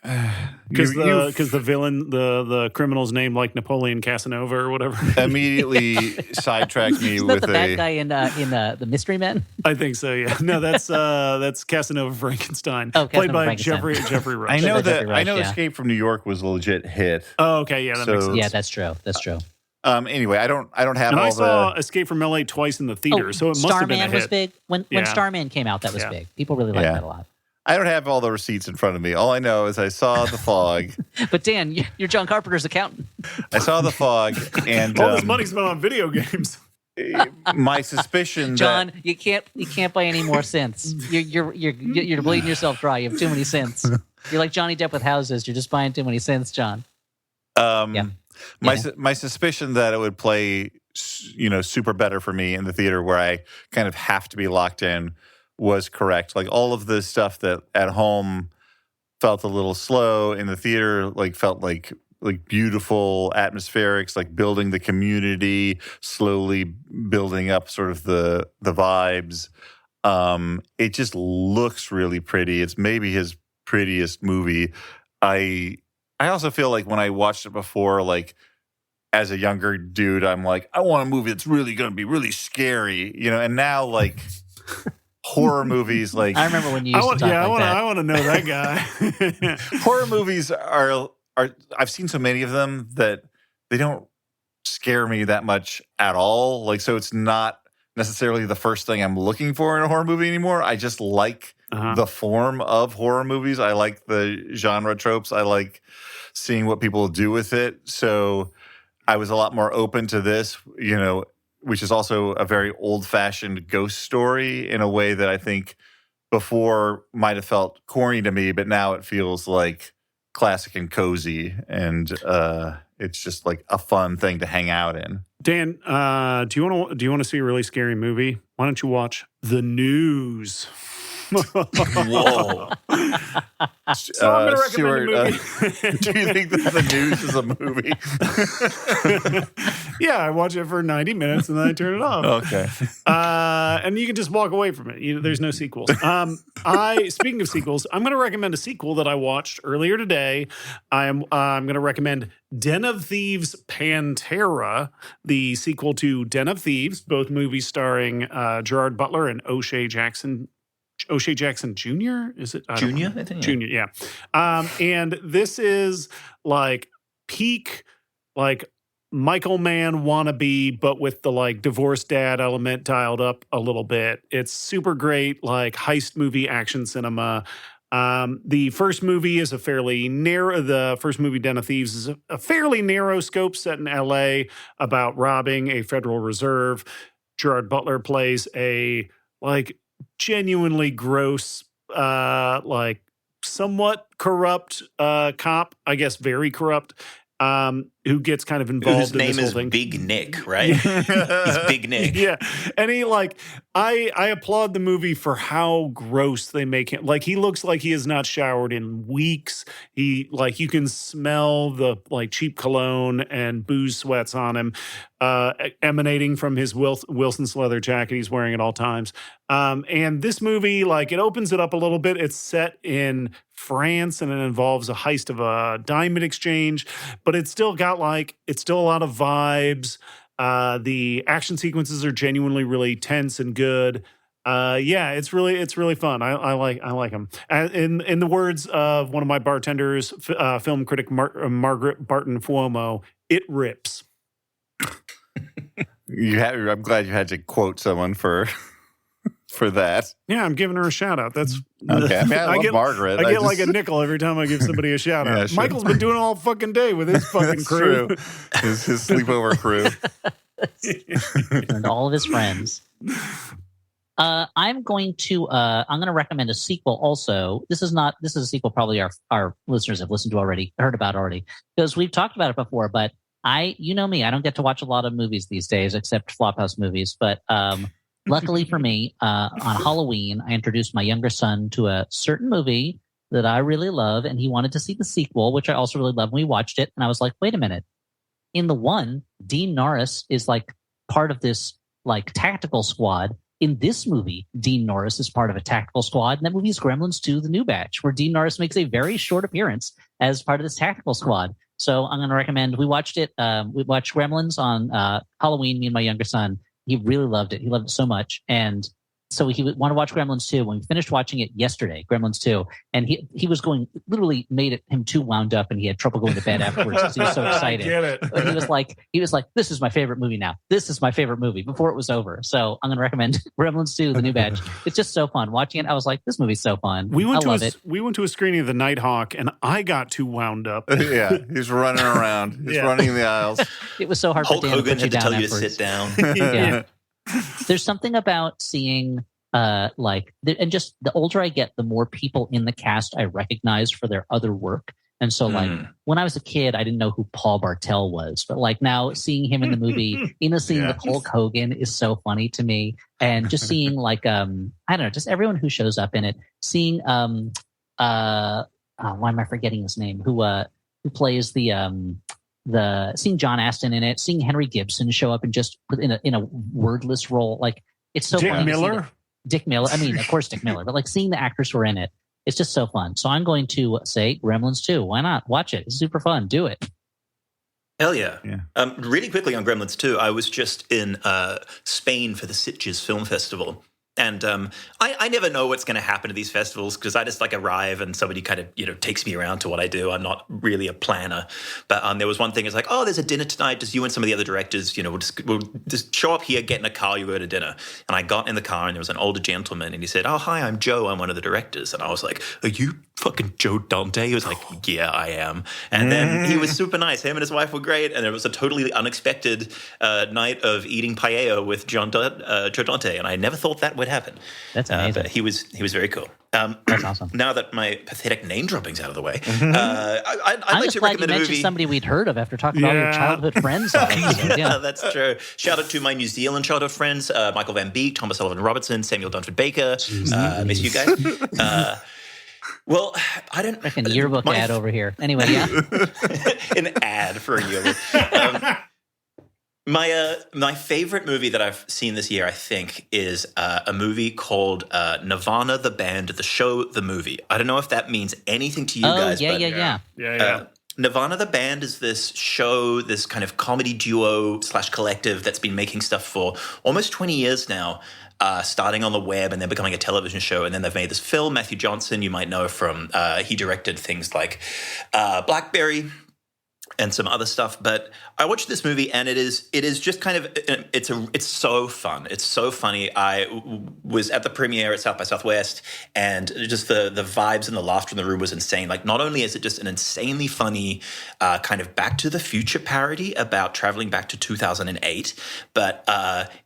because the villain, the criminal's name like Napoleon Casanova or whatever, immediately sidetracked me Isn't with that the bad guy in the Mystery Men? I think so. Yeah, no, that's Casanova Frankenstein, played by Jeffrey Rush. I know that. Rush, I know Escape from New York was a legit hit. Oh, okay, yeah, that makes sense. Yeah, that's true. That's true. Anyway, I don't have and all I saw Escape from LA twice in the theater, so it must have been a hit. Starman was big when Starman came out. That was big. People really liked that a lot. I don't have all the receipts in front of me. All I know is I saw The Fog. But Dan, you're John Carpenter's accountant. I saw The Fog, and all this money's spent on video games. My suspicion, John, you can't buy any more synths. You're bleeding yourself dry. You have too many synths. You're like Johnny Depp with houses. You're just buying too many synths, John. My suspicion that it would play, super better for me in the theater where I kind of have to be locked in was correct. Like all of the stuff that at home felt a little slow in the theater, like felt like beautiful atmospherics, like building the community, slowly building up sort of the vibes. It just looks really pretty. It's maybe his prettiest movie. I also feel like when I watched it before, like as a younger dude, I'm like, I want a movie that's really going to be really scary, and now like horror movies, like I remember when you used to talk like that. I want to know that guy. Horror movies are I've seen so many of them that they don't scare me that much at all. Like, so it's not necessarily the first thing I'm looking for in a horror movie anymore. I just like the form of horror movies. I like the genre tropes. I like seeing what people do with it. So I was a lot more open to this, which is also a very old-fashioned ghost story in a way that I think before might have felt corny to me, but now it feels like classic and cozy, and it's just like a fun thing to hang out in. Dan, do you want to see a really scary movie? Why don't you watch The News? Whoa. So I'm going to recommend a movie. Do you think that The News is a movie? Yeah, I watch it for 90 minutes and then I turn it off. Okay. And you can just walk away from it. There's no sequels. Speaking of sequels, I'm going to recommend a sequel that I watched earlier today. I'm going to recommend Den of Thieves Pantera, the sequel to Den of Thieves, both movies starring Gerard Butler and O'Shea Jackson Jr. Is it Junior? I think Junior, yeah. And this is like peak, like Michael Mann wannabe, but with the like divorced dad element dialed up a little bit. It's super great, like heist movie action cinema. The first movie is a fairly narrow. The first movie, Den of Thieves, is a fairly narrow scope set in L.A. about robbing a Federal Reserve. Gerard Butler plays a like genuinely gross, like somewhat corrupt cop. I guess very corrupt. Who gets kind of involved Whose in this name whole is thing. Big Nick, right? He's Big Nick. Yeah. And he like, I applaud the movie for how gross they make him. Like he looks like he has not showered in weeks. He like, you can smell the like cheap cologne and booze sweats on him, emanating from his Wilson's leather jacket he's wearing at all times. And this movie, like it opens it up a little bit. It's set in France and it involves a heist of a diamond exchange, but it's still got it's still a lot of vibes. The action sequences are genuinely really tense and good. Yeah, it's really fun. I like them. In the words of one of my bartenders, film critic Margaret Barton Fuomo, it rips. I'm glad you had to quote someone for that. Yeah, I'm giving her a shout out. That's okay. I mean, I love Margaret. I get like a nickel every time I give somebody a shout out. Sure. Michael's been doing it all fucking day with his fucking crew. True. His sleepover crew. And all of his friends. I'm going to recommend a sequel also. This is a sequel probably our listeners have heard about already, because we've talked about it before, but you know me, I don't get to watch a lot of movies these days except Flophouse movies, but luckily for me, on Halloween, I introduced my younger son to a certain movie that I really love, and he wanted to see the sequel, which I also really love. We watched it, and I was like, wait a minute. In the one, Dean Norris is like part of this like tactical squad. In this movie, Dean Norris is part of a tactical squad, and that movie is Gremlins 2, The New Batch, where Dean Norris makes a very short appearance as part of this tactical squad. So I'm going to recommend, we watched it. We watched Gremlins on Halloween, me and my younger son. He really loved it. He loved it so much. And so he wanted to watch Gremlins 2. When we finished watching it yesterday, Gremlins 2, and he was literally made him too wound up, and he had trouble going to bed afterwards because he was so excited. I get it. But he was like, this is my favorite movie now. This is my favorite movie before it was over. So I'm going to recommend Gremlins 2, The New Batch. It's just so fun. Watching it, I was like, this movie's so fun. We went to a screening of The Nighthawk, and I got too wound up. Yeah, he's running around. He's running in the aisles. It was so hard Hulk for Dan Hogan to put you had to down tell you afterwards. to sit down. Yeah. There's something about seeing and just the older I get, the more people in the cast I recognize for their other work. And so when I was a kid, I didn't know who Paul Bartel was, but like now seeing him in the movie, in the scene with Hulk Hogan is so funny to me. And just seeing like, I don't know, just everyone who shows up in it, seeing, why am I forgetting his name? Who plays seeing John Astin in it, seeing Henry Gibson show up and just in a wordless role. Like it's so funny. Dick Miller. I mean, of course, Dick Miller, but like seeing the actors who are in it, it's just so fun. So I'm going to say Gremlins 2. Why not? Watch it. It's super fun. Do it. Hell yeah. Really quickly on Gremlins 2, I was just in Spain for the Sitges Film Festival. And I never know what's going to happen to these festivals because I just like arrive and somebody kind of takes me around to what I do. I'm not really a planner, but there was one thing. It's like, oh, there's a dinner tonight. Just you and some of the other directors. We'll just show up here, get in a car, you go to dinner. And I got in the car and there was an older gentleman and he said, "Oh, hi, I'm Joe. I'm one of the directors." And I was like, "Are you fucking Joe Dante?" He was like, "Yeah, I am." And then he was super nice. Him and his wife were great, and it was a totally unexpected night of eating paella with Joe Dante. And I never thought that would happen. That's amazing. But he was very cool. That's awesome. Now that my pathetic name dropping's out of the way, I'd like to recommend a movie. Somebody we'd heard of after talking about all your childhood friends. Yeah, that's true. Shout out to my New Zealand childhood friends, Michael Van Beek, Thomas Sullivan Robertson, Samuel Dunford Baker. Miss you guys. Well, I don't reckon yearbook ad over here. Anyway, yeah, an ad for a yearbook. My favorite movie that I've seen this year, I think, is a movie called Nirvana, the band, the show, the movie. I don't know if that means anything to you guys. Yeah. Nirvana, the band, is this show, this kind of comedy duo / collective that's been making stuff for almost 20 years now. Starting on the web and then becoming a television show. And then they've made this film. Matthew Johnson, you might know from, he directed things like Blackberry. and some other stuff. But I watched this movie, and it is just kind of it's so fun. It's so funny. I was at the premiere at South by Southwest, and just the vibes and the laughter in the room was insane. Like, not only is it just an insanely funny kind of Back to the Future parody about traveling back to 2008, but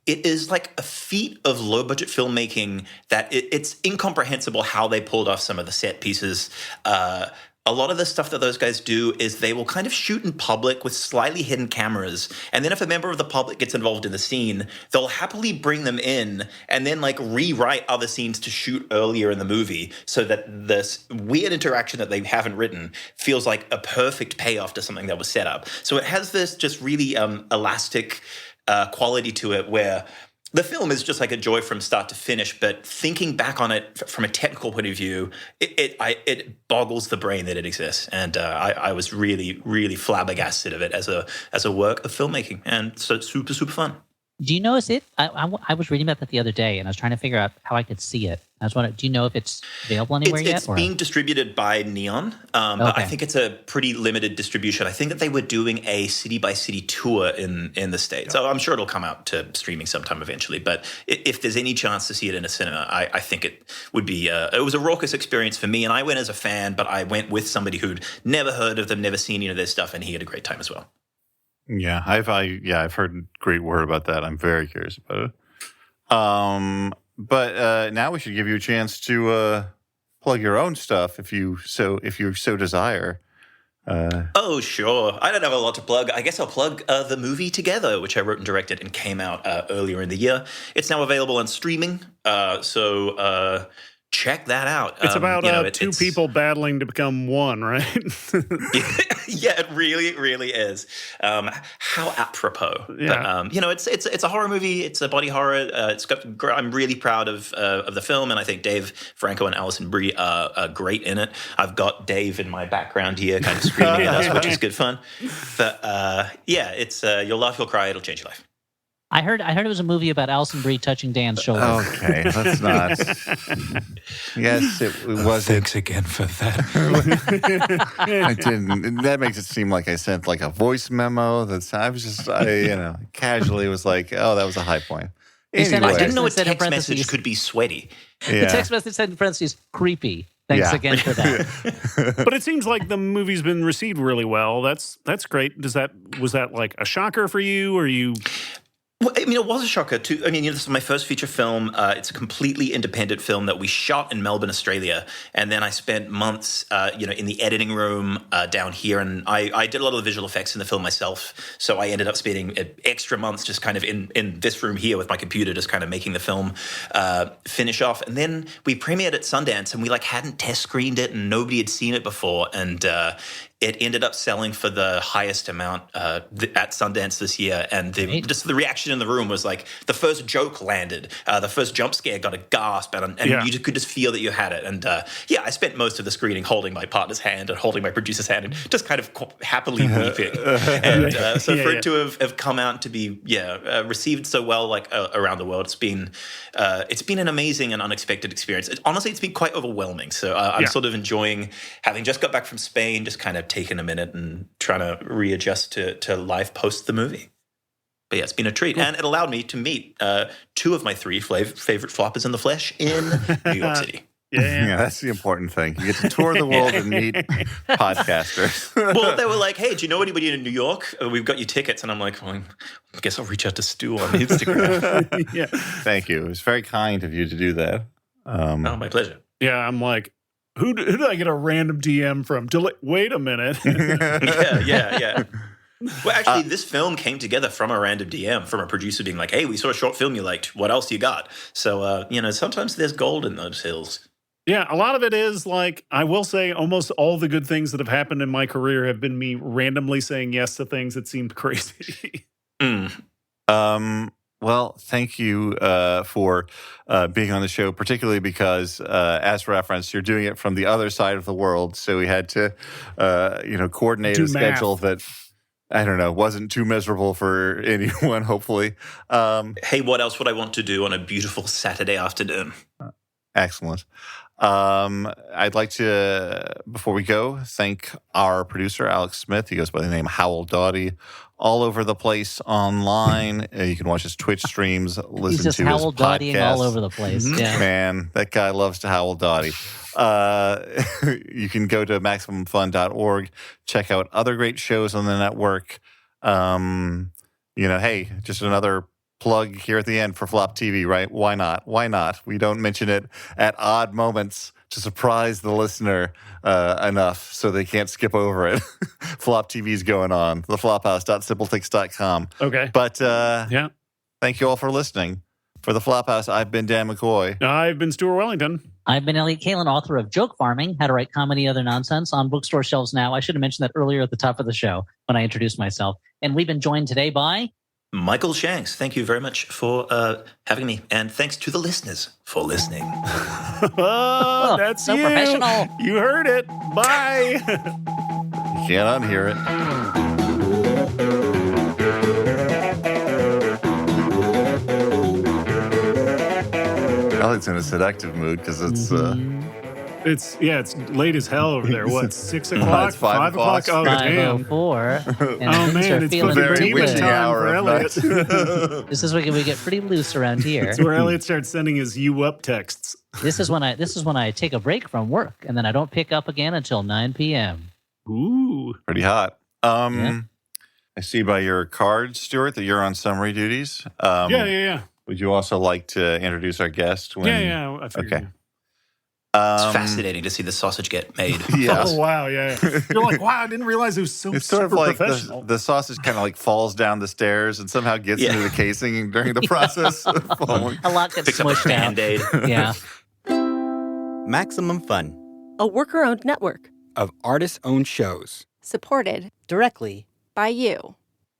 it is like a feat of low budget filmmaking that it's incomprehensible how they pulled off some of the set pieces. A lot of the stuff that those guys do is they will kind of shoot in public with slightly hidden cameras. And then if a member of the public gets involved in the scene, they'll happily bring them in and then like rewrite other scenes to shoot earlier in the movie so that this weird interaction that they haven't written feels like a perfect payoff to something that was set up. So it has this just really elastic quality to it where the film is just like a joy from start to finish, but thinking back on it from a technical point of view, it boggles the brain that it exists. And I was really, really flabbergasted of it as a work of filmmaking. And so it's super, super fun. Do you know, is it? I was reading about that the other day, and I was trying to figure out how I could see it. I was wondering, do you know if it's available anywhere yet? It's being distributed by Neon, but I think it's a pretty limited distribution. I think that they were doing a city-by-city tour in the States. So I'm sure it'll come out to streaming sometime eventually. But if there's any chance to see it in a cinema, I think it would be it was a raucous experience for me. And I went as a fan, but I went with somebody who'd never heard of them, never seen any of their stuff, and he had a great time as well. Yeah, I've heard great word about that. I'm very curious about it. But now we should give you a chance to plug your own stuff if you so desire. Oh, sure. I don't have a lot to plug. I guess I'll plug the movie Together, which I wrote and directed and came out earlier in the year. It's now available on streaming. So check that out. It's about two people battling to become one, right? Yeah, it really, really is. How apropos. Yeah. But, it's a horror movie. It's a body horror. I'm really proud of the film, and I think Dave Franco and Alison Brie are great in it. I've got Dave in my background here, kind of screaming at us, which is good fun. But it's you'll laugh, you'll cry, it'll change your life. I heard it was a movie about Alison Brie touching Dan's shoulder. Okay, let's not. Yes, it was. Thanks again for that. I didn't. That makes it seem like I sent like a voice memo. I casually was like, oh, that was a high point. Anyway. I didn't know a Said in text message could be sweaty. Yeah. The text message said in parentheses, creepy. Thanks again for that. But it seems like the movie's been received really well. That's great. Was that like a shocker for you, or you? Well, I mean, it was a shocker too. I mean, this is my first feature film. It's a completely independent film that we shot in Melbourne, Australia, and then I spent months, in the editing room down here, and I did a lot of the visual effects in the film myself. So I ended up spending extra months just kind of in this room here with my computer, just kind of making the film finish off. And then we premiered at Sundance, and we hadn't test screened it, and nobody had seen it before, and it ended up selling for the highest amount at Sundance this year. And just the reaction in the room was like the first joke landed. The first jump scare got a gasp. And you could just feel that you had it. And I spent most of the screening holding my partner's hand and holding my producer's hand and just kind of happily weeping. And for it to have come out to be, received so well around the world, it's been an amazing and unexpected experience. Honestly, it's been quite overwhelming. So I'm sort of enjoying having just got back from Spain, just kind of taking a minute and trying to readjust to life post the movie. But yeah, it's been a treat. Cool. And it allowed me to meet two of my three favorite floppers in the flesh in New York City. Yeah, that's the important thing. You get to tour the world and meet podcasters. Well, they were like, hey, do you know anybody in New York? We've got you tickets. And I'm like, well, I guess I'll reach out to Stu on Instagram. Thank you. It was very kind of you to do that. My pleasure. Yeah, I'm like, who did I get a random DM from? Wait a minute. Yeah. Well, actually, this film came together from a random DM from a producer being like, hey, we saw a short film you liked. What else you got? So, sometimes there's gold in those hills. Yeah, a lot of it is I will say almost all the good things that have happened in my career have been me randomly saying yes to things that seemed crazy. Well, thank you for being on the show, particularly because, as referenced, you're doing it from the other side of the world. So we had to, coordinate a schedule that, I don't know, wasn't too miserable for anyone, hopefully. Hey, what else would I want to do on a beautiful Saturday afternoon? Excellent. I'd like to, before we go, thank our producer, Alex Smith. He goes by the name Howell Doughty. All over the place online. You can watch his Twitch streams, listen He's just to his Howell Doughtying podcast. all over the place. Yeah. Man, that guy loves to Howell Doughty. You can go to MaximumFun.org, check out other great shows on the network. Hey, just another plug here at the end for Flop TV, right? Why not? Why not? We don't mention it at odd moments to surprise the listener enough so they can't skip over it. Flop TV's going on. TheFlophouse.simpletix.com. Okay. But yeah. Thank you all for listening. For The Flophouse, I've been Dan McCoy. I've been Stuart Wellington. I've been Elliot Kalin, author of Joke Farming, How to Write Comedy Other Nonsense, on bookstore shelves now. I should have mentioned that earlier at the top of the show when I introduced myself. And we've been joined today by... Michael Shanks. Thank you very much for having me. And thanks to the listeners for listening. That's so you. Professional. You heard it. Bye. You can't unhear it. Elliot's in a seductive mood because it's... It's late as hell over there. What, 6 o'clock? It's 5 o'clock. Oh, damn. 5:04. Oh, man, it's the very demon witching time hour for of Elliot. This is when we get pretty loose around here. It's where Elliot starts sending his "you up" texts. This is when I take a break from work, and then I don't pick up again until 9 p.m. Ooh. Pretty hot. Yeah. I see by your card, Stuart, that you're on summary duties. Yeah. Would you also like to introduce our guest? Yeah, I figured. Okay. It's fascinating to see the sausage get made. Yes. Oh, wow, yeah. You're like, wow, I didn't realize it was so It's sort of like professional. the sausage kind of like falls down the stairs and somehow gets into the casing during the process of falling. A lot gets Picks up a smushed out. Band-Aid. Yeah. Maximum Fun. A worker-owned network. Of artist-owned shows. Supported Directly. by you.